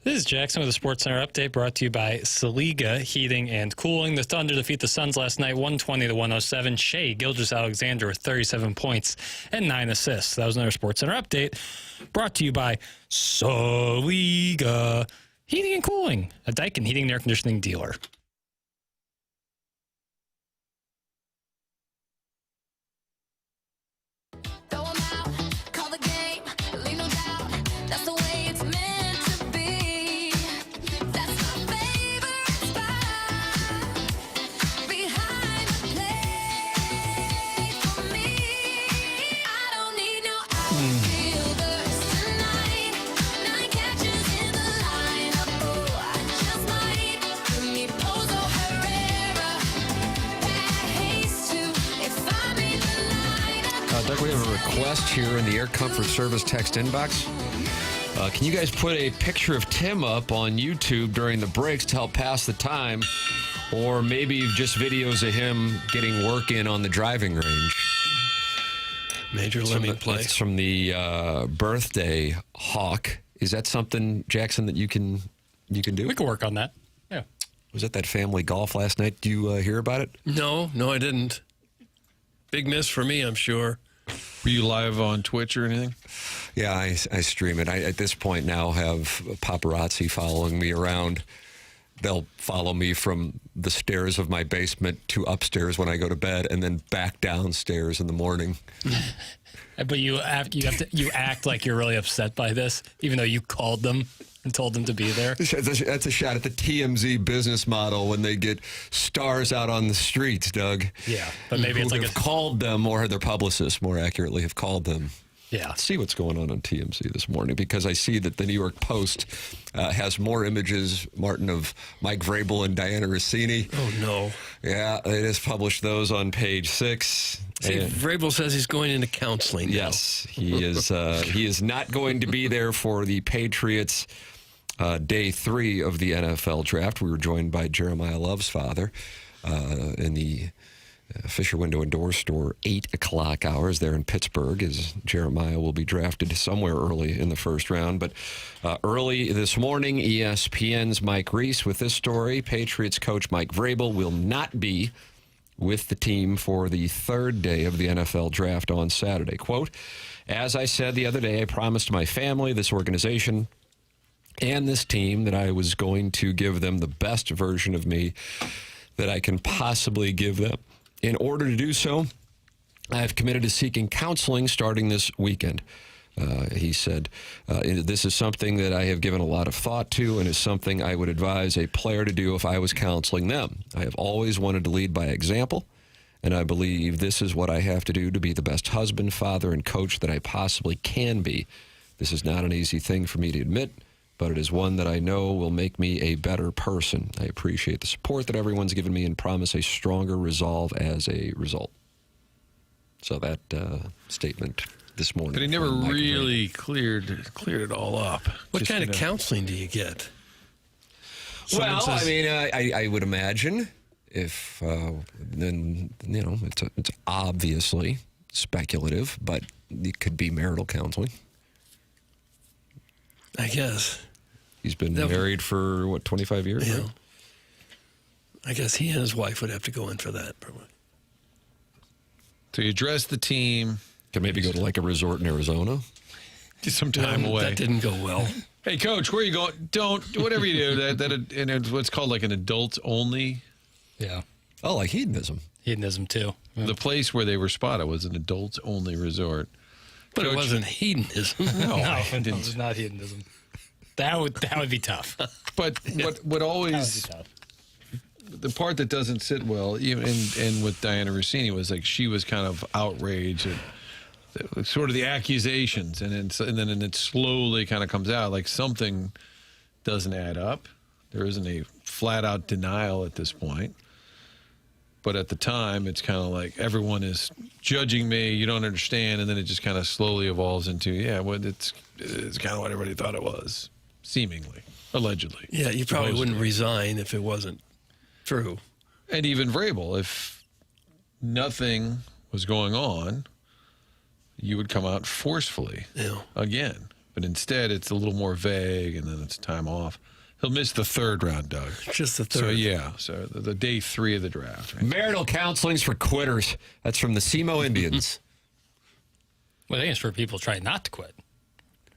This is Jackson with a SportsCenter update brought to you by Saliga Heating and Cooling. The Thunder defeat the Suns last night, 120-107. Shea Gilgeous-Alexander with 37 points and 9 assists. That was another SportsCenter update brought to you by Saliga Heating and Cooling, a Daikin heating and air conditioning dealer. Doug, we have a request here in the Air Comfort Service text inbox. Can you guys put a picture of Tim up on YouTube during the breaks to help pass the time? Or maybe just videos of him getting work in on the driving range. Major Lemming play. It's from the Birthday Hawk. Is that something, Jackson, that you can do? We can work on that. Yeah. Was that family golf last night? Do you hear about it? No, I didn't. Big miss for me, I'm sure. Were you live on Twitch or anything? Yeah, I stream it. I, at this point now, have paparazzi following me around. They'll follow me from the stairs of my basement to upstairs when I go to bed, and then back downstairs in the morning. But you act like you're really upset by this, even though you called them and told them to be there. That's a shot at the TMZ business model when they get stars out on the streets, Doug. Yeah, but maybe it's like called them, or their publicists, more accurately, have called them. Yeah. Let's see what's going on TMZ this morning, because I see that the New York Post has more images, Martin, of Mike Vrabel and Diana Rossini. Oh, no. Yeah, they just published those on page 6. See, Vrabel says he's going into counseling now. Yes, he is. He is not going to be there for the Patriots' day 3 of the NFL draft. We were joined by Jeremiyah Love's father in the Fisher Window and Door Store 8 o'clock hours there in Pittsburgh, as Jeremiyah will be drafted somewhere early in the first round. But early this morning, ESPN's Mike Reese with this story. Patriots coach Mike Vrabel will not be with the team for the 3rd day of the NFL draft on Saturday. Quote, "As I said the other day, I promised my family, this organization, and this team that I was going to give them the best version of me that I can possibly give them. In order to do so, I have committed to seeking counseling starting this weekend." He said, "This is something that I have given a lot of thought to, and is something I would advise a player to do if I was counseling them. I have always wanted to lead by example, and I believe this is what I have to do to be the best husband, father, and coach that I possibly can be. This is not an easy thing for me to admit, but it is one that I know will make me a better person. I appreciate the support that everyone's given me and promise a stronger resolve as a result." So that statement this morning. But he never really cleared it all up. What kind of counseling do you get? Well, I mean, I would imagine if, then, you know, it's obviously speculative, but it could be marital counseling. I guess. He's been married for, 25 years? Yeah. Right? I guess he and his wife would have to go in for that, probably. So you address the team. Could maybe go to like a resort in Arizona. Get some time away. That didn't go well. Hey, Coach, where are you going? Don't, whatever you do, and it's what's called like an adults only. Yeah. Oh, like hedonism. Hedonism, too. Yeah. The place where they were spotted was an adults only resort. But Coach, it wasn't hedonism. No, it was not hedonism. That would be tough. But what always, the part that doesn't sit well, even and with Diana Rossini, was like she was kind of outraged at sort of the accusations, and then it slowly kind of comes out like something doesn't add up. There isn't a flat out denial at this point. But at the time, it's kind of like everyone is judging me. You don't understand, and then it just kind of slowly evolves into, it's kind of what everybody thought it was, seemingly, allegedly. Yeah, you probably wouldn't resign if it wasn't true. And even Vrabel, if nothing was going on, you would come out forcefully again. but instead it's a little more vague, and then it's time off. He'll miss the third round, Doug. Just the third. So, yeah. So, the day 3 of the draft. Right? Marital counseling's for quitters. That's from the SEMO Indians. Well, I think it's for people trying not to quit,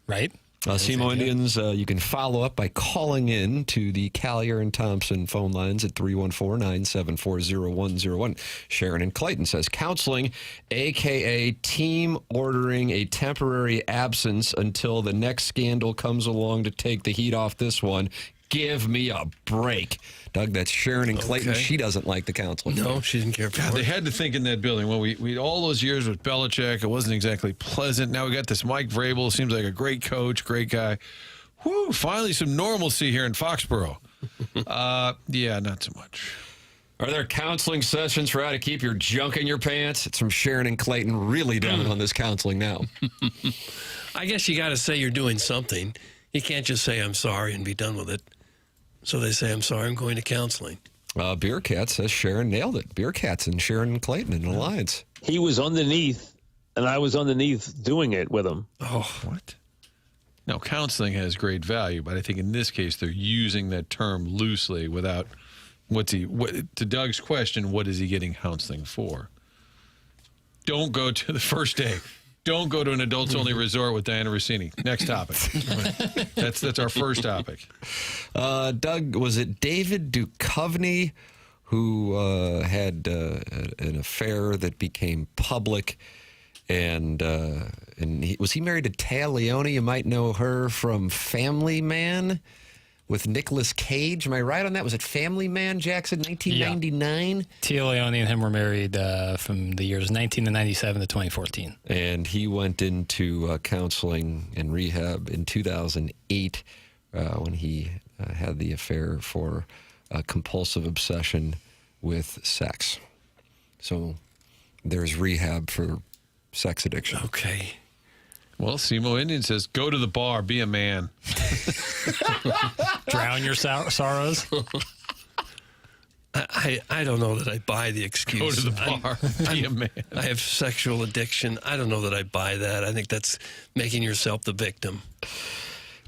right? SEMO Indians, you can follow up by calling in to the Collier and Thompson phone lines at 314-974-0101. Sharon in Clayton says, counseling, a.k.a. team ordering a temporary absence until the next scandal comes along to take the heat off this one. Give me a break. Doug, that's Sharon in Clayton. She doesn't like the counseling. No, she didn't care for God, it. they had to think in that building. Well, we all those years with Belichick, it wasn't exactly pleasant. Now we got this Mike Vrabel. Seems like a great coach, great guy. Whew, finally some normalcy here in Foxborough. Yeah, not so much. Are there counseling sessions for how to keep your junk in your pants? It's from Sharon and Clayton. Really down on this counseling now. I guess you got to say you're doing something. You can't just say, I'm sorry, and be done with it. So they say, I'm sorry, I'm going to counseling. Beer Cat says Sharon nailed it. Beer Cat's and Sharon and Clayton in alliance. He was underneath, and I was underneath doing it with him. Oh, what? Now, counseling has great value, but I think in this case they're using that term loosely without to Doug's question, what is he getting counseling for? Don't go to the first day. Don't go to an adults-only resort with Diana Rossini. Next topic. That's our first topic. Doug, was it David Duchovny who had an affair that became public? And was he married to Taya Leone? You might know her from Family Man with Nicolas Cage. Am I right on that? Was it Family Man, Jackson, 1999? Yeah. Tia Leone and him were married from the years 1997 to 2014. And he went into counseling and rehab in 2008 when he had the affair for compulsive obsession with sex. So there's rehab for sex addiction. Okay. Well, SEMO Indian says, go to the bar, be a man. Drown your sorrows. I don't know that I buy the excuse. Go to the bar, be a man. I have sexual addiction. I don't know that I buy that. I think that's making yourself the victim.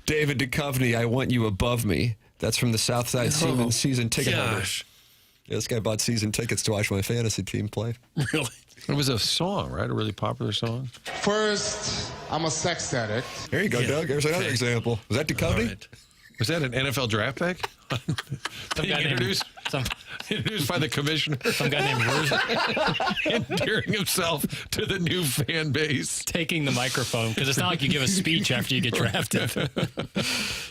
David Duchovny, I want you above me. That's from the Southside season ticket holders. Yeah, this guy bought season tickets to watch my fantasy team play. Really? It was a song, right? A really popular song. First, I'm a sex addict. There you go, Doug. There's another example. Was that Duchovny? Right. Was that an NFL draft pick? Introduced by the commissioner. Some guy named Bruce. Endearing himself to the new fan base. Taking the microphone, because it's not like you give a speech after you get drafted.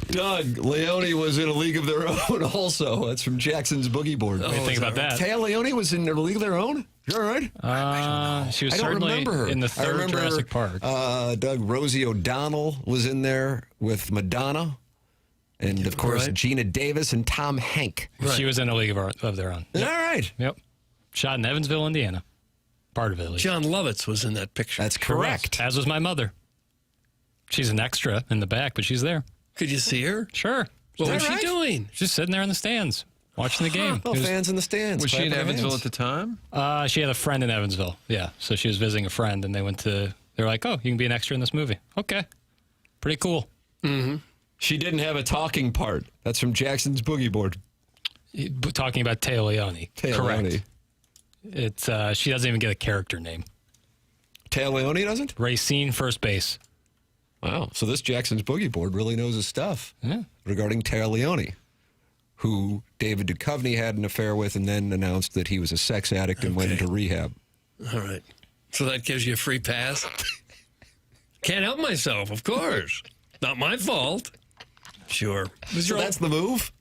Doug, Leone was in a league of their own also. That's from Jackson's Boogie Board. What do you think about that? Taya Leone was in a league of their own? You all right? She was I don't certainly remember her. in the third Jurassic Park. Doug, Rosie O'Donnell was in there with Madonna. And, of course, Gina Davis and Tom Hank. Right. She was in a league of their own. Yep. All right. Yep. Shot in Evansville, Indiana. Part of it, at least. John Lovitz was in that picture. That's correct. As was my mother. She's an extra in the back, but she's there. Could you see her? Sure. What was she doing? She's sitting there in the stands, watching the game. Fans in the stands. Was she in Evansville at the time? She had a friend in Evansville. Yeah. So she was visiting a friend, and they're like, oh, you can be an extra in this movie. Okay. Pretty cool. Mm-hmm. She didn't have a talking part. That's from Jackson's Boogie Board. Talking about Taya Leone. Correct. Leone. It's she doesn't even get a character name. Taya Leone doesn't? Racine, first base. Wow. So this Jackson's Boogie Board really knows his stuff regarding Taya Leone, who David Duchovny had an affair with and then announced that he was a sex addict and went into rehab. All right. So that gives you a free pass? Can't help myself, of course. Not my fault. Sure. So that's the move?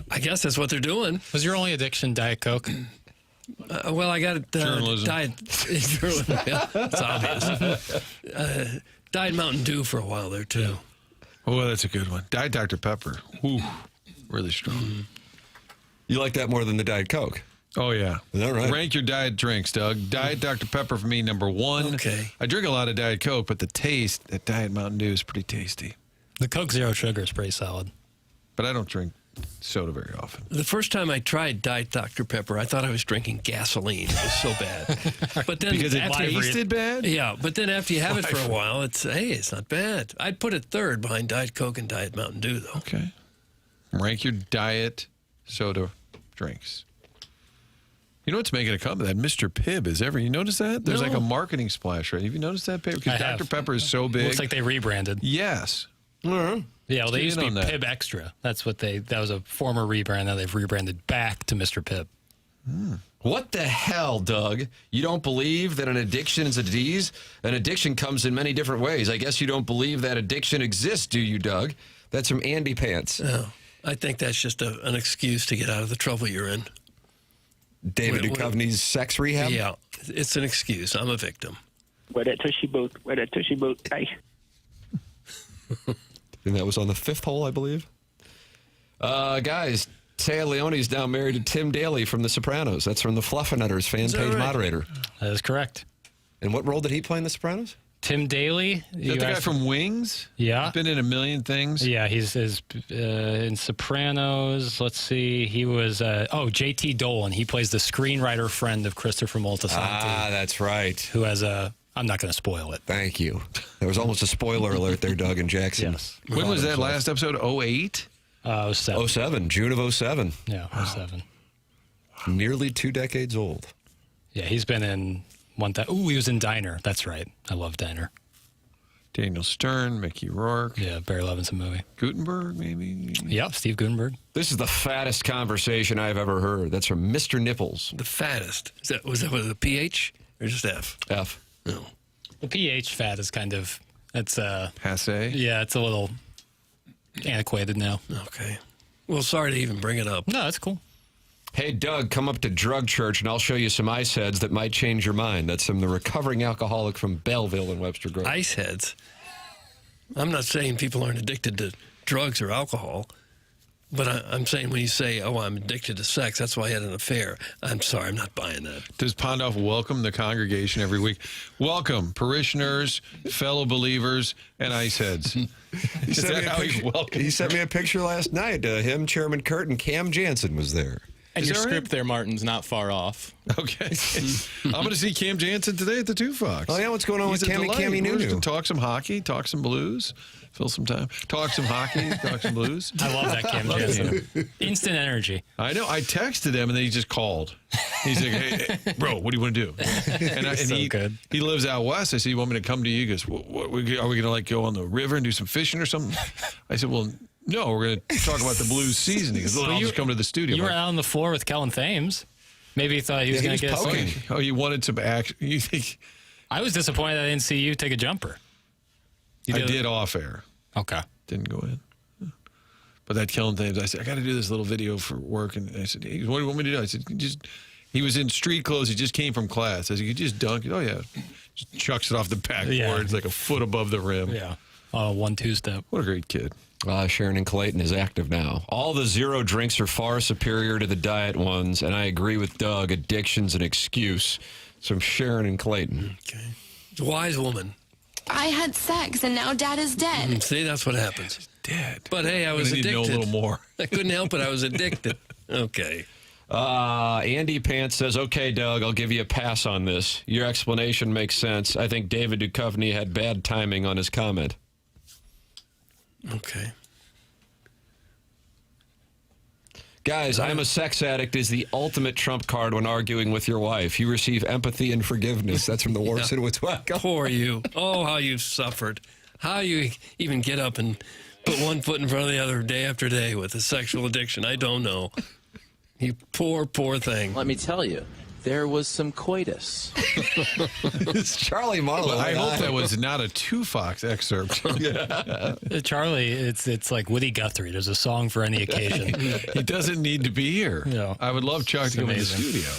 I guess that's what they're doing. Was your only addiction Diet Coke? Well, I got journalism. Journalism. Yeah, it's obvious. Diet Mountain Dew for a while there, too. Oh, that's a good one. Diet Dr. Pepper. Ooh, really strong. You like that more than the Diet Coke? Oh, yeah. Is that right? Rank your diet drinks, Doug. Diet Dr. Pepper for me, number one. Okay. I drink a lot of Diet Coke, but the taste at Diet Mountain Dew is pretty tasty. The Coke Zero Sugar is pretty solid. But I don't drink soda very often. The first time I tried Diet Dr. Pepper, I thought I was drinking gasoline. It was so bad. But then Because it tasted bad? Yeah, but then after you have it for a while, it's not bad. I'd put it third behind Diet Coke and Diet Mountain Dew, though. Okay. Rank your diet soda drinks. You know what's making a comeback? That Mr. Pibb is you notice that? There's like a marketing splash, right? Have you noticed that, Pibb? Because Dr. Pepper is so big. Looks like they rebranded. Yes. Yeah, well, they used to be that. Pibb Extra. That was a former rebrand. Now they've rebranded back to Mr. Pibb. What the hell, Doug? You don't believe that an addiction is a disease? An addiction comes in many different ways. I guess you don't believe that addiction exists, do you, Doug? That's from Andy Pants. Oh, I think that's just an excuse to get out of the trouble you're in. David Duchovny's sex rehab? Yeah, it's an excuse. I'm a victim. Where that tushy boot? Where that tushy boot? Hey. And that was on the 5th hole, I believe. Guys, Taya Leone's now married to Tim Daly from The Sopranos. That's from the Fluffernutters fan page moderator. That is correct. And what role did he play in The Sopranos? Tim Daly. Is that the guy from Wings? Yeah. He's been in a million things. Yeah, he's in Sopranos. Let's see. He was, J.T. Dolan. He plays the screenwriter friend of Christopher Moltisanti. Ah, that's right. Who has I'm not going to spoil it. Thank you. There was almost a spoiler alert there, Doug and Jackson. Yes. When was that last episode? 08? 07. 07, June of 07. Yeah, 07. Nearly 2 decades old. Yeah, he's been in he was in Diner. That's right. I love Diner. Daniel Stern, Mickey Rourke. Yeah, Barry Levinson movie. Gutenberg, maybe? Yep, Steve Gutenberg. This is the fattest conversation I've ever heard. That's from Mr. Nipples. The fattest. Was that with a PH or just F? F. No. The PH fat is kind of, it's passe. Yeah, it's a little antiquated now. Okay. Well, sorry to even bring it up. No, that's cool. Hey, Doug, come up to Drug Church and I'll show you some ice heads that might change your mind. That's from the recovering alcoholic from Belleville in Webster Groves. Ice heads? I'm not saying people aren't addicted to drugs or alcohol, but I'm saying when you say, I'm addicted to sex, that's why I had an affair. I'm sorry, I'm not buying that. Does Pondoff welcome the congregation every week? Welcome, parishioners, fellow believers, and ice heads. He sent me a picture last night. Him, Chairman Kurt, and Cam Jansen was there. And your script there, Martin's not far off. Okay. I'm going to see Cam Jansen today at the Two Fox. Oh, yeah? What's going on with Cammy Nunu? Talk some hockey, talk some blues, fill some time. Talk some hockey, talk some blues. I love that Cam Jansen. Instant energy. I know. I texted him, and then he just called. He's like, hey, bro, what do you want to do? And good. He lives out west. I said, you want me to come to you? He goes, are we going to go on the river and do some fishing or something? I said, well, no, we're going to talk about the Blues season. He goes, I'll just come to the studio. You were out on the floor with Kellen Thames. Maybe he thought he was going to get poking. Oh, you wanted some action. You think? I was disappointed I didn't see you take a jumper. I did off air. Okay. Didn't go in. But that Kellen Thames, I said, I got to do this little video for work. And I said, hey, what do you want me to do? I said, he was in street clothes. He just came from class. I said, you just dunk it. Oh, yeah. Just chucks it off the backboard. Yeah. It's like a foot above the rim. Yeah. 1-2 step. What a great kid. Sharon and Clayton is active now. All the zero drinks are far superior to the diet ones, and I agree with Doug. Addiction's an excuse. It's from Sharon and Clayton. Okay. Wise woman. I had sex and now Dad is dead. See, that's what happens. Dead. But hey, I was addicted. Need to know a little more. I couldn't help it. I was addicted. Okay. Andy Pants says, okay, Doug, I'll give you a pass on this. Your explanation makes sense. I think David Duchovny had bad timing on his comment. Okay. Guys, I'm a sex addict is the ultimate trump card when arguing with your wife. You receive empathy and forgiveness. That's from the Warson Witwack. Poor you. Oh, how you've suffered. How you even get up and put one foot in front of the other day after day with a sexual addiction. I don't know. You poor, poor thing. Let me tell you, there was some coitus. It's Charlie Marlowe. I hope that was not a Two Fox excerpt. Charlie, it's like Woody Guthrie. There's a song for any occasion. He doesn't need to be here. No. I would love Chuck to come in the studio,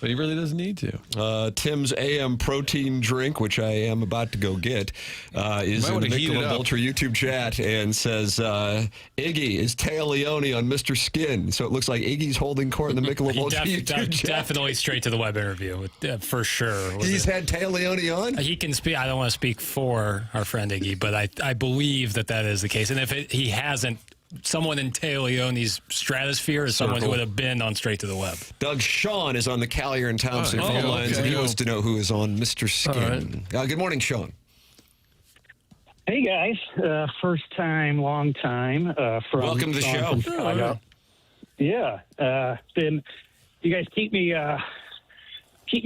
but he really doesn't need to. Tim's AM protein drink, which I am about to go get, is in the Michelob Ultra YouTube chat and says, Iggy is Taya Leone on Mr. Skin. So it looks like Iggy's holding court in the Michelob Ultra YouTube chat. Definitely straight to the web interview, for sure. He's had Taya Leone on? He can speak. I don't want to speak for our friend Iggy, but I believe that is the case. And if he hasn't someone in Teo Leone's stratosphere is someone who would have been on Straight to the Web. Doug Sean is on the Callier and Thompson phone lines, and he wants to know who is on Mr. Skin. Good morning, Sean. Hey, guys. First time, long time. Welcome to the show. From Chicago. Yeah. You guys keep me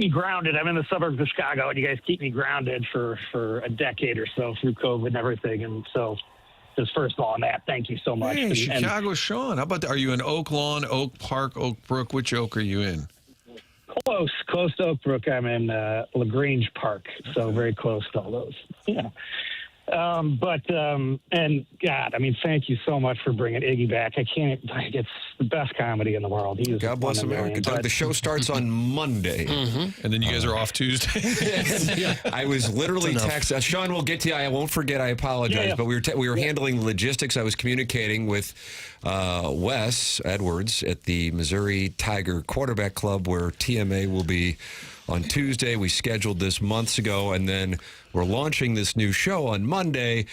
grounded. I'm in the suburbs of Chicago, and you guys keep me grounded for a decade or so through COVID and everything. And so, just first of all, on that, thank you so much. Hey, Chicago, Sean. How about that? Are you in Oak Lawn, Oak Park, Oak Brook? Which Oak are you in? Close to Oak Brook. I'm in LaGrange Park, so very close to all those. Yeah. And God, I mean, thank you so much for bringing Iggy back. It's the best comedy in the world. He is God bless America. Doug, the show starts on Monday. And then you guys are off Tuesday. I was literally texting. Sean, we'll get to you. I won't forget. I apologize. But we were handling logistics. I was communicating with Wes Edwards at the Missouri Tiger Quarterback Club, where TMA will be on Tuesday. We scheduled this months ago, and then we're launching this new show on Monday,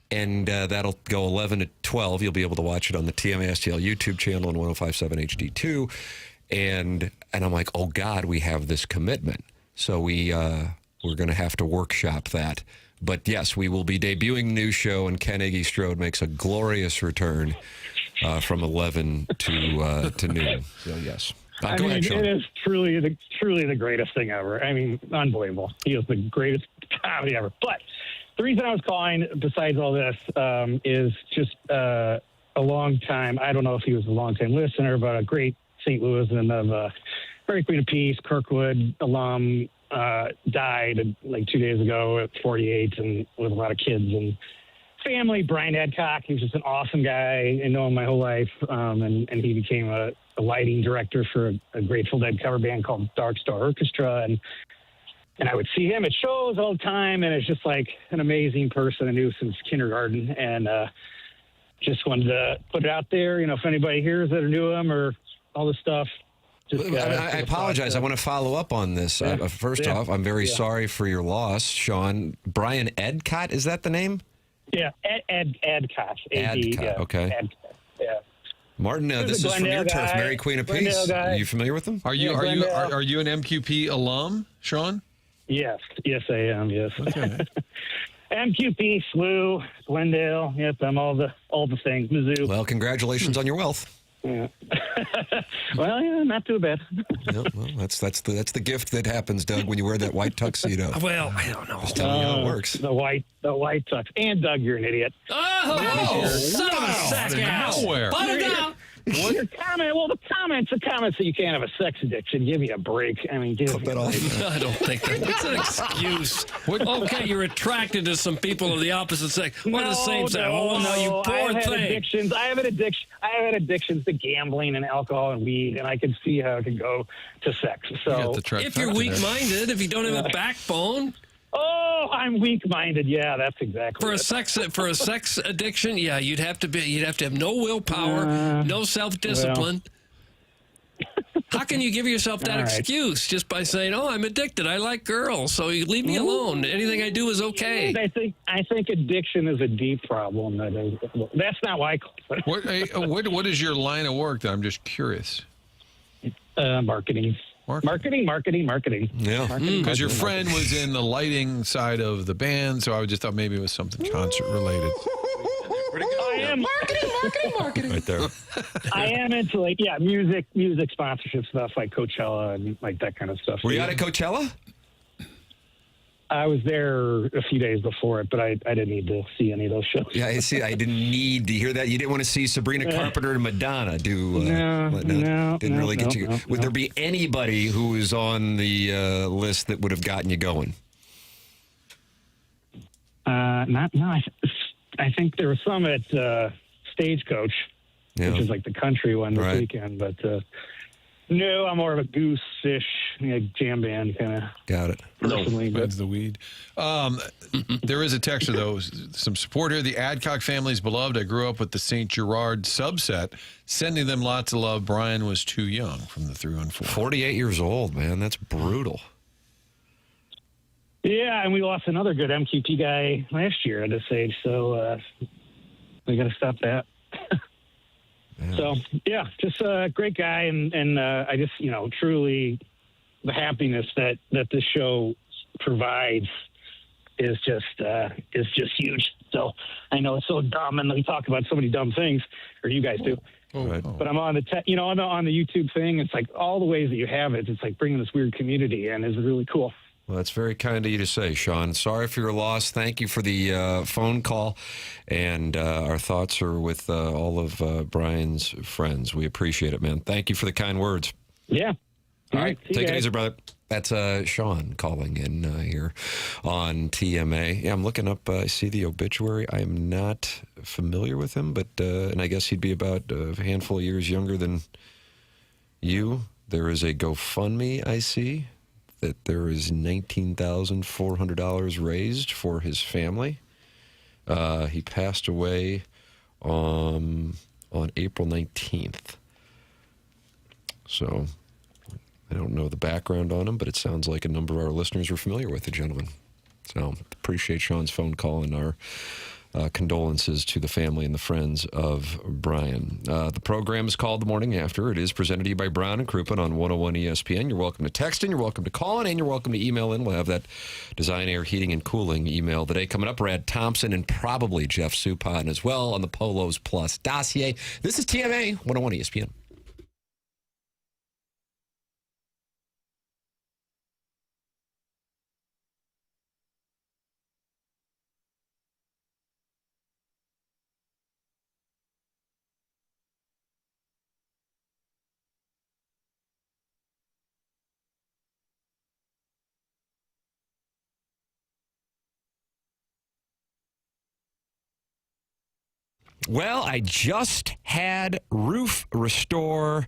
and that'll go 11 to 12. You'll be able to watch it on the TMA STL YouTube channel and 105.7 HD2. And I'm like, oh, God, we have this commitment. So we're going to have to workshop that. But, yes, we will be debuting a new show, and Ken Iggy Strode makes a glorious return from 11 to noon. So, yes. I mean, it is truly the greatest thing ever. I mean, unbelievable. He is the greatest comedy ever. But the reason I was calling, besides all this, is just a long time. I don't know if he was a long time listener, but a great St. Louisan of Mary Queen of Peace, Kirkwood alum, died like 2 days ago at 48, and with a lot of kids and family. Brian Adcock, he was just an awesome guy. I know him my whole life, and he became a lighting director for a Grateful Dead cover band called Dark Star Orchestra, and I would see him at shows all the time, and it's just like an amazing person I knew since kindergarten, and just wanted to put it out there. You know, if anybody hears that or knew him or all this stuff. I apologize. I want to follow up on this. First off, I'm very sorry for your loss, Sean. Brian Edcott, is that the name? Yeah, Adcott. Adcott, okay. Adcott, yeah. Martin, this is from your turf, Mary Queen of Peace. Are you familiar with them? Are you an MQP alum, Sean? Yes, I am. Yes. Okay. MQP, SLU, Glendale. Yep, I'm all the things. Mizzou. Well, congratulations on your wealth. Yeah. Well, yeah, not too bad. No, well, that's the gift that happens, Doug, when you wear that white tuxedo. Well, I don't know. Just telling you how it works. The white tux. And Doug, you're an idiot. Oh, son of a sack ass. Nowhere. Put it down. Your comment, the comments that you can't have a sex addiction. Give me a break. I mean, give me a break. I don't think that's an excuse. Okay, you're attracted to some people of the opposite sex or the same sex. Oh, no, you poor thing. I have had addictions to gambling and alcohol and weed, and I can see how it can go to sex. So, if you're weak-minded, if you don't have a backbone. Oh, I'm weak-minded. Yeah, that's exactly for a sex addiction. Yeah, you'd have to have no willpower, no self-discipline. Well. How can you give yourself that excuse just by saying, "Oh, I'm addicted. I like girls, so you leave me alone. Anything I do is okay." I think addiction is a deep problem. That's not why I call it. What is your line of work? That I'm just curious. Marketing. Marketing. Yeah, because your friend was in the lighting side of the band, so I just thought maybe it was something concert related. I am marketing. Right there. I am into music sponsorship stuff like Coachella and like that kind of stuff. Were you at Coachella? I was there a few days before it, but I didn't need to see any of those shows. Yeah, I see. I didn't need to hear that. You didn't want to see Sabrina Carpenter and Madonna do. Didn't really get you. Would there be anybody who was on the list that would have gotten you going? I think there was some at Stagecoach, which is like the country one this weekend, but. No, I'm more of a goose-ish jam band kind of. Got it. That's the weed. There is a texter, though. Some support here. The Adcock family's beloved. I grew up with the St. Gerard subset. Sending them lots of love. Brian was too young from the 314. 48 years old, man. That's brutal. Yeah, and we lost another good MQP guy last year at this age, so we got to stop that. So, yeah, just a great guy. And I just, truly the happiness that this show provides is just huge. So I know it's so dumb, and we talk about so many dumb things, or you guys do. But I'm on the I'm on the YouTube thing. It's like all the ways that you have it. It's like bringing this weird community in is really cool. Well, that's very kind of you to say, Sean. Sorry for your loss. Thank you for the phone call. And our thoughts are with all of Brian's friends. We appreciate it, man. Thank you for the kind words. Yeah. All right. Take it easy, brother. That's Sean calling in here on TMA. Yeah, I'm looking up. I see the obituary. I am not familiar with him, but and I guess he'd be about a handful of years younger than you. There is a GoFundMe, I see, that there is $19,400 raised for his family. He passed away on April 19th. So I don't know the background on him, but it sounds like a number of our listeners are familiar with the gentleman. So appreciate Sean's phone call and our condolences to the family and the friends of Brian. The program is called The Morning After. It is presented to you by Brown and Crouppen on 101 ESPN. You're welcome to text in, you're welcome to call in, and you're welcome to email in. We'll have that Design Air Heating and Cooling email today. Coming up, Brad Thompson and probably Jeff Suppan as well on the Polos Plus dossier. This is TMA 101 ESPN. Well, I just had Roof Restore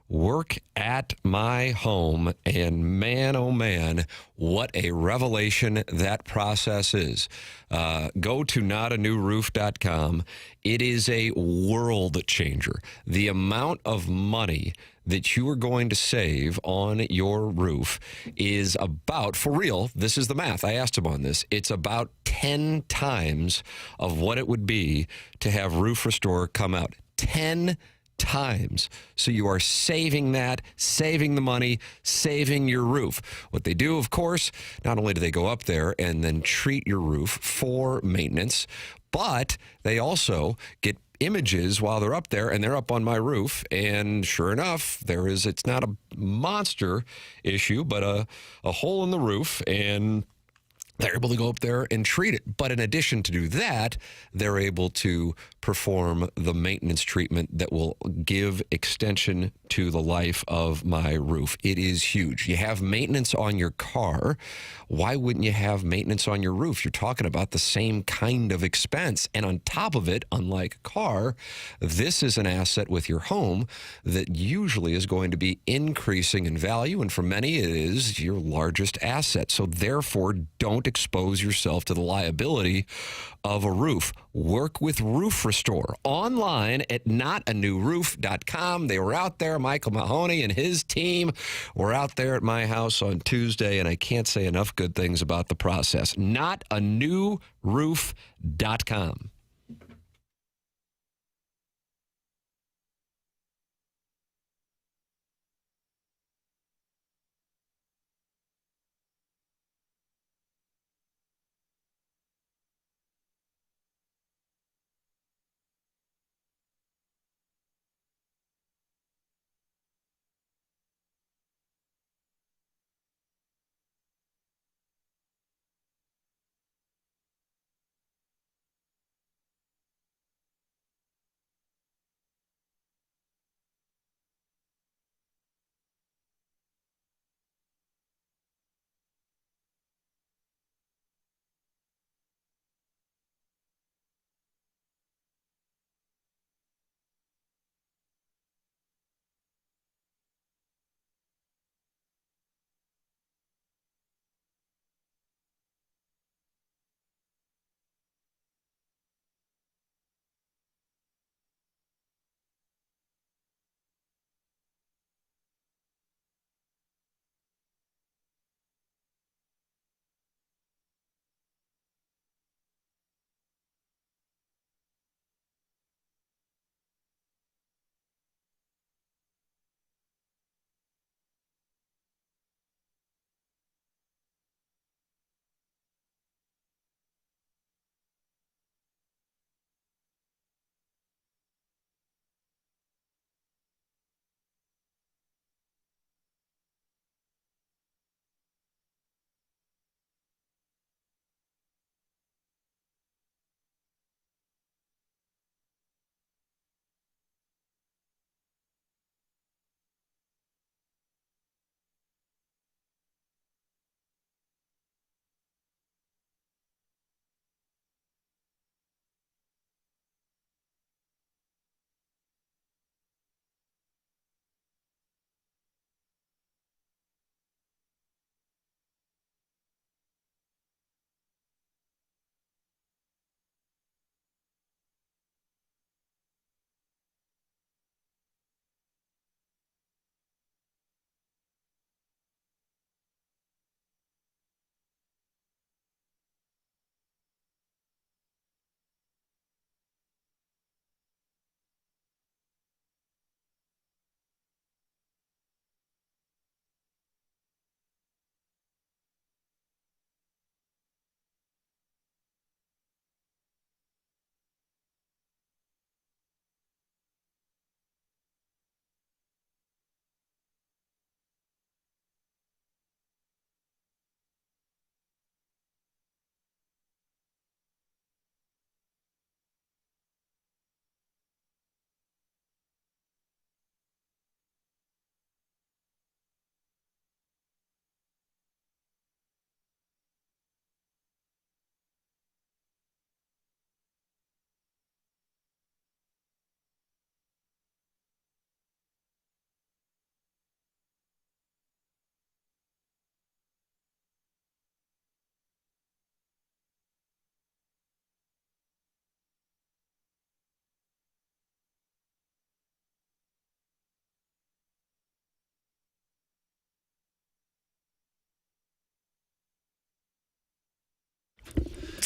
work at my home, and man, oh man, what a revelation that process is. Go to notanewroof.com. It is a world changer. The amount of money that you are going to save on your roof is about, for real, this is the math. I asked him on this. It's about 10 times of what it would be to have Roof Restore come out. 10 times. So you are saving that, saving the money, saving your roof. What they do, of course, not only do they go up there and then treat your roof for maintenance, but they also get images while they're up there, and they're up on my roof, and sure enough, it's not a monster issue, but a hole in the roof, and they're able to go up there and treat it. But in addition to do that, they're able to perform the maintenance treatment that will give extension to the life of my roof. It is huge. You have maintenance on your car. Why wouldn't you have maintenance on your roof? You're talking about the same kind of expense. And on top of it, unlike a car, this is an asset with your home that usually is going to be increasing in value. And for many, it is your largest asset. So therefore, don't expose yourself to the liability of a roof. Work with Roof Restore online at notanewroof.com. They were out there. Michael Mahoney and his team were out there at my house on Tuesday, and I can't say enough good things about the process. Notanewroof.com.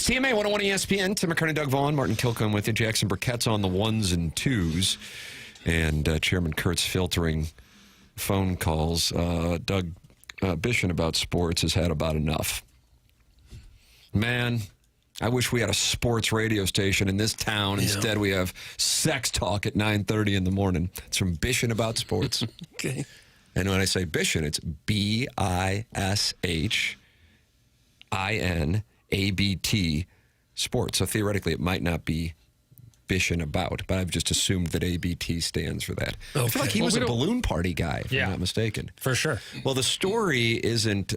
CMA 101 ESPN. Tim McKernan, Doug Vaughn, Martin Kilcoyne with you. Jackson Burkett's on the ones and twos. And Chairman Kurtz filtering phone calls. Doug Bishon about sports has had about enough. Man, I wish we had a sports radio station in this town. Yeah. Instead, we have sex talk at 9:30 in the morning. It's from Bishon about sports. Okay. And when I say Bishon, it's BISHINABT sports. So theoretically, it might not be Bishon about, but I've just assumed that ABT stands for that. Okay. I feel like he was a balloon party guy, if I'm not mistaken. For sure. Well, the story isn't,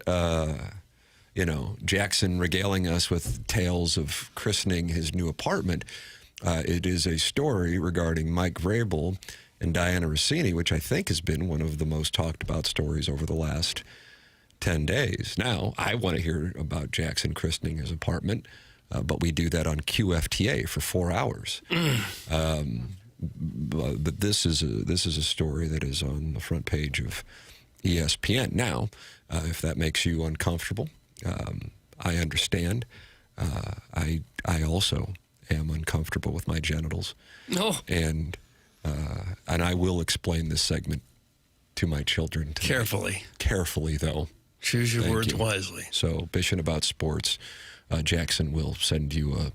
Jackson regaling us with tales of christening his new apartment. It is a story regarding Mike Vrabel and Diana Rossini, which I think has been one of the most talked about stories over the last 10 days. Now, I want to hear about Jackson christening his apartment, but we do that on QFTA for 4 hours. But this is a story that is on the front page of ESPN. Now, if that makes you uncomfortable, I understand. I also am uncomfortable with my genitals. No. And I will explain this segment to my children tonight. Carefully. Carefully, though. Choose your Thank words you. wisely. So, Bishon about sports. Jackson will send you a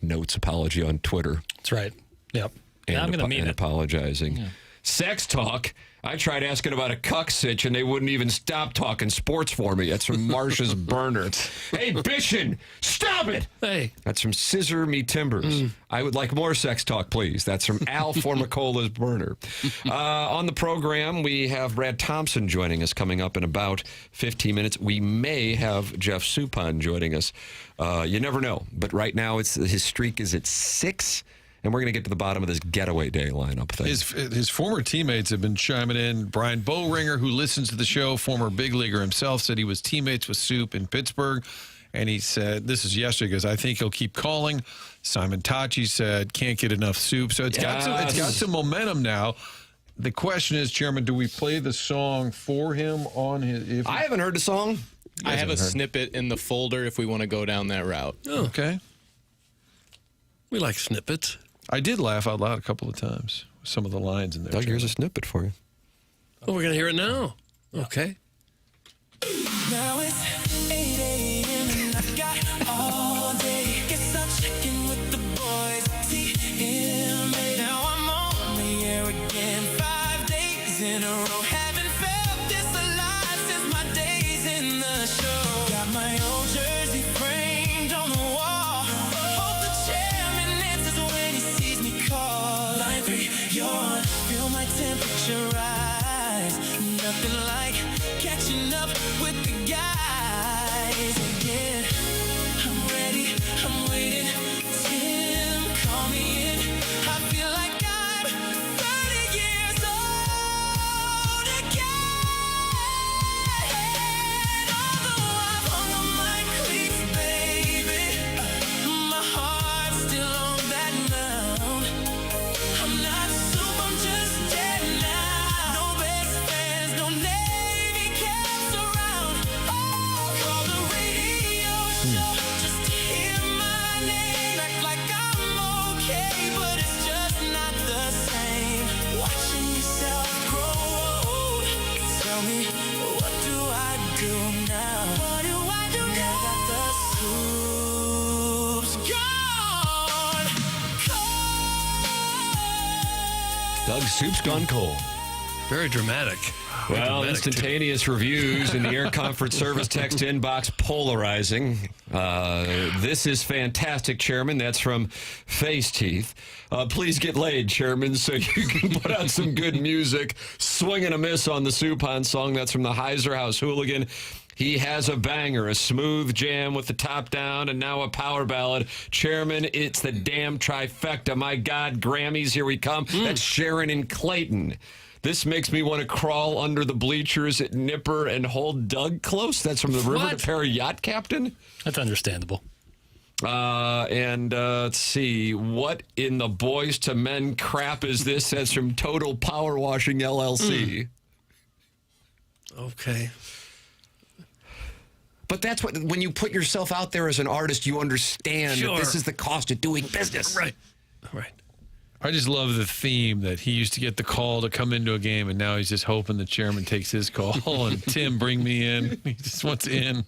notes apology on Twitter. That's right. Yep. And I'm going to mean and it. apologizing. Yeah. Sex talk. I tried asking about a cuck sitch, and they wouldn't even stop talking sports for me. That's from Marsha's Burner. Hey, Bishon, stop it! Hey. That's from Scissor Me Timbers. I would like more sex talk, please. That's from Al Formicola's Burner. On the program, we have Brad Thompson joining us coming up in about 15 minutes. We may have Jeff Suppan joining us. You never know. But right now, his streak is at 6. And we're going to get to the bottom of this getaway day lineup thing. His former teammates have been chiming in. Brian Bowringer, who listens to the show, former big leaguer himself, said he was teammates with Soup in Pittsburgh. And he said, this is yesterday, because I think he'll keep calling. Simon Tachi said, can't get enough Soup. So it's got some momentum now. The question is, Chairman, do we play the song for him on his... I haven't heard the song. I have a snippet in the folder if we want to go down that route. Oh. Okay. We like snippets. I did laugh out loud a couple of times with some of the lines in there. Doug, here's a snippet for you. Oh, we're going to hear it now. Okay. Now it's 8 a.m. and I've got all day. Guess I'm checking with the boys. TMA. Now I'm on the air again. 5 days in a row. Haven't felt this alive since my days in the show. Got my old jersey framed on the wall. Hope the chairman answers when he sees me call. Line 3, you're on. Feel my temperature rise. Nothing like catching up with the guys again. I'm ready, I'm waiting. Tim, call me in. I feel like I'm 30 years old again. Although I've hung on my cleats, baby, my heart's still on that mound. I'm not Soup, I'm just dead now. No best friends, no Navy caps around. Oh, call the radio show just to hear my name. Act like I'm okay, but it's just not the same. Watching yourself grow old. Tell me, what do I do now? What do I do now? That the soup's gone cold. Doug, Soup's gone cold. Very dramatic. Well, instantaneous reviews in the Air Comfort Service text inbox polarizing. This is fantastic, Chairman. That's from Face Teeth. Please get laid, Chairman, so you can put out some good music. Swing and a miss on the Suppan song. That's from the Heiser House Hooligan. He has a banger, a smooth jam with the top down, and now a power ballad. Chairman, it's the damn trifecta. My God, Grammys, here we come. That's Sharon and Clayton. This makes me want to crawl under the bleachers at Nipper and hold Doug close. That's from the River to Perry Yacht Captain. That's understandable. Let's see. What in the Boys to Men crap is this? That's from Total Power Washing LLC. Okay. But that's what, when you put yourself out there as an artist, you understand that this is the cost of doing business. Right. I just love the theme that he used to get the call to come into a game, and now he's just hoping the chairman takes his call. And Tim, bring me in. He just wants in.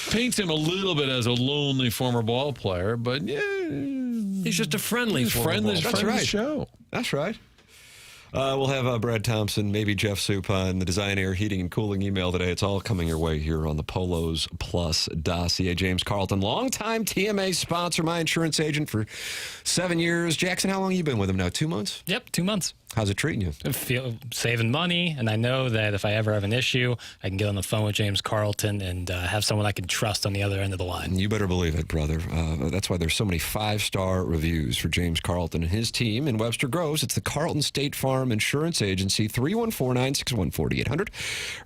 Paints him a little bit as a lonely former ball player, but yeah, he's just a friendly show. That's right. We'll have Brad Thompson, maybe Jeff Suppan, the Design Air Heating and Cooling email today. It's all coming your way here on the Polos Plus dossier. James Carlton, longtime TMA sponsor, my insurance agent for 7 years. Jackson, how long have you been with him now? 2 months? Yep, 2 months. How's it treating you? I feel saving money, and I know that if I ever have an issue, I can get on the phone with James Carlton and have someone I can trust on the other end of the line. You better believe it, brother. That's why there's so many 5-star reviews for James Carlton and his team in Webster Groves. It's the Carlton State Farm Insurance Agency, 314-961-4800,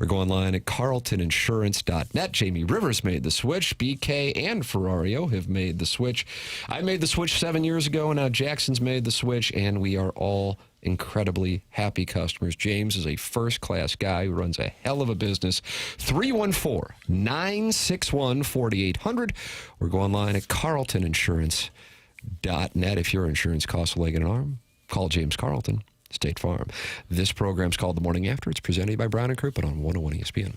or go online at carltoninsurance.net. Jamie Rivers made the switch. BK and Ferrario have made the switch. I made the switch 7 years ago, and now Jackson's made the switch, and we are all incredibly happy customers. James is a first-class guy who runs a hell of a business. 314-961-4800, or go online at carltoninsurance.net. If your insurance costs a leg and an arm, call James Carlton, State Farm. This program's called The Morning After. It's presented by Brown and Crouppen on 101 ESPN.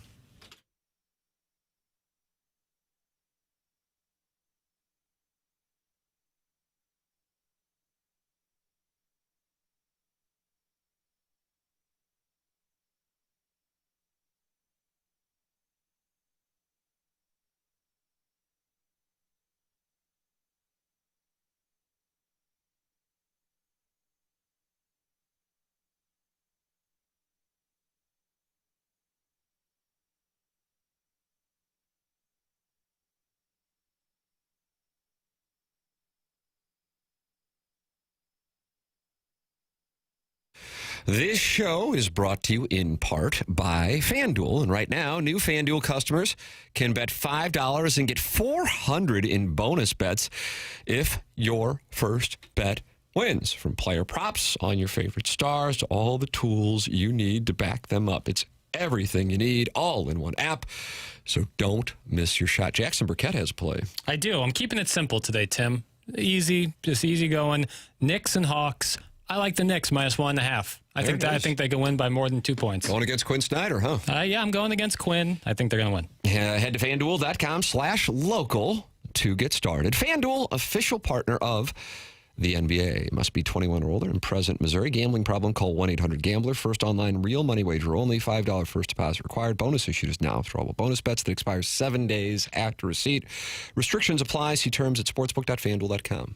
This show is brought to you in part by FanDuel. And right now, new FanDuel customers can bet $5 and get $400 in bonus bets if your first bet wins. From player props on your favorite stars to all the tools you need to back them up. It's everything you need, all in one app. So don't miss your shot. Jackson Burkett has a play. I do. I'm keeping it simple today, Tim. Easy, just easy going. Knicks and Hawks. I like the Knicks minus 1.5. I think they can win by more than 2 points. Going against Quinn Snyder, huh? Yeah, I'm going against Quinn. I think they're going to win. Head to FanDuel.com/local to get started. FanDuel, official partner of the NBA. Must be 21 or older and present. Missouri. Gambling problem? Call 1-800-GAMBLER. First online real money wager only. $5 first deposit required. Bonus issued is now withdrawable bonus bets that expires 7 days after receipt. Restrictions apply. See terms at sportsbook.fanduel.com.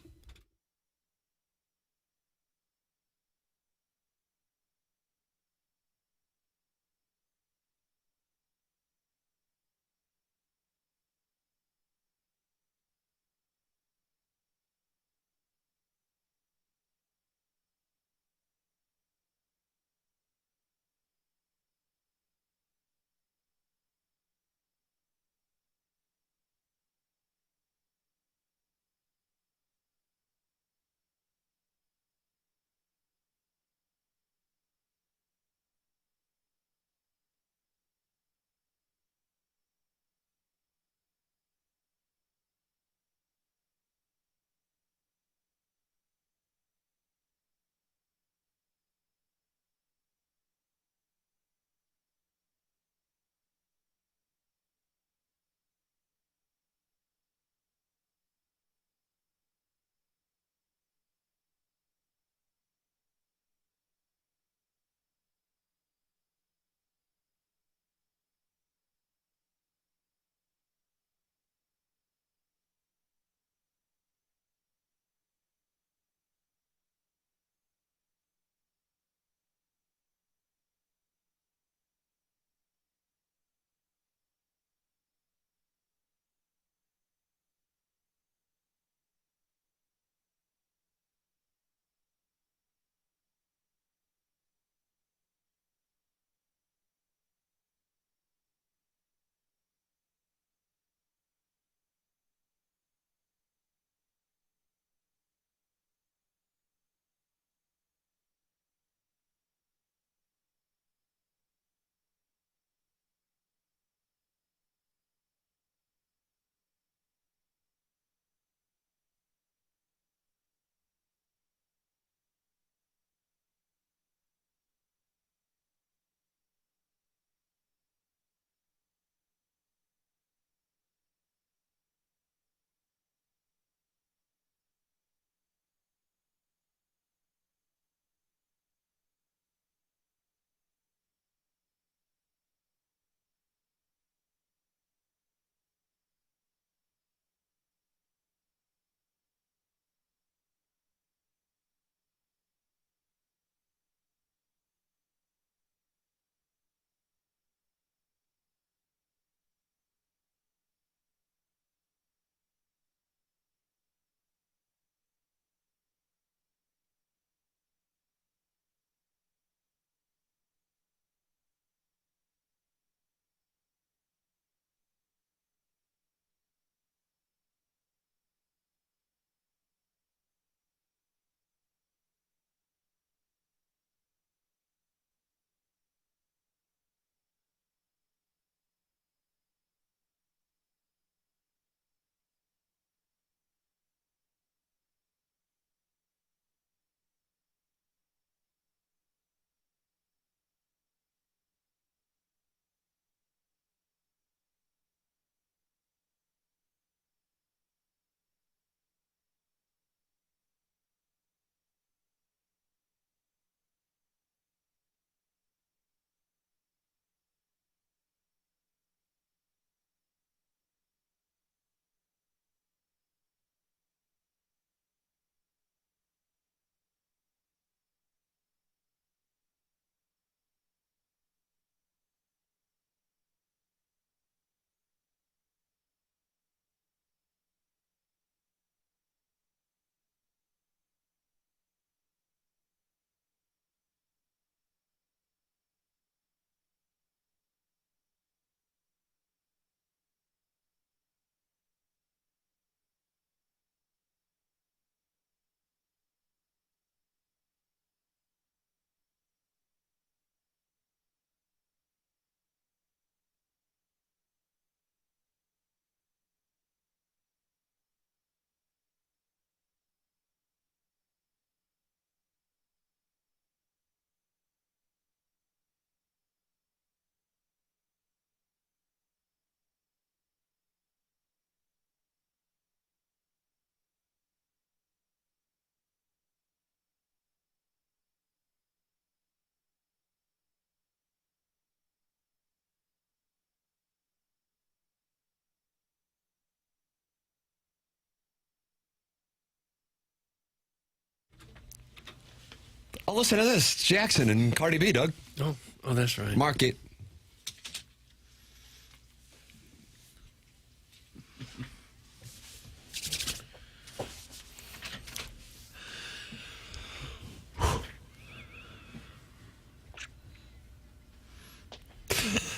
Oh, listen to this. Jackson and Cardi B, Doug. Oh, that's right. Mark it.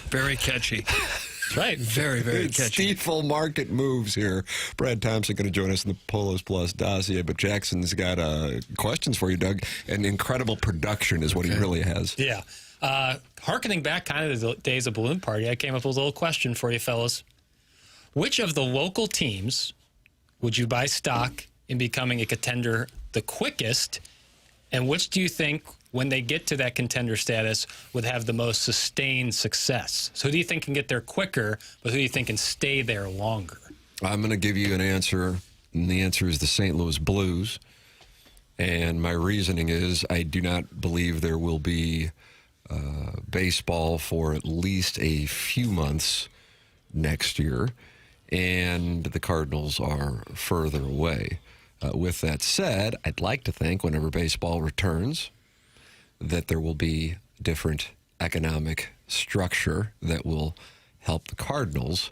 Very catchy. That's right. Very, very catchy. Stifel market moves here. Brad Thompson going to join us in the Polos Plus dossier, but Jackson's got questions for you, Doug. And incredible production is what he really has. Yeah. Harkening back kind of the days of Balloon Party, I came up with a little question for you, fellas. Which of the local teams would you buy stock in becoming a contender the quickest? And which do you think, when they get to that contender status, would have the most sustained success? So who do you think can get there quicker, but who do you think can stay there longer? I'm going to give you an answer, and the answer is the St. Louis Blues. And my reasoning is I do not believe there will be baseball for at least a few months next year, and the Cardinals are further away. With that said, I'd like to think whenever baseball returns that there will be different economic structure that will help the Cardinals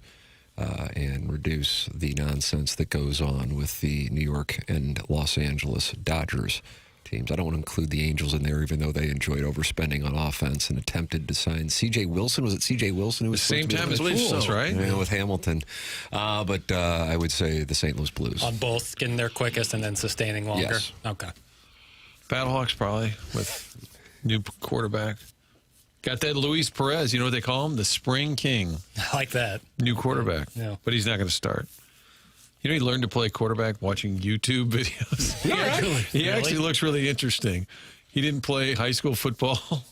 and reduce the nonsense that goes on with the New York and Los Angeles Dodgers teams. I don't want to include the Angels in there, even though they enjoyed overspending on offense and attempted to sign C.J. Wilson. Was it C.J. Wilson who was same time as Fools, right? Yeah, with Hamilton. But I would say the St. Louis Blues. On both getting there quickest and then sustaining longer? Yes. Okay. Battlehawks probably with new quarterback. Got that Luis Perez, you know what they call him? The Spring King. I like that. New quarterback. Yeah. But he's not going to start. You know, he learned to play quarterback watching YouTube videos. He actually looks really interesting. He didn't play high school football.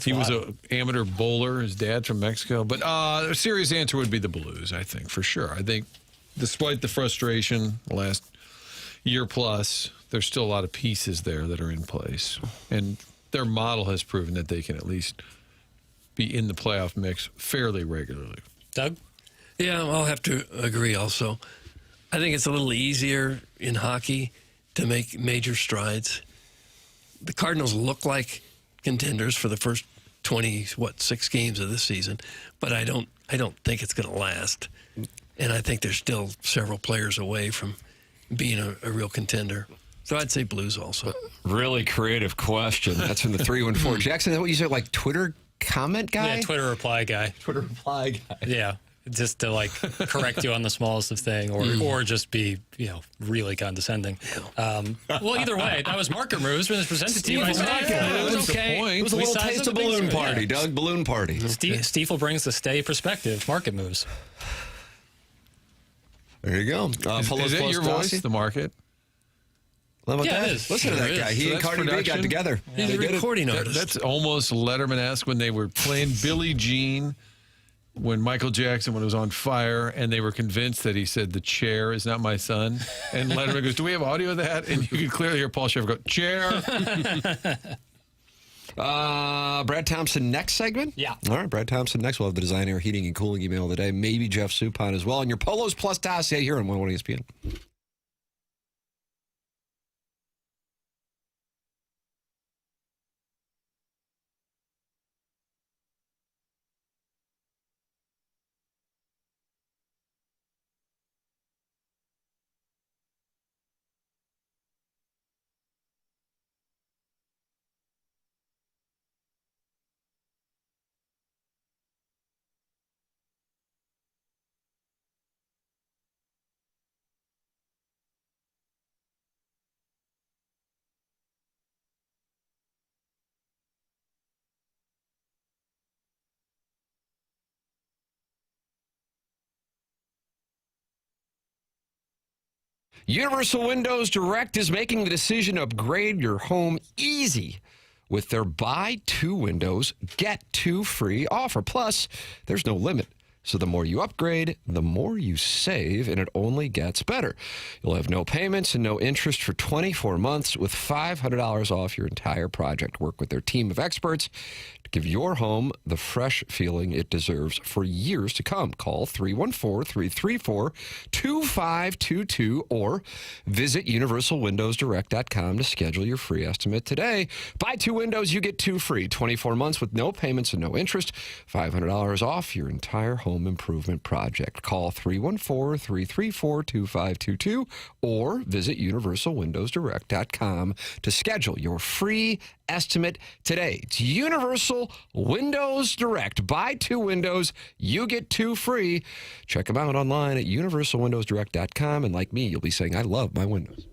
He was an amateur bowler. His dad's from Mexico. But a serious answer would be the Blues, I think, for sure. I think despite the frustration the last year plus, there's still a lot of pieces there that are in place. And their model has proven that they can at least be in the playoff mix fairly regularly. Doug? Yeah, I'll have to agree also. I think it's a little easier in hockey to make major strides. The Cardinals look like contenders for the first 6 games of this season, but I don't think it's going to last. And I think they're still several players away from being a real contender. So I'd say Blues also. Really creative question. That's from the 314. Jackson, is that what you said, like Twitter comment guy? Yeah, Twitter reply guy. Twitter reply guy. Yeah. Just to correct you on the smallest of thing, or just be really condescending. Well, either way, that was Market Moves when it's presented to you by Stifel. It was okay. It was a little taste of balloon party, Doug. Balloon party. Stifel brings the steady perspective. Market Moves. There you go. Is that your voice? The Market. How about that? It is. Listen to that guy. He and Cardi B got together. He's a recording artist. That's almost Letterman-esque when they were playing Billie Jean. When Michael Jackson, when it was on fire, and they were convinced that he said, "The chair is not my son." And Letterman goes, "Do we have audio of that?" And you could clearly hear Paul Sheffer go, "Chair." Brad Thompson next segment? Yeah. All right, Brad Thompson next. We'll have the design, air, heating, and cooling email of the day. Maybe Jeff Suppan as well. And your Polos Plus dossier here on 101 ESPN. Universal Windows Direct is making the decision to upgrade your home easy with their buy 2 windows, get 2 free offer. Plus, there's no limit. So the more you upgrade, the more you save, and it only gets better. You'll have no payments and no interest for 24 months with $500 off your entire project. Work with their team of experts to Give your home the fresh feeling it deserves for years to come. Call 314-334-2522 or visit universalwindowsdirect.com to schedule your free estimate today. Buy 2 windows, you get 2 free. 24 months with no payments and no interest. $500 off your entire home improvement project. Call 314-334-2522 or visit universalwindowsdirect.com to schedule your free estimate today. It's Universal Windows Direct. Buy 2 windows, you get 2 free. Check them out online at universalwindowsdirect.com. And like me, you'll be saying, I love my windows.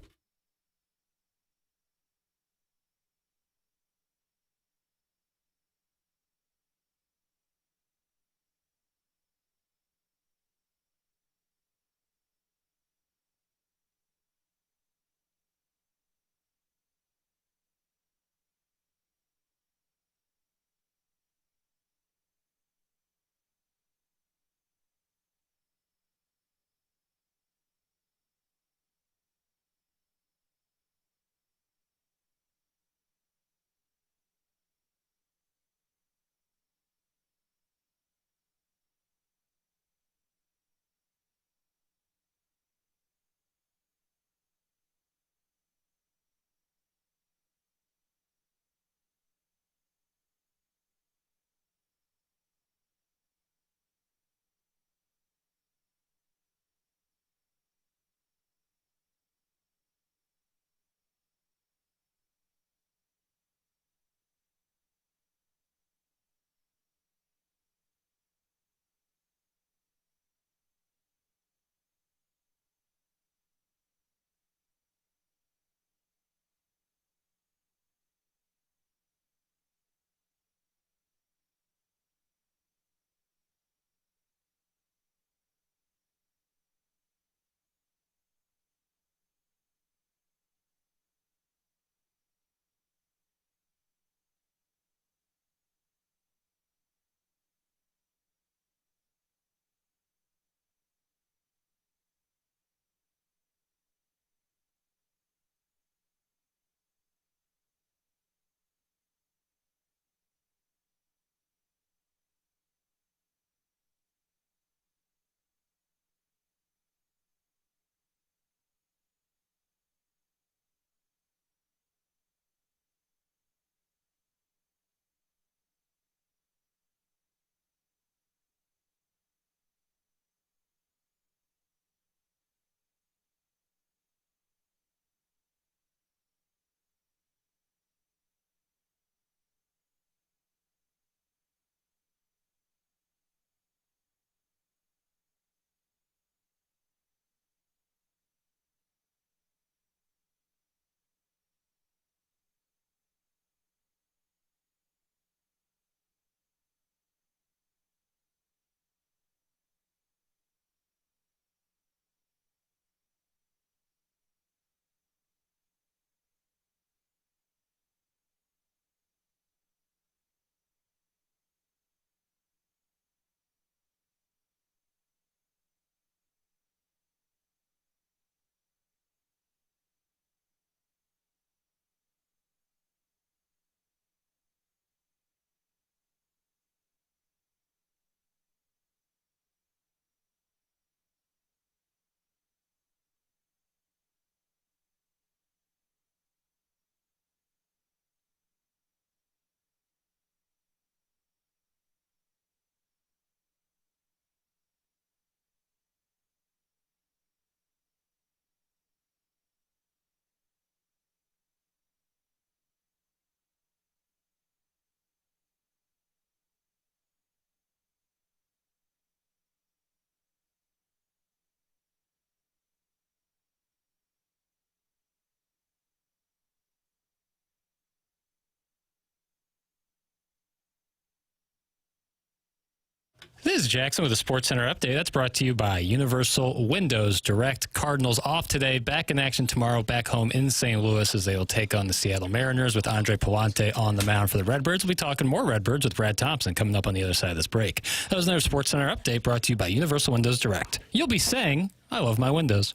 This is Jackson with a Sports Center update. That's brought to you by Universal Windows Direct. Cardinals off today, back in action tomorrow, back home in St. Louis as they will take on the Seattle Mariners with Andre Pallante on the mound for the Redbirds. We'll be talking more Redbirds with Brad Thompson coming up on the other side of this break. That was another Sports Center update brought to you by Universal Windows Direct. You'll be saying, I love my windows.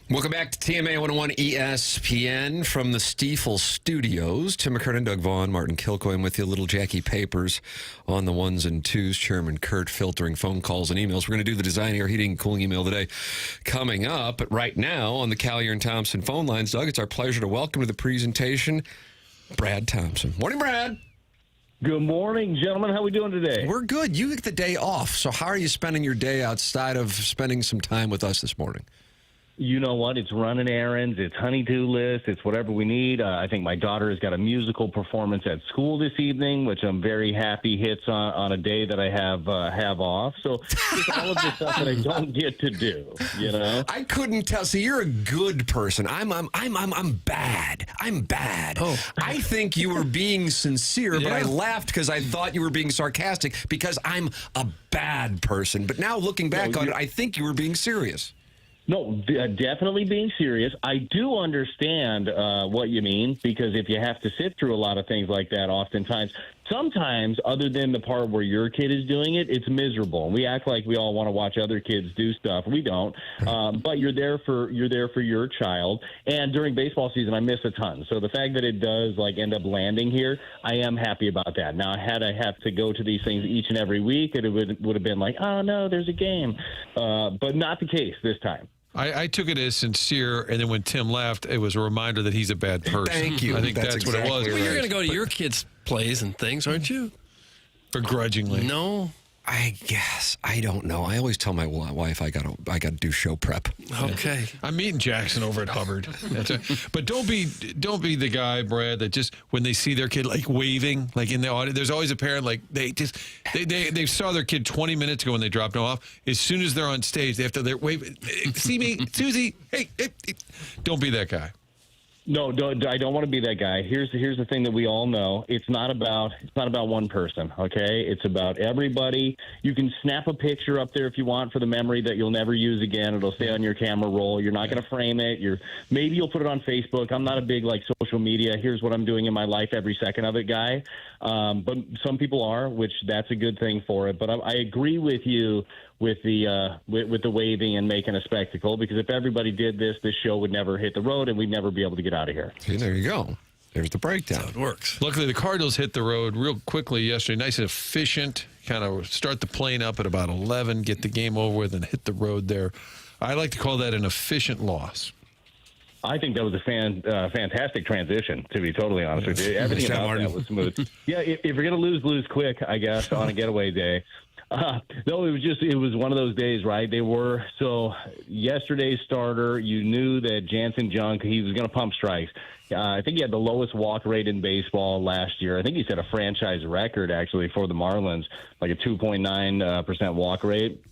Welcome back to TMA 101 ESPN from the Stifel Studios. Tim McKernan, Doug Vaughn, Martin Kilcoyne with you. Little Jackie Papers on the ones and twos. Chairman Kurt filtering phone calls and emails. We're going to do the Design Air Heating and Cooling email today coming up. But right now on the Collier and Thompson phone lines, Doug, it's our pleasure to welcome to the presentation Brad Thompson. Morning, Brad. Good morning, gentlemen. How are we doing today? We're good. You get the day off. So how are you spending your day outside of spending some time with us this morning? You know what? It's running errands. It's honey-do list. It's whatever we need. I think my daughter has got a musical performance at school this evening, which I'm very happy hits on a day that I have off. So it's all of the stuff that I don't get to do. You know, I couldn't tell. See, you're a good person. I'm bad. I'm bad. Oh. I think you were being sincere, but I laughed because I thought you were being sarcastic because I'm a bad person. But now looking back on it, I think you were being serious. No, definitely being serious. I do understand what you mean, because if you have to sit through a lot of things like that, sometimes, other than the part where your kid is doing it, it's miserable. We act like we all want to watch other kids do stuff. We don't. But you're there for your child. And during baseball season, I miss a ton. So the fact that it does end up landing here, I am happy about that. Now, had I have to go to these things each and every week, it would have been like, oh no, there's a game. But not the case this time. I took it as sincere, and then when Tim laughed, it was a reminder that he's a bad person. Thank you. I think that's exactly what it was. Well, you're going to go to your kids' plays and things, aren't you? Begrudgingly. No. I guess. I don't know. I always tell my wife I gotta do show prep. Okay. I'm meeting Jackson over at Hubbard. But don't be the guy, Brad, that just when they see their kid waving in the audience, there's always a parent they saw their kid 20 minutes ago when they dropped them off. As soon as they're on stage, they have to wave. See me, Susie. Hey. Don't be that guy. No, I don't want to be that guy. Here's the thing that we all know. It's not about one person, okay? It's about everybody. You can snap a picture up there if you want for the memory that you'll never use again. It'll stay on your camera roll. You're not going to frame it. Maybe you'll put it on Facebook. I'm not a big social media. Here's what I'm doing in my life every second of it guy. But some people are, which that's a good thing for it. But I agree with you with the waving and making a spectacle, because if everybody did this show would never hit the road and we'd never be able to get out of here. See, there you go. There's the breakdown. That's how it works. Luckily, the Cardinals hit the road real quickly yesterday. Nice and efficient. Kind of start the plane up at about 11, get the game over with, and hit the road there. I like to call that an efficient loss. I think that was a fantastic transition, to be totally honest with you. Everything about that was smooth. Yeah, if you're going to lose quick, I guess, on a getaway day. No, it was one of those days, right? Yesterday's starter, you knew that Jansen Junk, he was going to pump strikes. I think he had the lowest walk rate in baseball last year. I think he set a franchise record, actually, for the Marlins, like a 2.9% walk rate.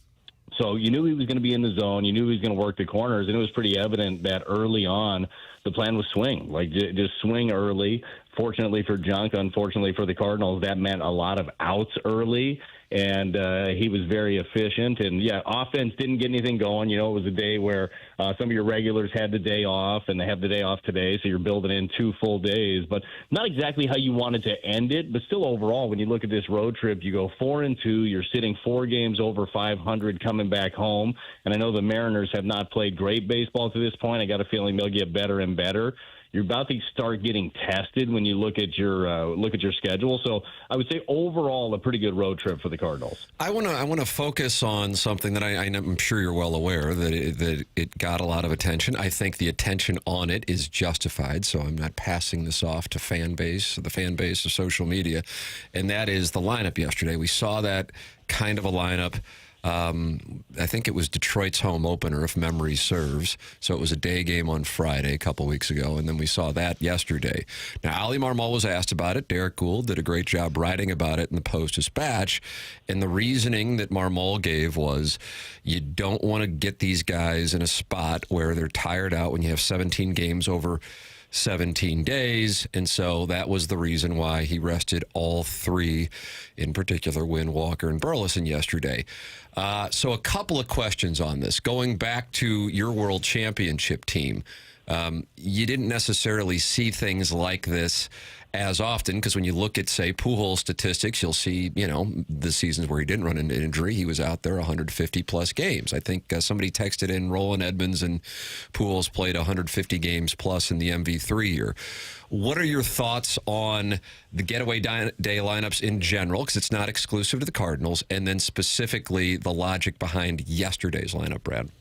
So you knew he was going to be in the zone. You knew he was going to work the corners, and it was pretty evident that early on the plan was swing, just swing early. Fortunately for Junk, unfortunately for the Cardinals, that meant a lot of outs early, and he was very efficient. And, yeah, offense didn't get anything going. It was a day where some of your regulars had the day off, and they have the day off today, so you're building in 2 full days. But not exactly how you wanted to end it, but still overall, when you look at this road trip, you go 4-2. You're sitting 4 games over 500 coming back home. And I know the Mariners have not played great baseball to this point. I got a feeling they'll get better and better. You're about to start getting tested when you look at your schedule. So I would say overall a pretty good road trip for the Cardinals. I want to focus on something that I'm sure you're well aware that it got a lot of attention. I think the attention on it is justified, so I'm not passing this off to the fan base of social media, and that is the lineup yesterday. We saw that kind of a lineup. I think it was Detroit's home opener, if memory serves. So it was a day game on Friday a couple weeks ago, and then we saw that yesterday. Now, Ali Marmol was asked about it. Derek Gould did a great job writing about it in the Post-Dispatch, and the reasoning that Marmol gave was you don't want to get these guys in a spot where they're tired out when you have 17 games over 17 days, and so that was the reason why he rested all 3, in particular Wynn, Walker, and Burleson yesterday. So a couple of questions on this. Going back to your World Championship team, You didn't necessarily see things like this as often, because when you look at, say, Pujols statistics, you'll see, the seasons where he didn't run into injury, he was out there 150-plus games. I think somebody texted in Roland Edmonds and Pujols played 150 games plus in the MV3 year. What are your thoughts on the getaway day lineups in general, because it's not exclusive to the Cardinals, and then specifically the logic behind yesterday's lineup, Brad?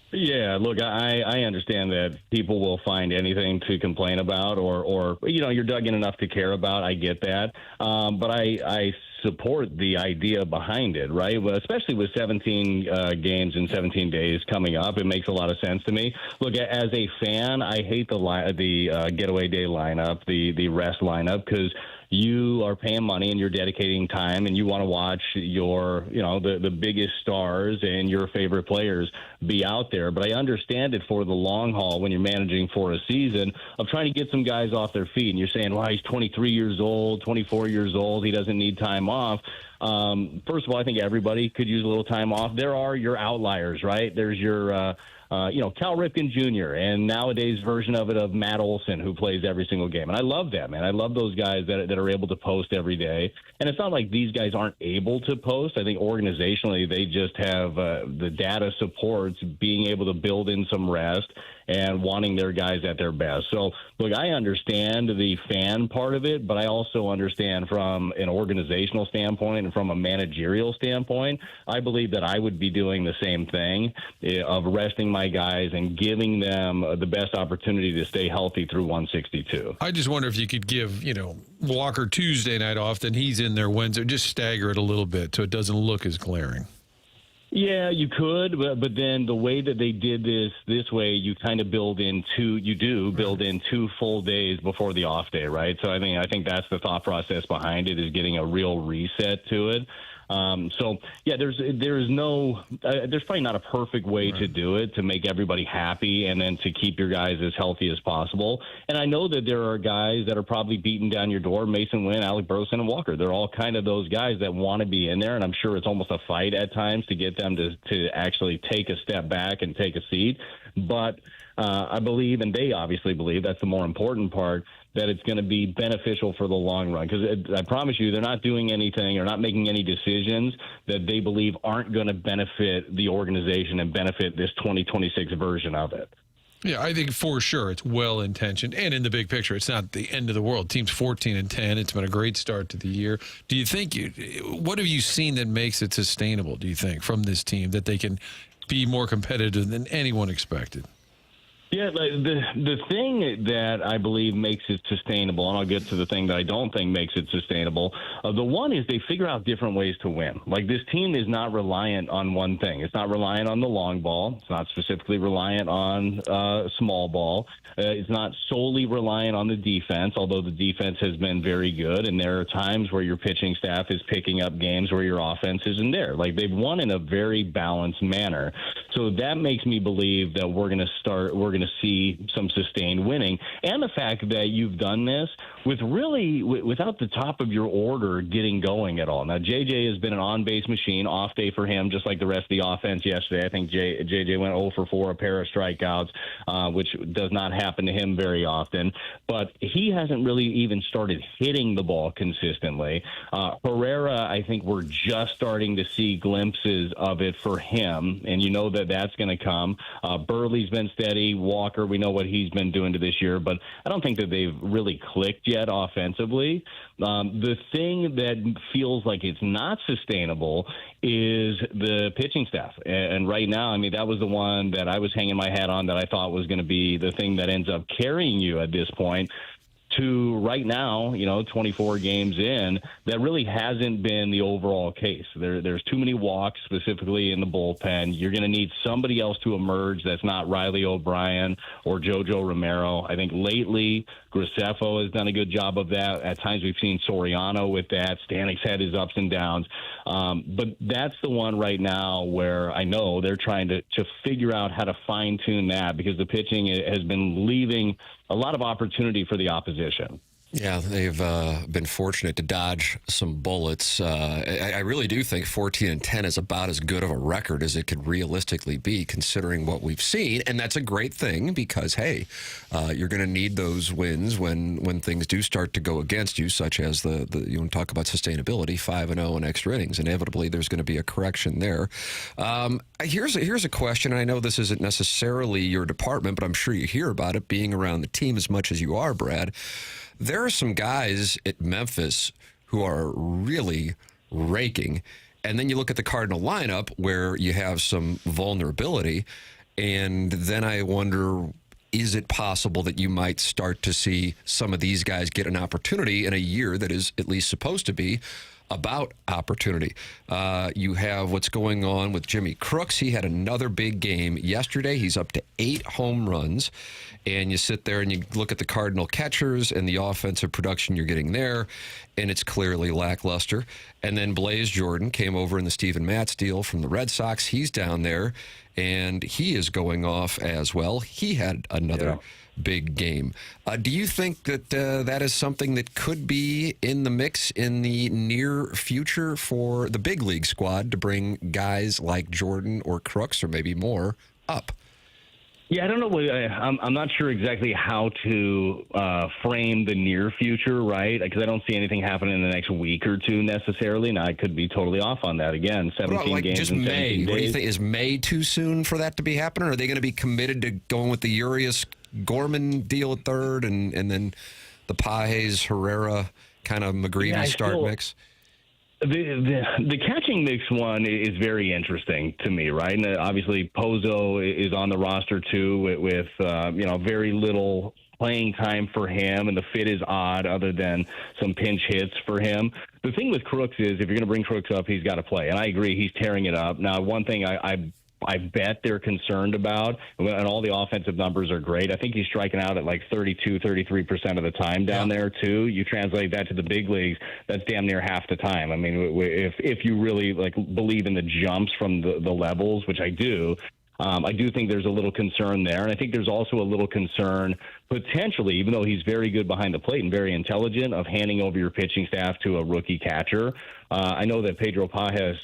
Yeah, look, I understand that people will find anything to complain about or you're dug in enough to care about. I get that. But I support the idea behind it, right? Well, especially with 17 games in 17 days coming up, it makes a lot of sense to me. Look, as a fan, I hate the getaway day lineup, the rest lineup, because you are paying money and you're dedicating time and you want to watch your, the biggest stars and your favorite players be out there. But I understand it for the long haul when you're managing for a season of trying to get some guys off their feet. And you're saying, well, he's 23 years old, 24 years old. He doesn't need time off. First of all, I think everybody could use a little time off. There are your outliers, right? There's your, Cal Ripken Jr. and nowadays version of it of Matt Olson, who plays every single game. And I love that, man. I love those guys that are able to post every day. And it's not like these guys aren't able to post. I think organizationally they just have the data supports being able to build in some rest and wanting their guys at their best. So, look, I understand the fan part of it, but I also understand from an organizational standpoint and from a managerial standpoint, I believe that I would be doing the same thing of resting my guys and giving them the best opportunity to stay healthy through 162. I just wonder if you could give, Walker Tuesday night off, then he's in there Wednesday. Just stagger it a little bit so it doesn't look as glaring. Yeah, you could, but then the way that they did this way, you kind of build in two full days before the off day, right? So I think that's the thought process behind it, is getting a real reset to it. So yeah, there's probably not a perfect way to do it to make everybody happy and then to keep your guys as healthy as possible. And I know that there are guys that are probably beating down your door: Mason Wynn, Alec Burleson, and Walker. They're all kind of those guys that want to be in there, and I'm sure it's almost a fight at times to get them to actually take a step back and take a seat. But I believe, and they obviously believe, that's the more important part, that it's going to be beneficial for the long run. Because I promise you, they're not doing anything or not making any decisions that they believe aren't going to benefit the organization and benefit this 2026 version of it. Yeah, I think for sure it's well-intentioned. And in the big picture, it's not the end of the world. Team's 14-10. It's been a great start to the year. Do you think what have you seen that makes it sustainable, do you think, from this team, that they can be more competitive than anyone expected? Yeah, the thing that I believe makes it sustainable, and I'll get to the thing that I don't think makes it sustainable, the one is they figure out different ways to win. Like, this team is not reliant on one thing. It's not reliant on the long ball. It's not specifically reliant on small ball. It's not solely reliant on the defense, although the defense has been very good, and there are times where your pitching staff is picking up games where your offense isn't there. Like, they've won in a very balanced manner. So that makes me believe that we're going to see some sustained winning. And the fact that you've done this without the top of your order getting going at all. Now, JJ has been an on-base machine, off day for him, just like the rest of the offense yesterday. I think JJ went 0 for 4, a pair of strikeouts, which does not happen to him very often. But he hasn't really even started hitting the ball consistently. Herrera, I think we're just starting to see glimpses of it for him, and you know that's going to come. Burley's been steady. Walker, we know what he's been doing to this year, but I don't think that they've really clicked yet offensively. The thing that feels like it's not sustainable is the pitching staff. And right now, I mean, that was the one that I was hanging my hat on that I thought was going to be the thing that ends up carrying you at this point. To right now, 24 games in, that really hasn't been the overall case. There's too many walks, specifically in the bullpen. You're going to need somebody else to emerge that's not Riley O'Brien or JoJo Romero. I think lately Graceffo has done a good job of that. At times we've seen Soriano with that. Stanik's had his ups and downs. But that's the one right now where I know they're trying to figure out how to fine-tune that, because the pitching has been leaving a lot of opportunity for the opposition. Yeah, they've been fortunate to dodge some bullets. I really do think 14-10 is about as good of a record as it could realistically be, considering what we've seen. And that's a great thing because, hey, you're going to need those wins when things do start to go against you, such as you want to talk about sustainability, 5-0 in extra innings. Inevitably, there's going to be a correction there. Here's a question, and I know this isn't necessarily your department, but I'm sure you hear about it, being around the team as much as you are, Brad. There are some guys at Memphis who are really raking. And then you look at the Cardinal lineup where you have some vulnerability. And then I wonder, is it possible that you might start to see some of these guys get an opportunity in a year that is at least supposed to be about opportunity? You have what's going on with Jimmy Crooks. He had another big game yesterday. He's up to 8 home runs. And you sit there and you look at the Cardinal catchers and the offensive production you're getting there, and it's clearly lackluster. And then Blaze Jordan came over in the Steven Matz deal from the Red Sox. He's down there, and he is going off as well. He had another big game. Do you think that that is something that could be in the mix in the near future for the big league squad to bring guys like Jordan or Crooks or maybe more up? Yeah, I don't know. I'm not sure exactly how to frame the near future, right? Because I don't see anything happening in the next week or two necessarily. Now, I could be totally off on that. Again, 17 games just in 17 May. days. What do you think? Is May too soon for that to be happening? Or are they going to be committed to going with the Urias-Gorman deal at third and then the Pages-Herrera kind of McGreevy start mix? The catching mix one is very interesting to me, right? And obviously Pozo is on the roster too with very little playing time for him, and the fit is odd other than some pinch hits for him. The thing with Crooks is if you're going to bring Crooks up, he's got to play, and I agree he's tearing it up. Now, one thing I bet they're concerned about, and all the offensive numbers are great. I think he's striking out at like 32, 33% of the time down there, too. You translate that to the big leagues, that's damn near half the time. I mean, if you really believe in the jumps from the levels, which I do think there's a little concern there. And I think there's also a little concern potentially, even though he's very good behind the plate and very intelligent, of handing over your pitching staff to a rookie catcher. I know that Pedro Pages,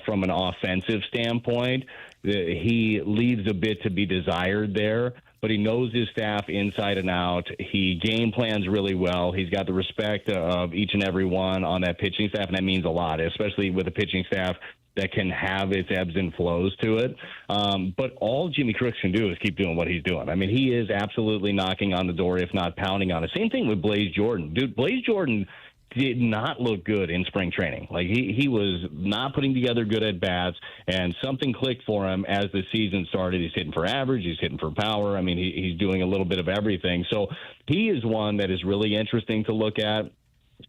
from an offensive standpoint, he leaves a bit to be desired there, but he knows his staff inside and out. He game plans really well. He's got the respect of each and every one on that pitching staff, and that means a lot, especially with a pitching staff that can have its ebbs and flows to it. But all Jimmy Crooks can do is keep doing what he's doing. I mean, he is absolutely knocking on the door, if not pounding on it. Same thing with Blaze Jordan. Dude, Blaze Jordan did not look good in spring training. Like he was not putting together good at bats, and something clicked for him as the season started. He's hitting for average, he's hitting for power. I mean, he's doing a little bit of everything. So he is one that is really interesting to look at.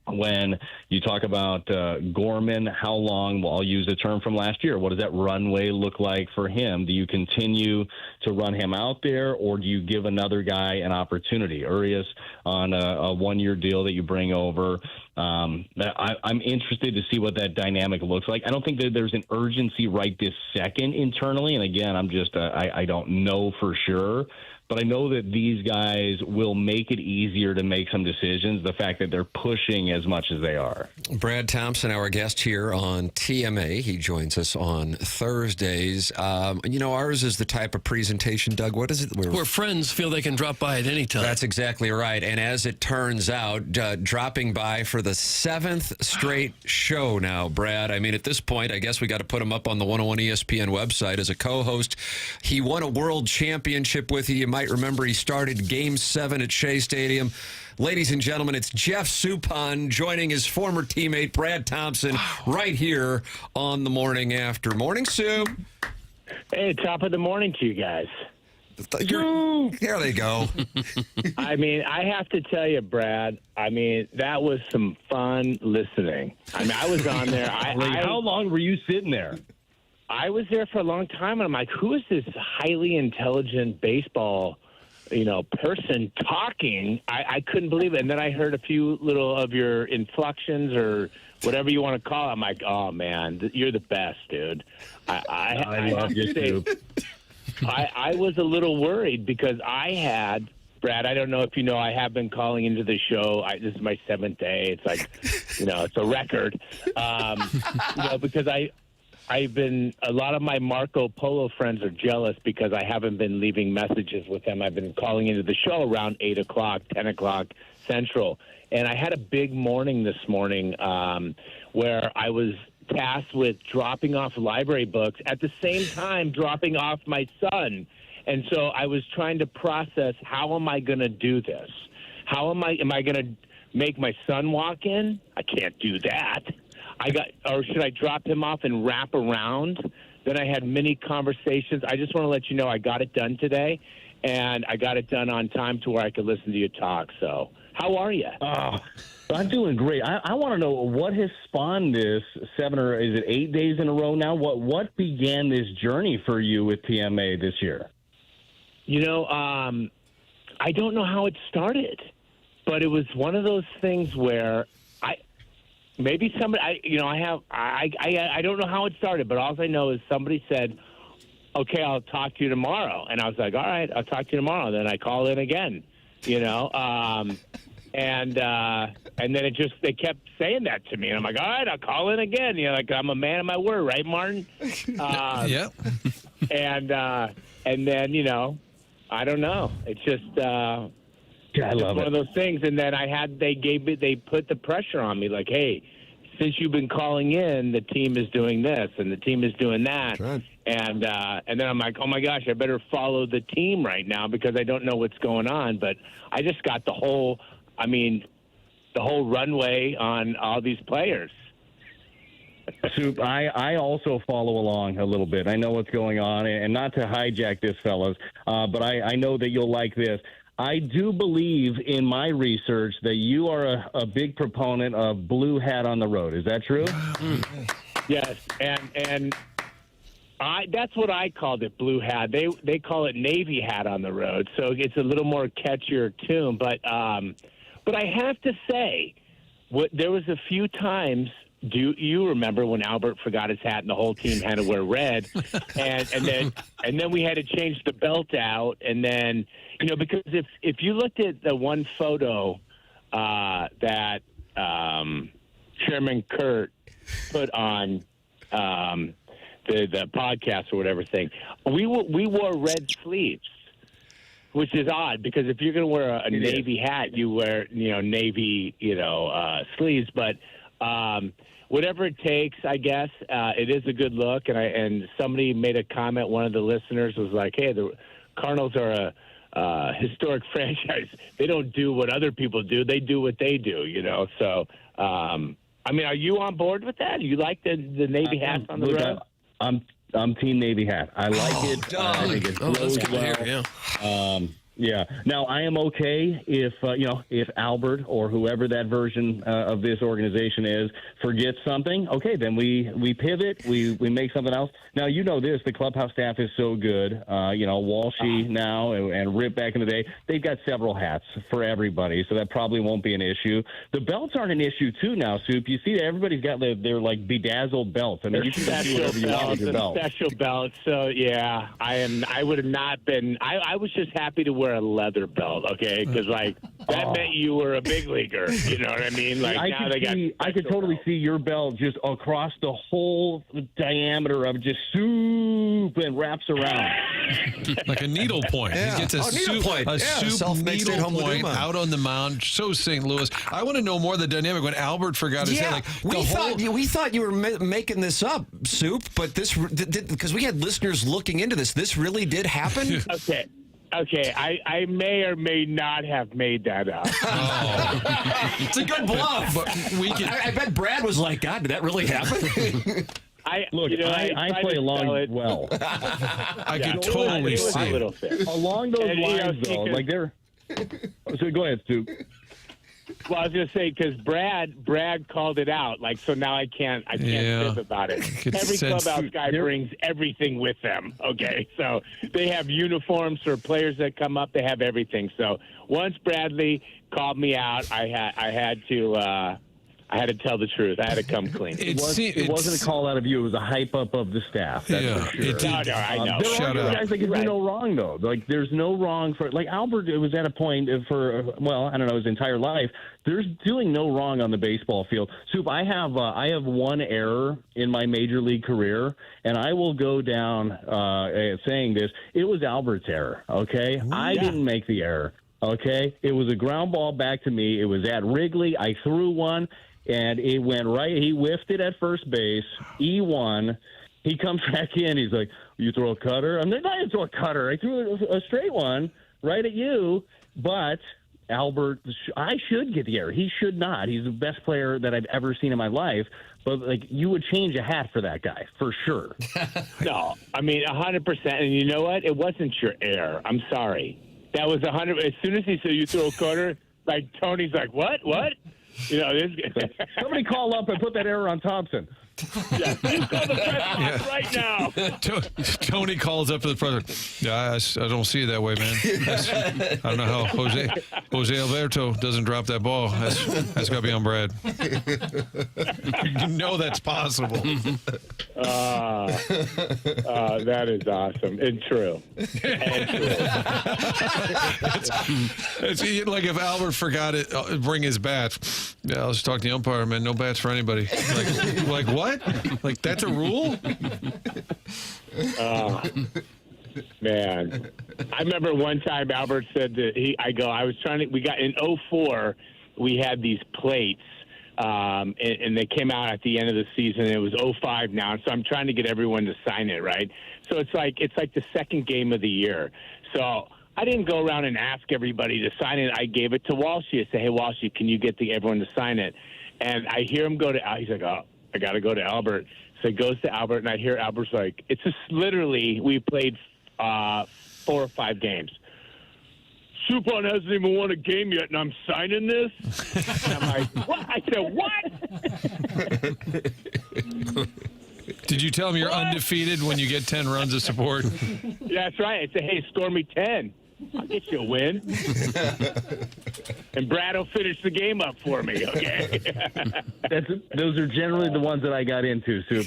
When you talk about Gorman, how long, well, I'll use the term from last year, what does that runway look like for him? Do you continue to run him out there, or do you give another guy an opportunity? Urias on a one-year deal that you bring over. I'm interested to see what that dynamic looks like. I don't think that there's an urgency right this second internally, and again, I'm just I don't know for sure. But I know that these guys will make it easier to make some decisions, the fact that they're pushing as much as they are. Brad Thompson, our guest here on TMA. He joins us on Thursdays. Ours is the type of presentation, Doug, what is it? Where friends feel they can drop by at any time. That's exactly right. And as it turns out, dropping by for the 7th straight show now, Brad. I mean, at this point, I guess we got to put him up on the 101 ESPN website as a co-host. He won a world championship with you. You might remember he started Game 7 at Shea Stadium. Ladies and gentlemen, it's Jeff Suppan joining his former teammate Brad Thompson right here on the Morning After. Morning, Sue. Hey, top of the morning to you guys. There they go. I mean, I have to tell you, Brad, that was some fun listening. I was on there. How long were you sitting there? I was there for a long time, and I'm like, who is this highly intelligent baseball, person talking? I couldn't believe it. And then I heard a few little of your inflections or whatever you want to call it. I'm like, oh, man, you're the best, dude. I love you, too. I was a little worried because I had Brad. I don't know if you know, I have been calling into the show. This is my 7th day. It's like, it's a record. Because I've been, a lot of my Marco Polo friends are jealous because I haven't been leaving messages with them. I've been calling into the show around 8 o'clock, 10 o'clock Central. And I had a big morning this morning where I was tasked with dropping off library books at the same time dropping off my son. And so I was trying to process, how am I going to do this? Am I going to make my son walk in? I can't do that. Or should I drop him off and wrap around? Then I had many conversations. I just want to let you know I got it done today, and I got it done on time to where I could listen to you talk. So how are you? I'm doing great. I want to know what has spawned this 7 or is it 8 days in a row now? What began this journey for you with TMA this year? I don't know how it started, but it was one of those things where maybe somebody, I don't know how it started, but all I know is somebody said, okay, I'll talk to you tomorrow. And I was like, all right, I'll talk to you tomorrow. Then I call in again, and then they kept saying that to me. And I'm like, all right, I'll call in again. I'm a man of my word, right, Martin? Yeah. And then, I don't know. It's just, I love one it. of those things. And then they put the pressure on me, like, hey, since you've been calling in, the team is doing this and the team is doing that. Right. And then I'm like, oh my gosh, I better follow the team right now because I don't know what's going on. But I just got the whole runway on all these players. Soup, I also follow along a little bit. I know what's going on, and not to hijack this, fellas, but I know that you'll like this. I do believe in my research that you are a big proponent of blue hat on the road. Is that true? Yes, and that's what I called it, blue hat. They call it Navy hat on the road, so it's a little more catchier tune. But I have to say, there was a few times. Do you remember when Albert forgot his hat and the whole team had to wear red, and then we had to change the belt out, and then because if you looked at the one photo that Chairman Kurt put on the podcast or whatever thing, we wore red sleeves, which is odd because if you're going to wear a Navy hat, you wear Navy sleeves, but. Whatever it takes, I guess. It is a good look, and somebody made a comment. One of the listeners was like, "Hey, the Cardinals are a historic franchise. They don't do what other people do; they do what they do." So, are you on board with that? You like the Navy hats on the road? I'm Team Navy hat. I like it. I think it flows well. Yeah. Yeah. Now, I am okay if Albert or whoever that version of this organization is forgets something. Okay, then we pivot. We make something else. Now, this. The clubhouse staff is so good. Walshy now and Rip back in the day. They've got several hats for everybody, so that probably won't be an issue. The belts aren't an issue, too, now, Soup. You see that everybody's got their like, bedazzled belts. I mean, you can do whatever you want with your belt. Special belts. So, yeah, I would have not been – I was just happy to wear a leather belt, okay? Because that meant you were a big leaguer. You know what I mean? I could totally see your belt just across the whole diameter of just soup and wraps around like a needle point. Yeah. He gets a soup needle point out on the mound. So St. Louis. I want to know more of the dynamic when Albert forgot his head. We thought you were making this up, Soup, but this because we had listeners looking into this. This really did happen. Okay, I may or may not have made that up. Oh. It's a good bluff. But I bet Brad was like, God, did that really happen? I play along well. I can totally see it. Along those lines, though, So go ahead, Stu. Well, I was going to say, because Brad called it out, so now I can't tip about it. Every clubhouse guy brings everything with them, okay? So they have uniforms for players that come up. They have everything. So once Bradley called me out, I had to I had to tell the truth. I had to come clean. It wasn't a call out of you. It was a hype up of the staff. That's for sure. No, I know. There are guys that can do no wrong, though. Like, there's no wrong for... Like, Albert was at a point for, well, I don't know, his entire life. There's doing no wrong on the baseball field. Soup, I have one error in my major league career, and I will go down saying this. It was Albert's error, okay? I didn't make the error, okay? It was a ground ball back to me. It was at Wrigley. I threw one. And it went right. He whiffed it at first base. He won. He comes back in. He's like, "You throw a cutter?" I'm like, "I didn't throw a cutter. I threw a straight one right at you." But Albert, I should get the error. He should not. He's the best player that I've ever seen in my life. But, like, you would change a hat for that guy, for sure. No, I mean, 100%. And you know what? It wasn't your error. I'm sorry. That was 100. As soon as he said you throw a cutter, like, Tony's like, "What? What?" You know, somebody call up and put that error on Thompson. Yeah, you call the press box right now. Tony calls up to the president. Yeah, I don't see it that way, man. I don't know how Jose Alberto doesn't drop that ball. That's got to be on Brad. You know that's possible. That is awesome and true. It's like if Albert forgot it, bring his bat. Yeah, let's talk to the umpire, man. No bats for anybody. Like what? Like, that's a rule? Man, I remember one time Albert said that we got in 2004, we had these plates, and they came out at the end of the season. It was 2005 now, so I'm trying to get everyone to sign it, right? So it's like the second game of the year. So I didn't go around and ask everybody to sign it. I gave it to Walshy. I said, "Hey, Walshy, can you get everyone to sign it?" And I hear him go to he's like, "Oh, I got to go to Albert." So he goes to Albert, and I hear Albert's like, it's just literally, we played 4 or 5 games. Suppan hasn't even won a game yet, and I'm signing this? And I'm like, what? I said, what? Did you tell him you're undefeated when you get 10 runs of support? Yeah, that's right. I said, "Hey, score me 10. I'll get you a win." And Brad will finish the game up for me, okay? Those are generally the ones that I got into, Soup.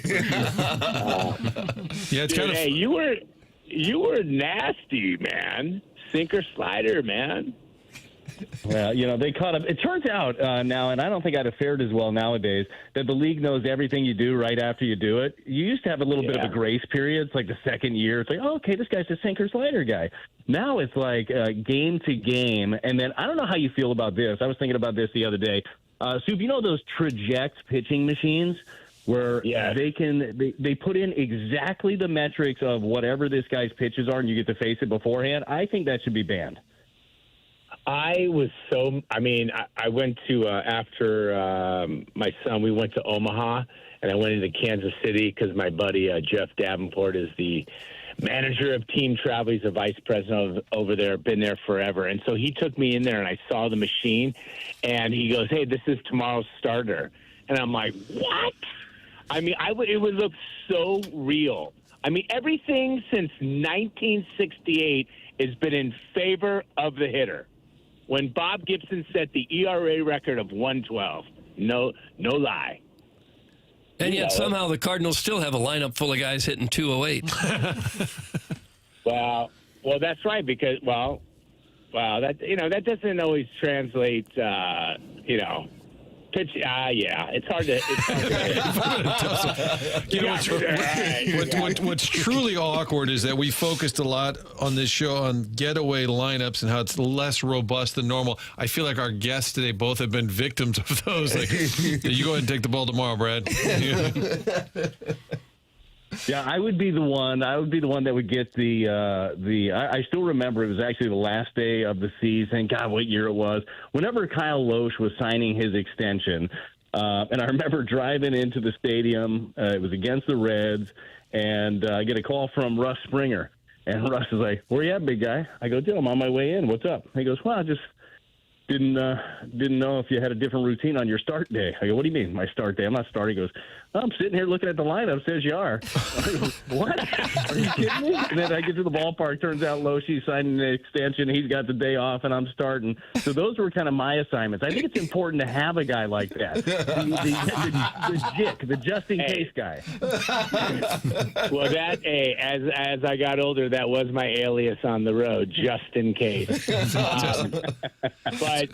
Yeah, it's kind of. Hey, you were nasty, man. Sinker slider, man. Well, you know, they caught up. It turns out now, and I don't think I'd have fared as well nowadays, that the league knows everything you do right after you do it. You used to have a little bit of a grace period. It's like the second year. It's like, oh, okay, this guy's a sinker slider guy. Now it's like game to game. And then I don't know how you feel about this. I was thinking about this the other day. Soup, you know those Traject pitching machines where they put in exactly the metrics of whatever this guy's pitches are and you get to face it beforehand? I think that should be banned. I went to, after my son, we went to Omaha, and I went into Kansas City because my buddy Jeff Davenport is the manager of team travel. He's a vice president over there, been there forever. And so he took me in there, and I saw the machine, and he goes, "Hey, this is tomorrow's starter." And I'm like, what? I mean, it would look so real. I mean, everything since 1968 has been in favor of the hitter. When Bob Gibson set the ERA record of 112, no lie. And yet somehow the Cardinals still have a lineup full of guys hitting 208. Well, that's right because that doesn't always translate. Pitch. It's hard to. What's truly awkward is that we focused a lot on this show on getaway lineups and how it's less robust than normal. I feel like our guests today both have been victims of those. Like, you go ahead and take the ball tomorrow, Brad. Yeah, I would be the one. That would get the. I still remember it was actually the last day of the season. God, what year it was? Whenever Kyle Loesch was signing his extension, and I remember driving into the stadium. It was against the Reds, and I get a call from Russ Springer, and Russ is like, "Where you at, big guy?" I go, "Dude, I'm on my way in. What's up?" He goes, "Well, I just didn't know if you had a different routine on your start day." I go, "What do you mean, my start day? I'm not starting." He goes, I'm sitting here looking at the lineup. Says you are. What? Are you kidding me? And then I get to the ballpark. Turns out Loshi signed an extension. He's got the day off, and I'm starting. So those were kind of my assignments. I think it's important to have a guy like that. The just-in-case guy. Well, as I got older, that was my alias on the road, just in case. But,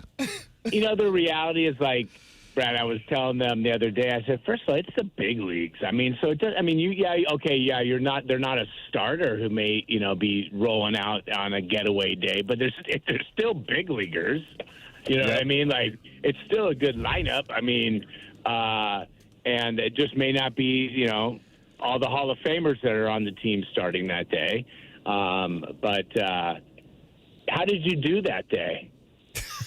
the reality is, like, Brad, I was telling them the other day, I said, first of all, it's the big leagues. I mean, so it does, they're not a starter who may, be rolling out on a getaway day, but they're still big leaguers. You know what I mean? Like, it's still a good lineup. I mean, and it just may not be, all the Hall of Famers that are on the team starting that day. But how did you do that day?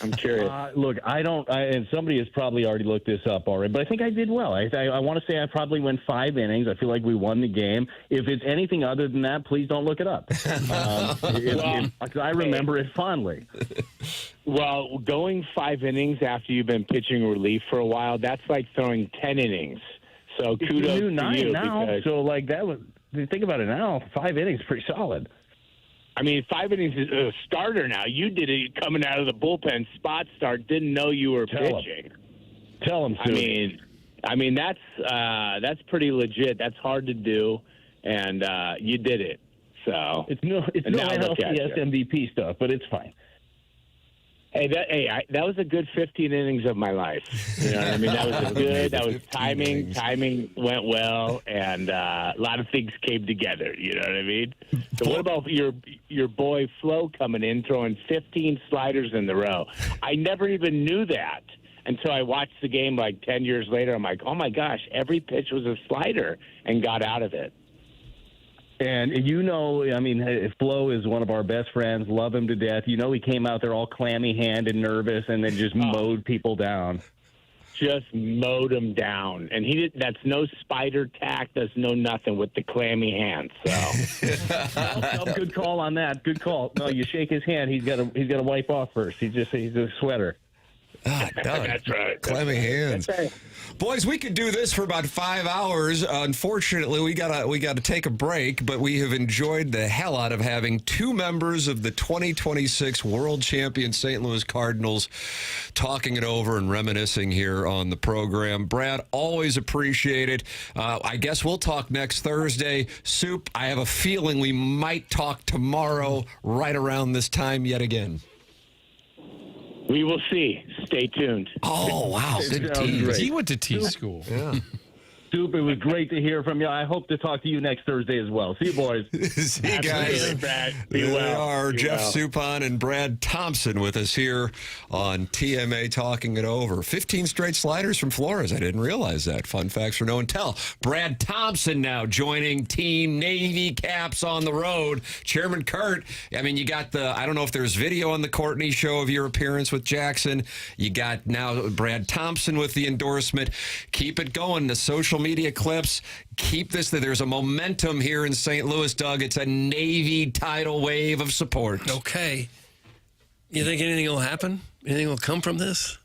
I'm curious. Look, and somebody has probably already looked this up already, but I think I did well. I want to say I probably went 5 innings. I feel like we won the game. If it's anything other than that, please don't look it up. I remember it fondly. Well, going 5 innings after you've been pitching relief for a while, that's like throwing 10 innings. So kudos to 9 you. Now, so like that was. Think about it now. 5 innings, pretty solid. I mean, 5 innings is a starter now. You did it coming out of the bullpen, spot start, didn't know you were pitching. Tell him, Sue. I mean that's pretty legit. That's hard to do, and you did it. So it's no NLCS MVP stuff, but it's fine. Hey, that was a good 15 innings of my life. You know what I mean? That was good. That was timing. Timing went well, and a lot of things came together. You know what I mean? So what about your boy Flo coming in, throwing 15 sliders in the row? I never even knew that until I watched the game like 10 years later. I'm like, oh, my gosh, every pitch was a slider and got out of it. And Flo is one of our best friends. Love him to death. He came out there all clammy-handed and nervous and then just mowed people down. Just mowed them down. And that's no spider tack. That's no nothing with the clammy hands. So good call on that. Good call. No, you shake his hand. He's got to wipe off first. He's a sweater. That's right. Clammy hands. That's right. Boys, we could do this for about 5 hours. Unfortunately, we gotta take a break, but we have enjoyed the hell out of having 2 members of the 2026 World Champion St. Louis Cardinals talking it over and reminiscing here on the program. Brad, always appreciate it. I guess we'll talk next Thursday. Soup, I have a feeling we might talk tomorrow right around this time yet again. We will see. Stay tuned. Oh, wow. Good tease. He went to T school. Yeah. Soup, it was great to hear from you. I hope to talk to you next Thursday as well. See you, boys. See you guys. Be well. They are Jeff Suppan and Brad Thompson with us here on TMA Talking It Over. 15 straight sliders from Flores. I didn't realize that. Fun facts for no one tell. Brad Thompson now joining Team Navy Caps on the road. Chairman Kurt, you got I don't know if there's video on the Courtney show of your appearance with Jackson. You got now Brad Thompson with the endorsement. Keep it going. The social media clips. Keep this. There's a momentum here in St. Louis, Doug. It's a Navy tidal wave of support. Okay. You think anything will happen? Anything will come from this?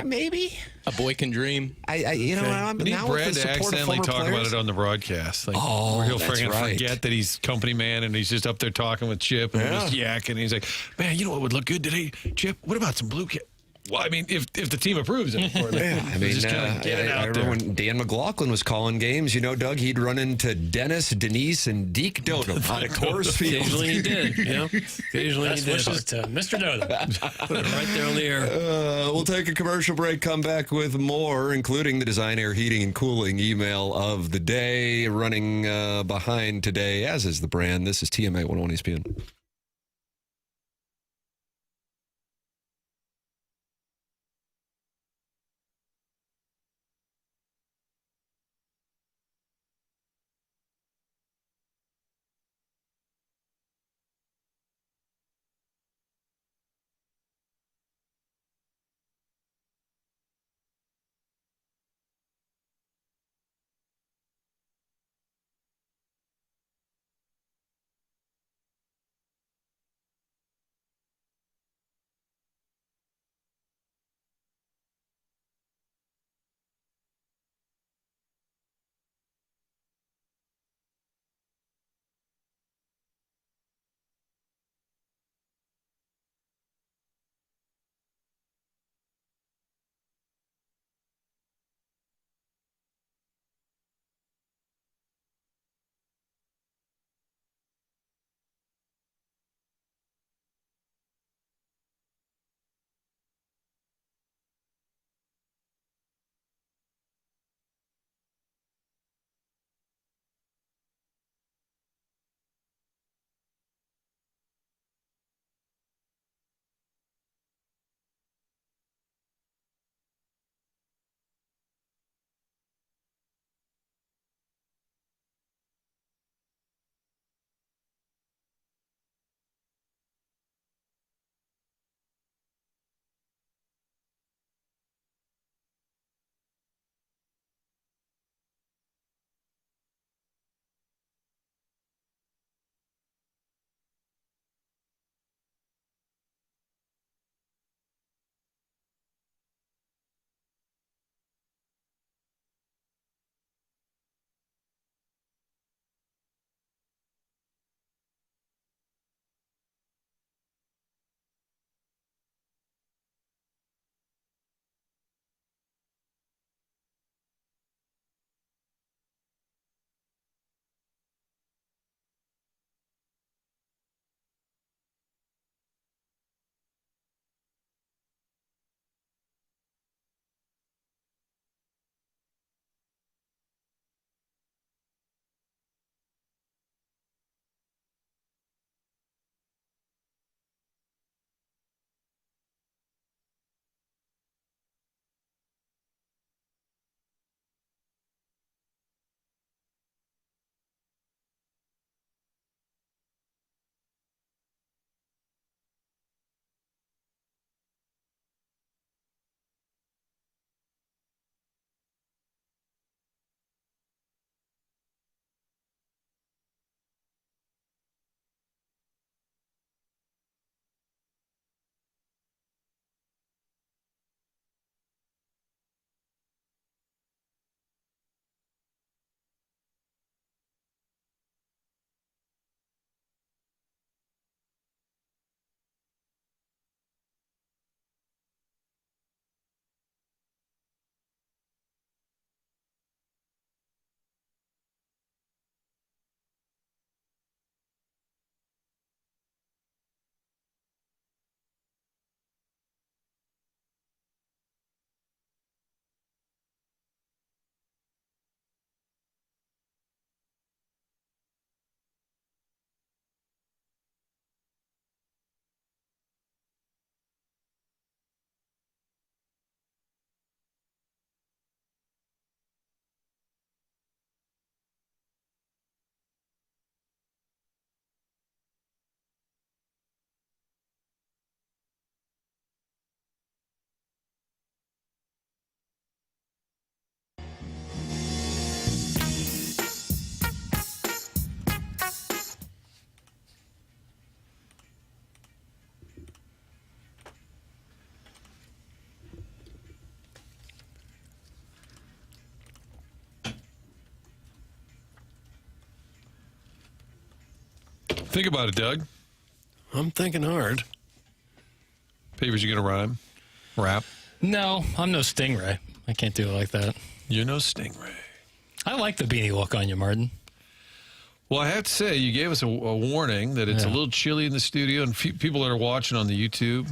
Maybe. A boy can dream. I'm now need Brad to accidentally talk about it on the broadcast. Where he'll forget that he's company man and he's just up there talking with Chip and just yakking. And he's like, man, you know what would look good today, Chip? What about some blue kit? Well, if the team approves it. Just kind of get it out there. I remember when Dan McLaughlin was calling games, Doug, he'd run into Dennis, Denise, and Deke Dotem on a course field. Occasionally he did, Occasionally he did. Wishes to Mr. Dotem. Put it right there on the air. We'll take a commercial break, come back with more, including the Design Air Heating and Cooling email of the day, running behind today, as is the brand. This is TMA 101 ESPN. Think about it, Doug. I'm thinking hard. Papers, you going to rhyme? Rap? No, I'm no Stingray. I can't do it like that. You're no Stingray. I like the beanie look on you, Martin. Well, I have to say, you gave us a warning that it's a little chilly in the studio, and people that are watching on the YouTube,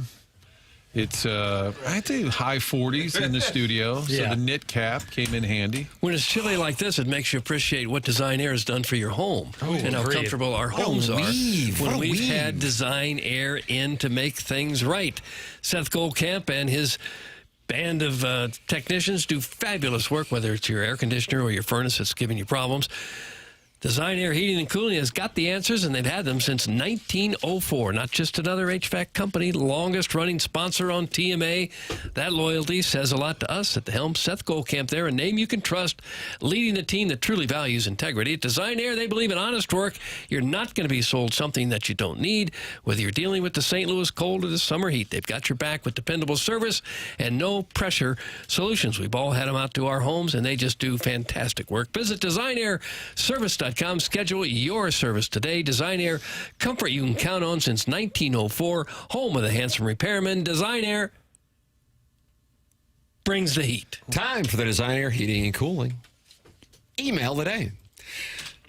it's, I think, high 40s in the studio, so the knit cap came in handy. When it's chilly like this, it makes you appreciate what Design Air has done for your home and how comfortable our homes are. When we've had Design Air in to make things right. Seth Goldcamp and his band of technicians do fabulous work, whether it's your air conditioner or your furnace that's giving you problems. Design Air Heating and Cooling has got the answers, and they've had them since 1904. Not just another HVAC company, longest-running sponsor on TMA. That loyalty says a lot to us. At the helm, Seth Goldcamp there, a name you can trust, leading a team that truly values integrity. At Design Air, they believe in honest work. You're not going to be sold something that you don't need. Whether you're dealing with the St. Louis cold or the summer heat, they've got your back with dependable service and no-pressure solutions. We've all had them out to our homes, and they just do fantastic work. Visit DesignAirService.com. Schedule your service today. Design Air, comfort you can count on since 1904. Home of the handsome repairman. Design Air brings the heat. Time for the Design Air Heating and Cooling email today.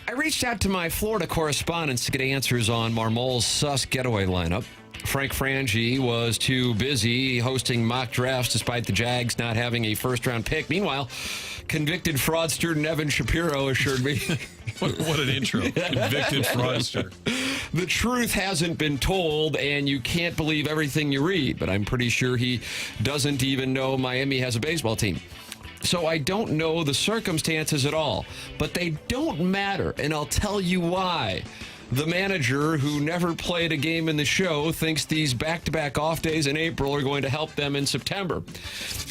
I reached out to my Florida correspondents to get answers on Marmole's sus getaway lineup. Frank Frangie was too busy hosting mock drafts despite the Jags not having a first-round pick. Meanwhile, convicted fraudster Nevin Shapiro assured me... What an intro. Convicted fraudster. The truth hasn't been told, and you can't believe everything you read, but I'm pretty sure he doesn't even know Miami has a baseball team. So I don't know the circumstances at all, but they don't matter, and I'll tell you why. The manager, who never played a game in the show, thinks these back-to-back off days in April are going to help them in September.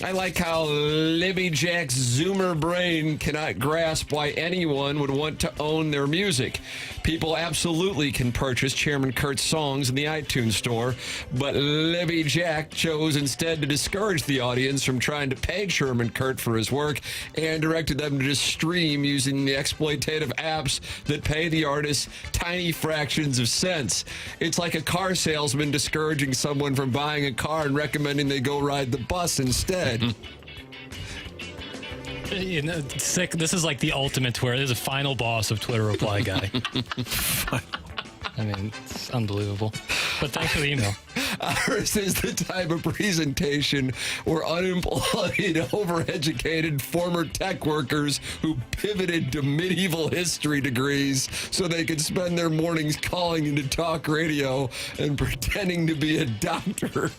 I like how Libby Jack's Zoomer brain cannot grasp why anyone would want to own their music. People absolutely can purchase Chairman Kurt's songs in the iTunes store, but Libby Jack chose instead to discourage the audience from trying to pay Chairman Kurt for his work and directed them to just stream using the exploitative apps that pay the artists tiny fractions of cents. It's like a car salesman discouraging someone from buying a car and recommending they go ride the bus instead. You know, sick. This is like the ultimate Twitter. This is a final boss of Twitter reply guy. I mean, it's unbelievable. But thanks for the email. Ours is the type of presentation where unemployed, overeducated former tech workers who pivoted to medieval history degrees so they could spend their mornings calling into talk radio and pretending to be a doctor.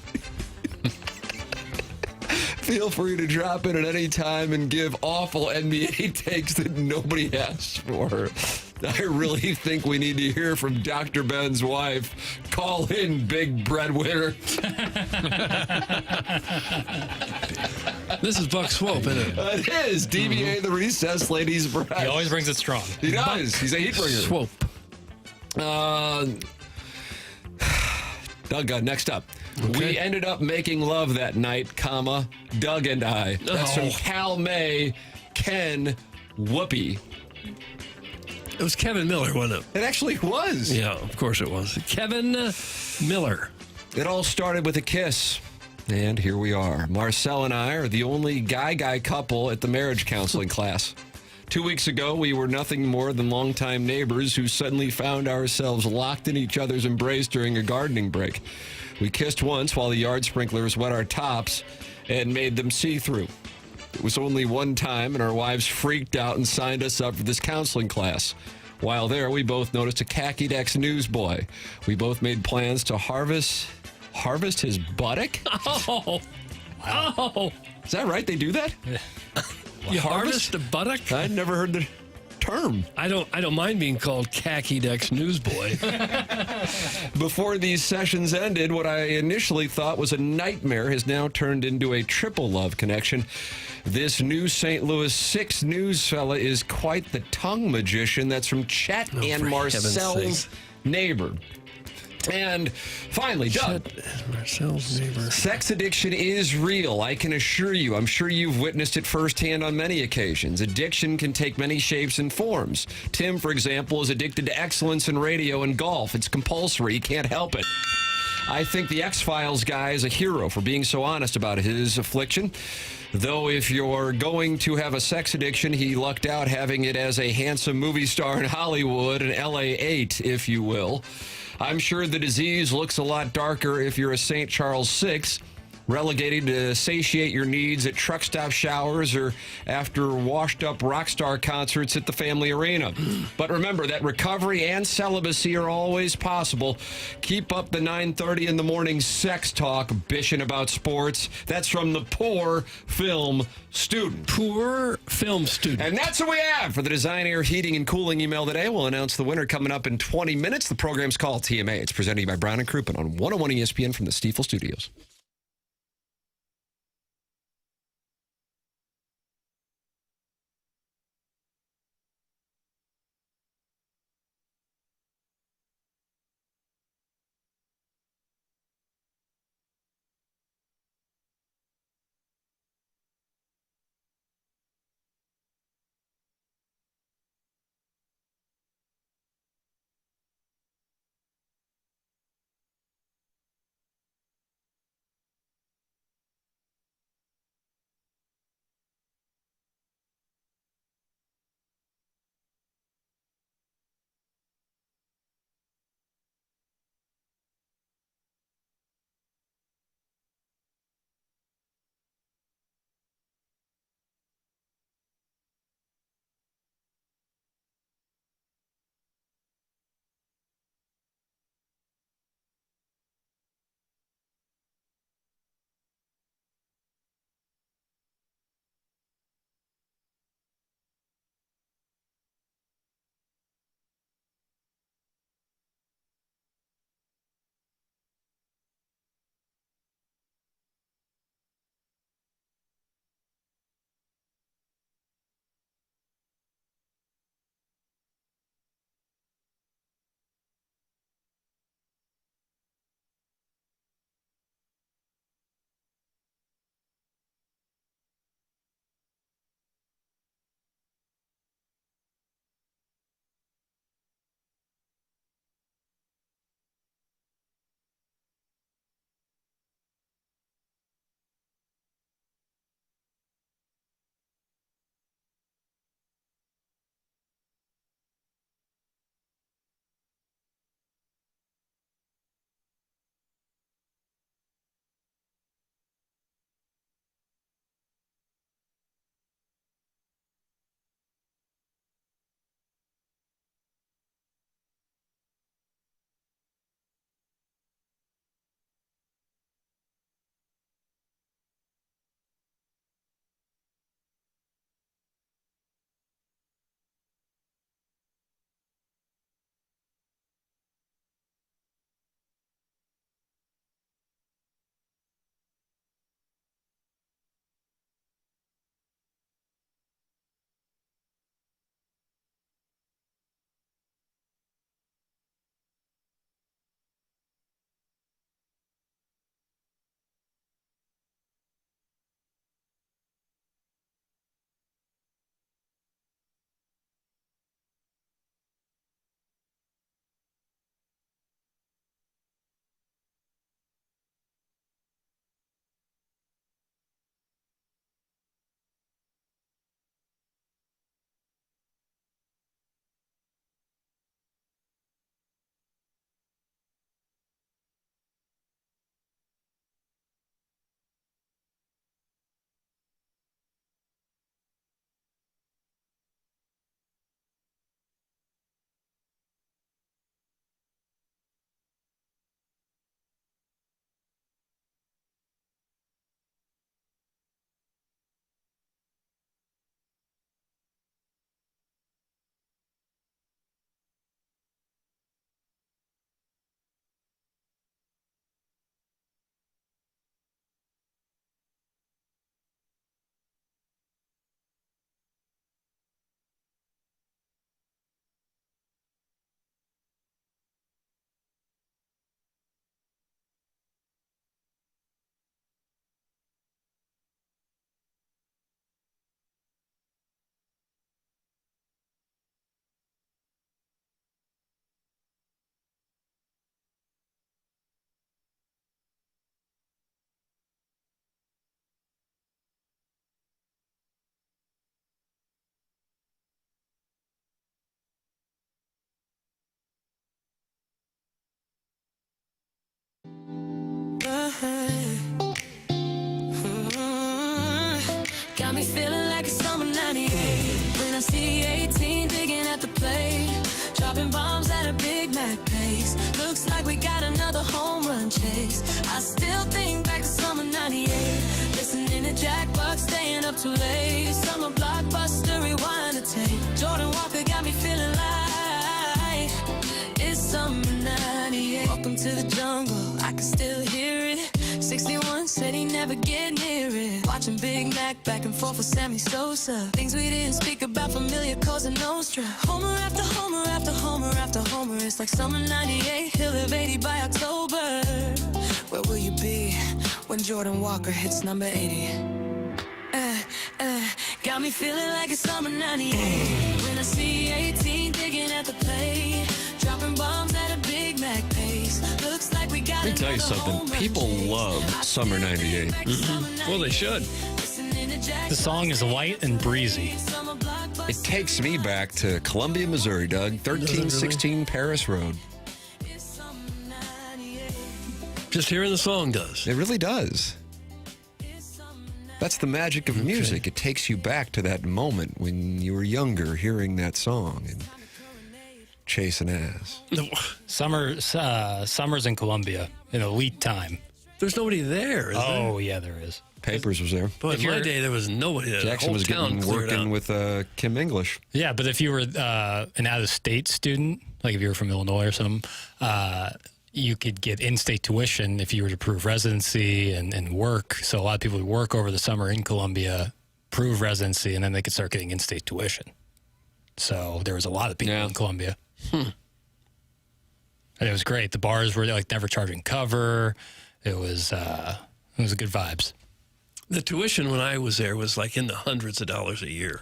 Feel free to drop in at any time and give awful NBA takes that nobody asked for. I really think we need to hear from Dr. Ben's wife. Call in, big breadwinner. This is Buck Swope, isn't it? It is. DBA the Recess Ladies Breast. He always brings it strong. He does. He's a heat bringer. Swope. Doug, next up. Okay. We ended up making love that night, comma, Doug and I. That's from Cal May, Ken, Whoopi. It was Kevin Miller, wasn't it? It actually was. Yeah, of course it was. Kevin Miller. It all started with a kiss. And here we are. Marcel and I are the only guy couple at the marriage counseling class. 2 weeks ago, we were nothing more than longtime neighbors who suddenly found ourselves locked in each other's embrace during a gardening break. We kissed once while the yard sprinklers wet our tops and made them see-through. It was only one time, and our wives freaked out and signed us up for this counseling class. While there, we both noticed a khaki ex-newsboy. We both made plans to harvest his buttock? Oh. Wow. Oh. Is that right? They do that? You harvest a buttock? I'd never heard the term. I don't mind being called khaki ex-newsboy. Before these sessions ended, what I initially thought was a nightmare has now turned into a triple love connection. This new St. Louis 6 News fella is quite the tongue magician. That's from Chet and Marcel's neighbor. And finally, Doug, Marcel's neighbor. Sex addiction is real, I can assure you. I'm sure you've witnessed it firsthand on many occasions. Addiction can take many shapes and forms. Tim, for example, is addicted to excellence in radio and golf. It's compulsory. He can't help it. I think the X-Files guy is a hero for being so honest about his affliction. Though if you're going to have a sex addiction, he lucked out having it as a handsome movie star in Hollywood, an LA-8, if you will. I'm sure the disease looks a lot darker if you're a St. Charles 6, relegated to satiate your needs at truck stop showers or after washed-up rock star concerts at the family arena. But remember that recovery and celibacy are always possible. Keep up the 9:30 in the morning sex talk, bishing about sports. That's from the Poor Film Student. Poor Film Student. And that's what we have for the Design Air Heating and Cooling email today. We'll announce the winner coming up in 20 minutes. The program's called TMA. It's presented to you by Brown and Crouppen on 101 ESPN from the Stifel Studios. I see 18 digging at the plate, dropping bombs at a Big Mac pace. Looks like we got another home run chase. I still think back to summer 98, listening to Jack Buck, staying up too late. Summer blockbuster, rewind the tape. Jordan Walker got me feeling like it's summer 98. Welcome to the jungle, I can still hear it. 61 said he never get near it. Watching Big Mac back and forth with Sammy Sosa. Things we didn't speak about, familiar Cosa Nostra. Homer after homer after homer after homer. It's like summer 98, he'll have 80 by October. Where will you be when Jordan Walker hits number 80? Got me feeling like it's summer 98. When I see 18 digging at the plate, dropping bombs at a Big Mac pace. Looks like we got. Let me tell you something. People love summer 98. Mm-hmm. Well, they should. The song is light and breezy. It takes me back to Columbia, Missouri, Doug. 1316 Paris Road. Just hearing the song does. It really does. That's the magic of music. It takes you back to that moment when you were younger, hearing that song and chasing ass. Summer's in Columbia, an elite time. There's nobody there, is there? Oh, yeah, there is. Papers was there. But in my day, there was nobody there. Jackson was working with Kim English. Yeah, but if you were an out-of-state student, like if you were from Illinois or something, you could get in-state tuition if you were to prove residency and work. So a lot of people would work over the summer in Columbia, prove residency, and then they could start getting in-state tuition. So there was a lot of people in Columbia. And it was great. The bars were like never charging cover. It was good vibes. The tuition when I was there was like in the hundreds of dollars a year.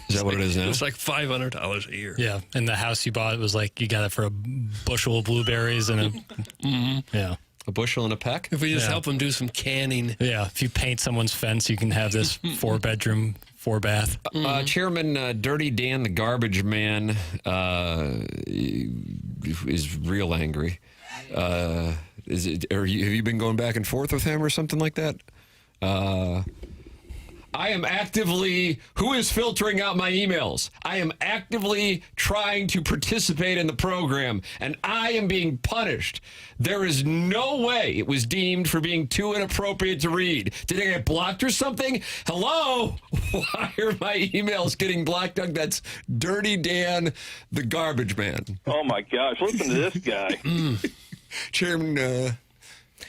Is that what it is now? It was like $500 a year. Yeah, and the house you bought was like you got it for a bushel of blueberries and a bushel and a peck. If we just help them do some canning. Yeah, if you paint someone's fence, you can have this 4-bedroom, 4-bath. Chairman Dirty Dan, the garbage man, is real angry. Have you been going back and forth with him or something like that? I am actively, who is filtering out my emails? I am actively trying to participate in the program, and I am being punished. There is no way it was deemed for being too inappropriate to read. Did I get blocked or something? Hello? Why are my emails getting blocked, Doug? That's Dirty Dan, the garbage man. Oh, my gosh. Listen to this guy. Chairman,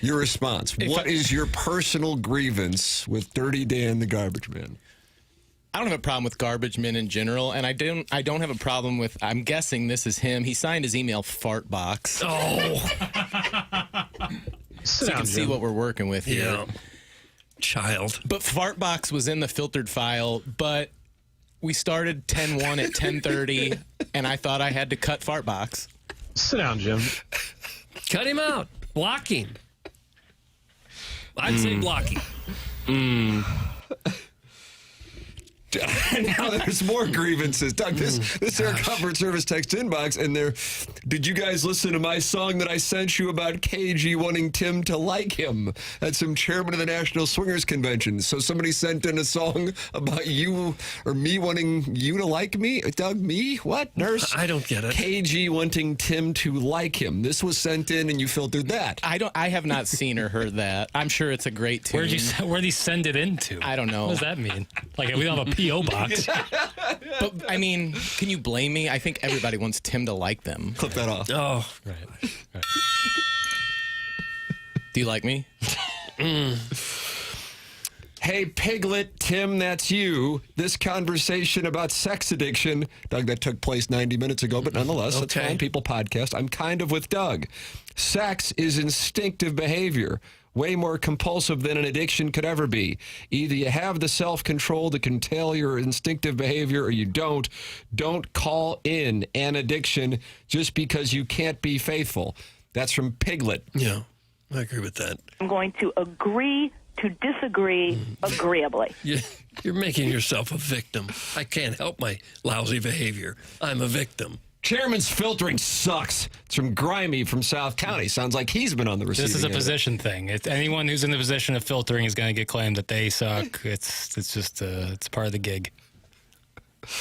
your response. What is your personal grievance with Dirty Dan, the garbage man? I don't have a problem with garbage men in general, and I don't have a problem with, I'm guessing this is him. He signed his email fart box. Oh. So you can see what we're working with here. Yeah. Child. But fart box was in the filtered file, but we started 10-1 at 10:30, and I thought I had to cut fart box. Sit down, Jim. Cut him out. Blocking. I'd say blocking. Now there's more grievances. Doug, this Air Comfort Service text inbox, and did you guys listen to my song that I sent you about KG wanting Tim to like him? That's some chairman of the National Swingers Convention. So somebody sent in a song about you or me wanting you to like me? Doug, me? What? Nurse? I don't get it. KG wanting Tim to like him. This was sent in and you filtered that. I have not seen or heard that. I'm sure it's a great tune. Where'd he send it into? I don't know. What does that mean? Like, we don't have a P.O. box. But, I mean, can you blame me? I think everybody wants Tim to like them. Clip that off. Oh. Right. Do you like me? Hey, Piglet, Tim, that's you. This conversation about sex addiction, Doug, that took place 90 minutes ago, but nonetheless, That's fine. People podcast. I'm kind of with Doug. Sex is instinctive behavior, way more compulsive than an addiction could ever be. Either you have the self-control that can tell your instinctive behavior or you don't. Don't call in an addiction just because you can't be faithful. That's from Piglet. Yeah, I agree with that. I'm going to agree to disagree agreeably. You're making yourself a victim. I can't help my lousy behavior. I'm a victim. Chairman's filtering sucks. It's from Grimy from South County. Sounds like he's been on the receiving end. This is a position thing. Anyone who's in the position of filtering is going to get claimed that they suck. It's just it's part of the gig.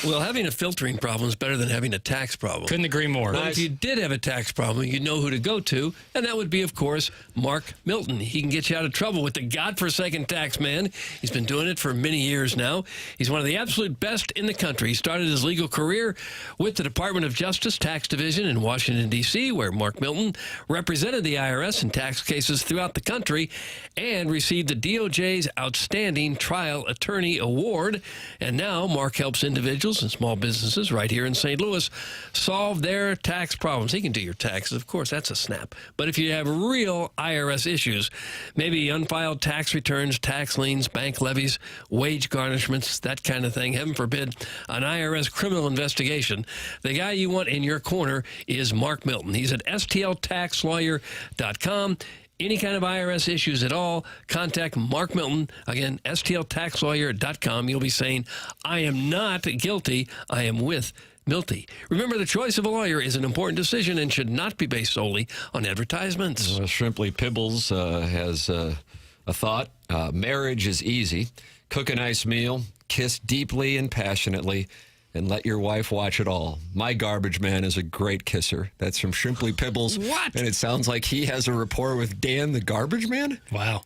Well, having a filtering problem is better than having a tax problem. Couldn't agree more. But if you did have a tax problem, you'd know who to go to, and that would be, of course, Mark Milton. He can get you out of trouble with the godforsaken tax man. He's been doing it for many years now. He's one of the absolute best in the country. He started his legal career with the Department of Justice Tax Division in Washington, D.C., where Mark Milton represented the IRS in tax cases throughout the country and received the DOJ's Outstanding Trial Attorney Award. And now Mark helps individuals and small businesses right here in St. Louis solve their tax problems. He can do your taxes, of course, that's a snap. But if you have real IRS issues, maybe unfiled tax returns, tax liens, bank levies, wage garnishments, that kind of thing, heaven forbid, an IRS criminal investigation, the guy you want in your corner is Mark Milton. He's at stltaxlawyer.com. Any kind of IRS issues at all, contact Mark Milton. Again, stltaxlawyer.com. You'll be saying, I am not guilty. I am with Milty. Remember, the choice of a lawyer is an important decision and should not be based solely on advertisements. Shrimply Pibbles has a thought. Marriage is easy. Cook a nice meal, kiss deeply and passionately, and let your wife watch it all. My garbage man is a great kisser. That's from Shrimply Pibbles. What? And it sounds like he has a rapport with Dan the garbage man? Wow.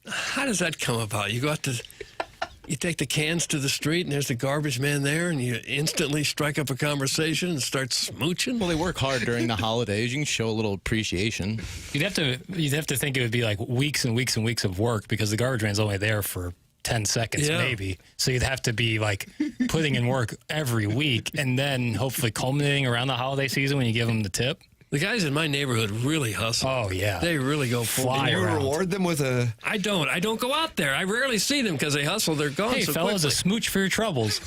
How does that come about? You go out to... You take the cans to the street, and there's the garbage man there, and you instantly strike up a conversation and start smooching? Well, they work hard during the holidays. You can show a little appreciation. You'd have to think it would be like weeks and weeks and weeks of work because the garbage man's only there for 10 seconds, maybe. So you'd have to be like putting in work every week and then hopefully culminating around the holiday season when you give them the tip. The guys in my neighborhood really hustle. Oh, yeah. They really go fly around. You reward them with a... I don't go out there. I rarely see them because they hustle. They're gone hey, so fellas, quickly. a smooch for your troubles.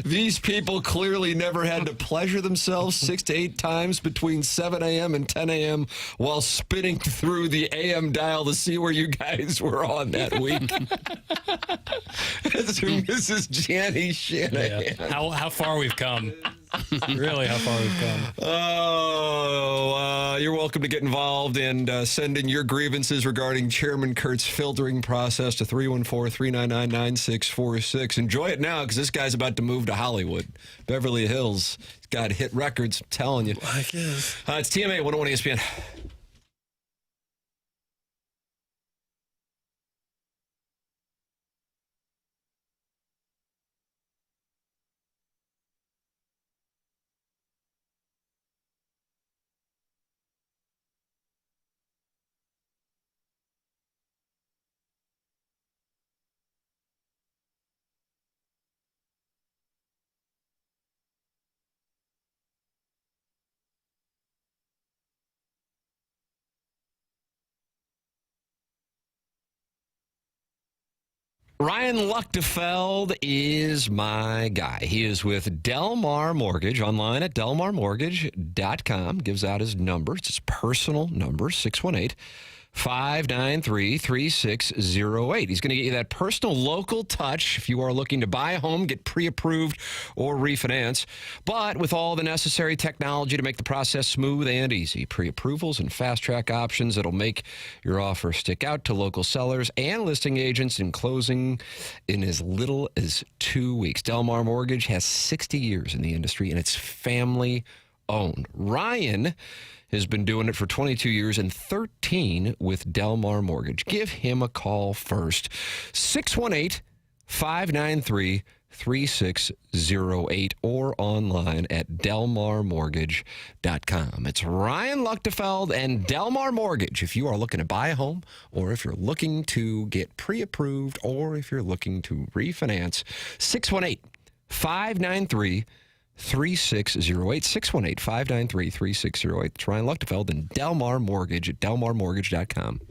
These people clearly never had to pleasure themselves 6 to 8 times between 7 a.m. and 10 a.m. while spinning through the AM dial to see where you guys were on that week. That's from Mrs. Janny Shanahan. Yeah. How far we've come. Really, how far we've come. Oh, you're welcome to get involved and send in your grievances regarding Chairman Kurt's filtering process to 314-399-9646. Enjoy it now, because this guy's about to move to Hollywood. Beverly Hills. He's got hit records, I'm telling you. I guess. It's TMA 101 ESPN. Ryan Luchtefeld is my guy. He is with Delmar Mortgage, online at delmarmortgage.com. Gives out his number. It's his personal number, 618-593-3608. He's going to get you that personal local touch if you are looking to buy a home, get pre-approved, or refinance. But with all the necessary technology to make the process smooth and easy. Pre-approvals and fast-track options that'll make your offer stick out to local sellers and listing agents in closing in as little as 2 weeks. Delmar Mortgage has 60 years in the industry, and it's family-owned. Ryan has been doing it for 22 years and 13 with Delmar Mortgage. Give him a call first. 618-593-3608 or online at delmarmortgage.com. It's Ryan Luchtefeld and Delmar Mortgage. If you are looking to buy a home, or if you're looking to get pre-approved, or if you're looking to refinance, 618-593-3608. 618-593-3608. It's Ryan Luchtefeld and Delmar Mortgage at delmarmortgage.com.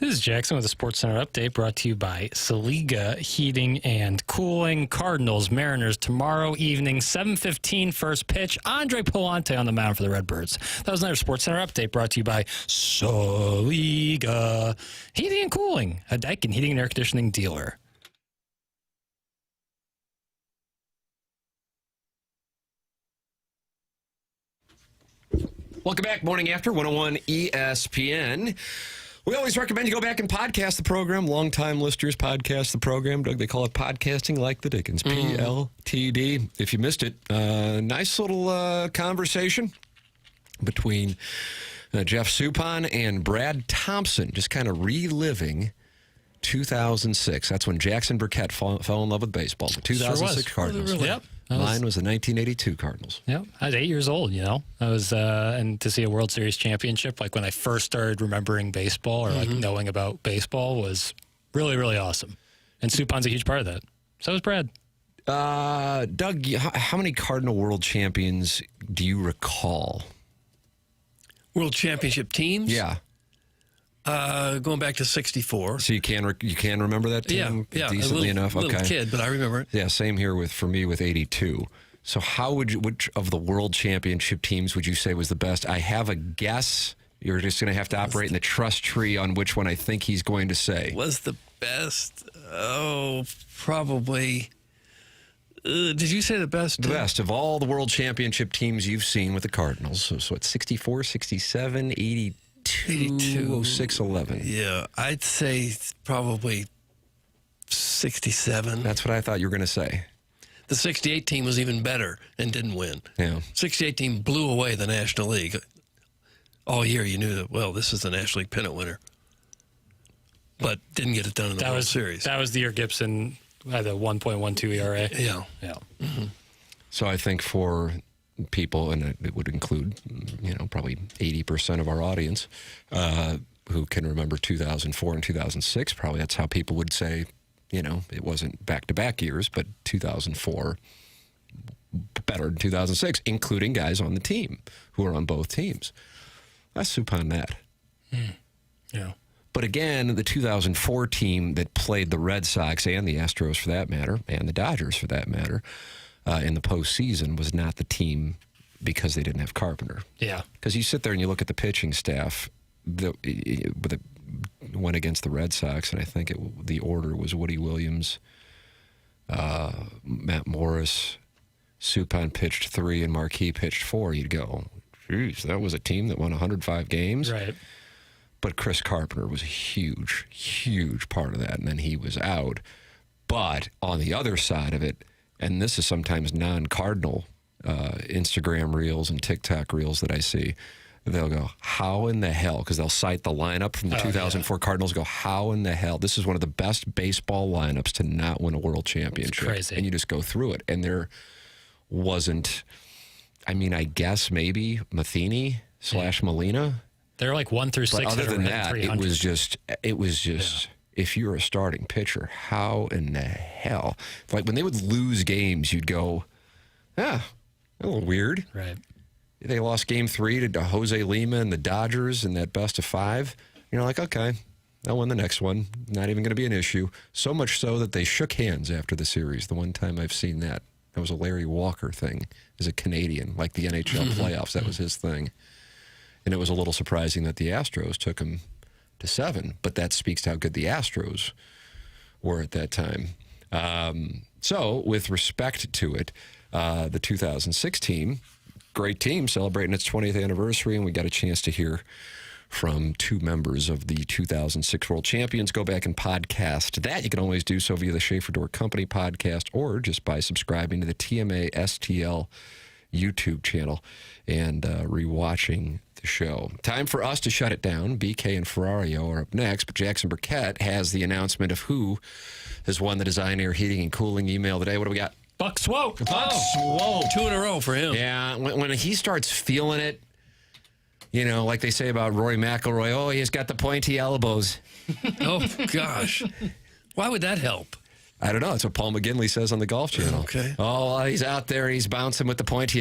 This is Jackson with a Sports Center update brought to you by Saliga Heating and Cooling. Cardinals, Mariners tomorrow evening, 7:15 first pitch. Andre Palante on the mound for the Redbirds. That was another Sports Center update brought to you by Saliga Heating and Cooling, a Daikin heating and air conditioning dealer. Welcome back. Morning After 101 ESPN. We always recommend you go back and podcast the program. Longtime listeners podcast the program. Doug, they call it podcasting like the Dickens. PLTD. If you missed it, nice little conversation between Jeff Suppan and Brad Thompson, just kind of reliving 2006. That's when Jackson Burkett fell in love with baseball. The 2006 Cardinals. Really? Yep. Mine was the 1982 Cardinals. Yep. I was 8 years old, I was, and to see a World Series championship, like when I first started remembering baseball or like knowing about baseball was really, really awesome. And Suppan's a huge part of that. So is Brad. Doug, how many Cardinal World Champions do you recall? World Championship teams? Yeah. Going back to 64. So you can remember that team decently enough? Little kid, but I remember it. Yeah, same here for me with 82. So which of the World Championship teams would you say was the best? I have a guess. You're just going to have to operate in the trust tree on which one I think he's going to say. Was the best? Oh, probably. Did you say the best? The best of all the World Championship teams you've seen with the Cardinals. So it's 64, 67, 82. 06, 11. Yeah, I'd say probably 67. That's what I thought you were going to say. The 68 team was even better and didn't win. Yeah. 68 team blew away the National League. All year you knew that, well, this is the National League pennant winner. But didn't get it done in the World Series. That was the year Gibson had a 1.12 ERA. Yeah. Yeah. Mm-hmm. So I think for people, and it would include, probably 80% of our audience who can remember 2004 and 2006. Probably that's how people would say, it wasn't back-to-back years, but 2004 better than 2006, including guys on the team who are on both teams. That's Suppan that. Yeah. But again, the 2004 team that played the Red Sox and the Astros for that matter, and the Dodgers for that matter, in the postseason was not the team because they didn't have Carpenter. Yeah. Because you sit there and you look at the pitching staff that went against the Red Sox, and I think the order was Woody Williams, Matt Morris, Suppan pitched 3, and Marquis pitched 4. You'd go, geez, that was a team that won 105 games. Right. But Chris Carpenter was a huge, huge part of that, and then he was out. But on the other side of it, and this is sometimes non-Cardinal Instagram reels and TikTok reels that I see, they'll go, how in the hell? Because they'll cite the lineup from the 2004 Cardinals, go, how in the hell? This is one of the best baseball lineups to not win a world championship. It's crazy. And you just go through it. And there wasn't, I guess maybe Matheny / Molina. They're like 1 through 6. But other than that, 300. it was just if you're a starting pitcher, how in the hell? Like when they would lose games, you'd go, a little weird. Right. They lost game 3 to Jose Lima and the Dodgers in that best of 5. You're like, okay, they'll win the next one. Not even going to be an issue. So much so that they shook hands after the series. The one time I've seen that. That was a Larry Walker thing as a Canadian, like the NHL playoffs. That was his thing. And it was a little surprising that the Astros took him to 7, but that speaks to how good the Astros were at that time. So with respect to it, the 2006 team, great team, celebrating its 20th anniversary, and we got a chance to hear from 2 members of the 2006 World Champions. Go back and podcast that. You can always do so via the Schaefer Door Company podcast or just by subscribing to the TMA STL YouTube channel and rewatching the show. Time for us to shut it down. BK and Ferrario are up next, but Jackson Burkett has the announcement of who has won the Design Air Heating and Cooling email today. What do we got? Buck Swope. Buck Swope. 2 in a row for him. Yeah, when he starts feeling it, like they say about Rory McIlroy, he's got the pointy elbows. Oh, gosh. Why would that help? I don't know. That's what Paul McGinley says on the Golf Channel. Okay. Oh, he's out there. He's bouncing with the pointy elbows.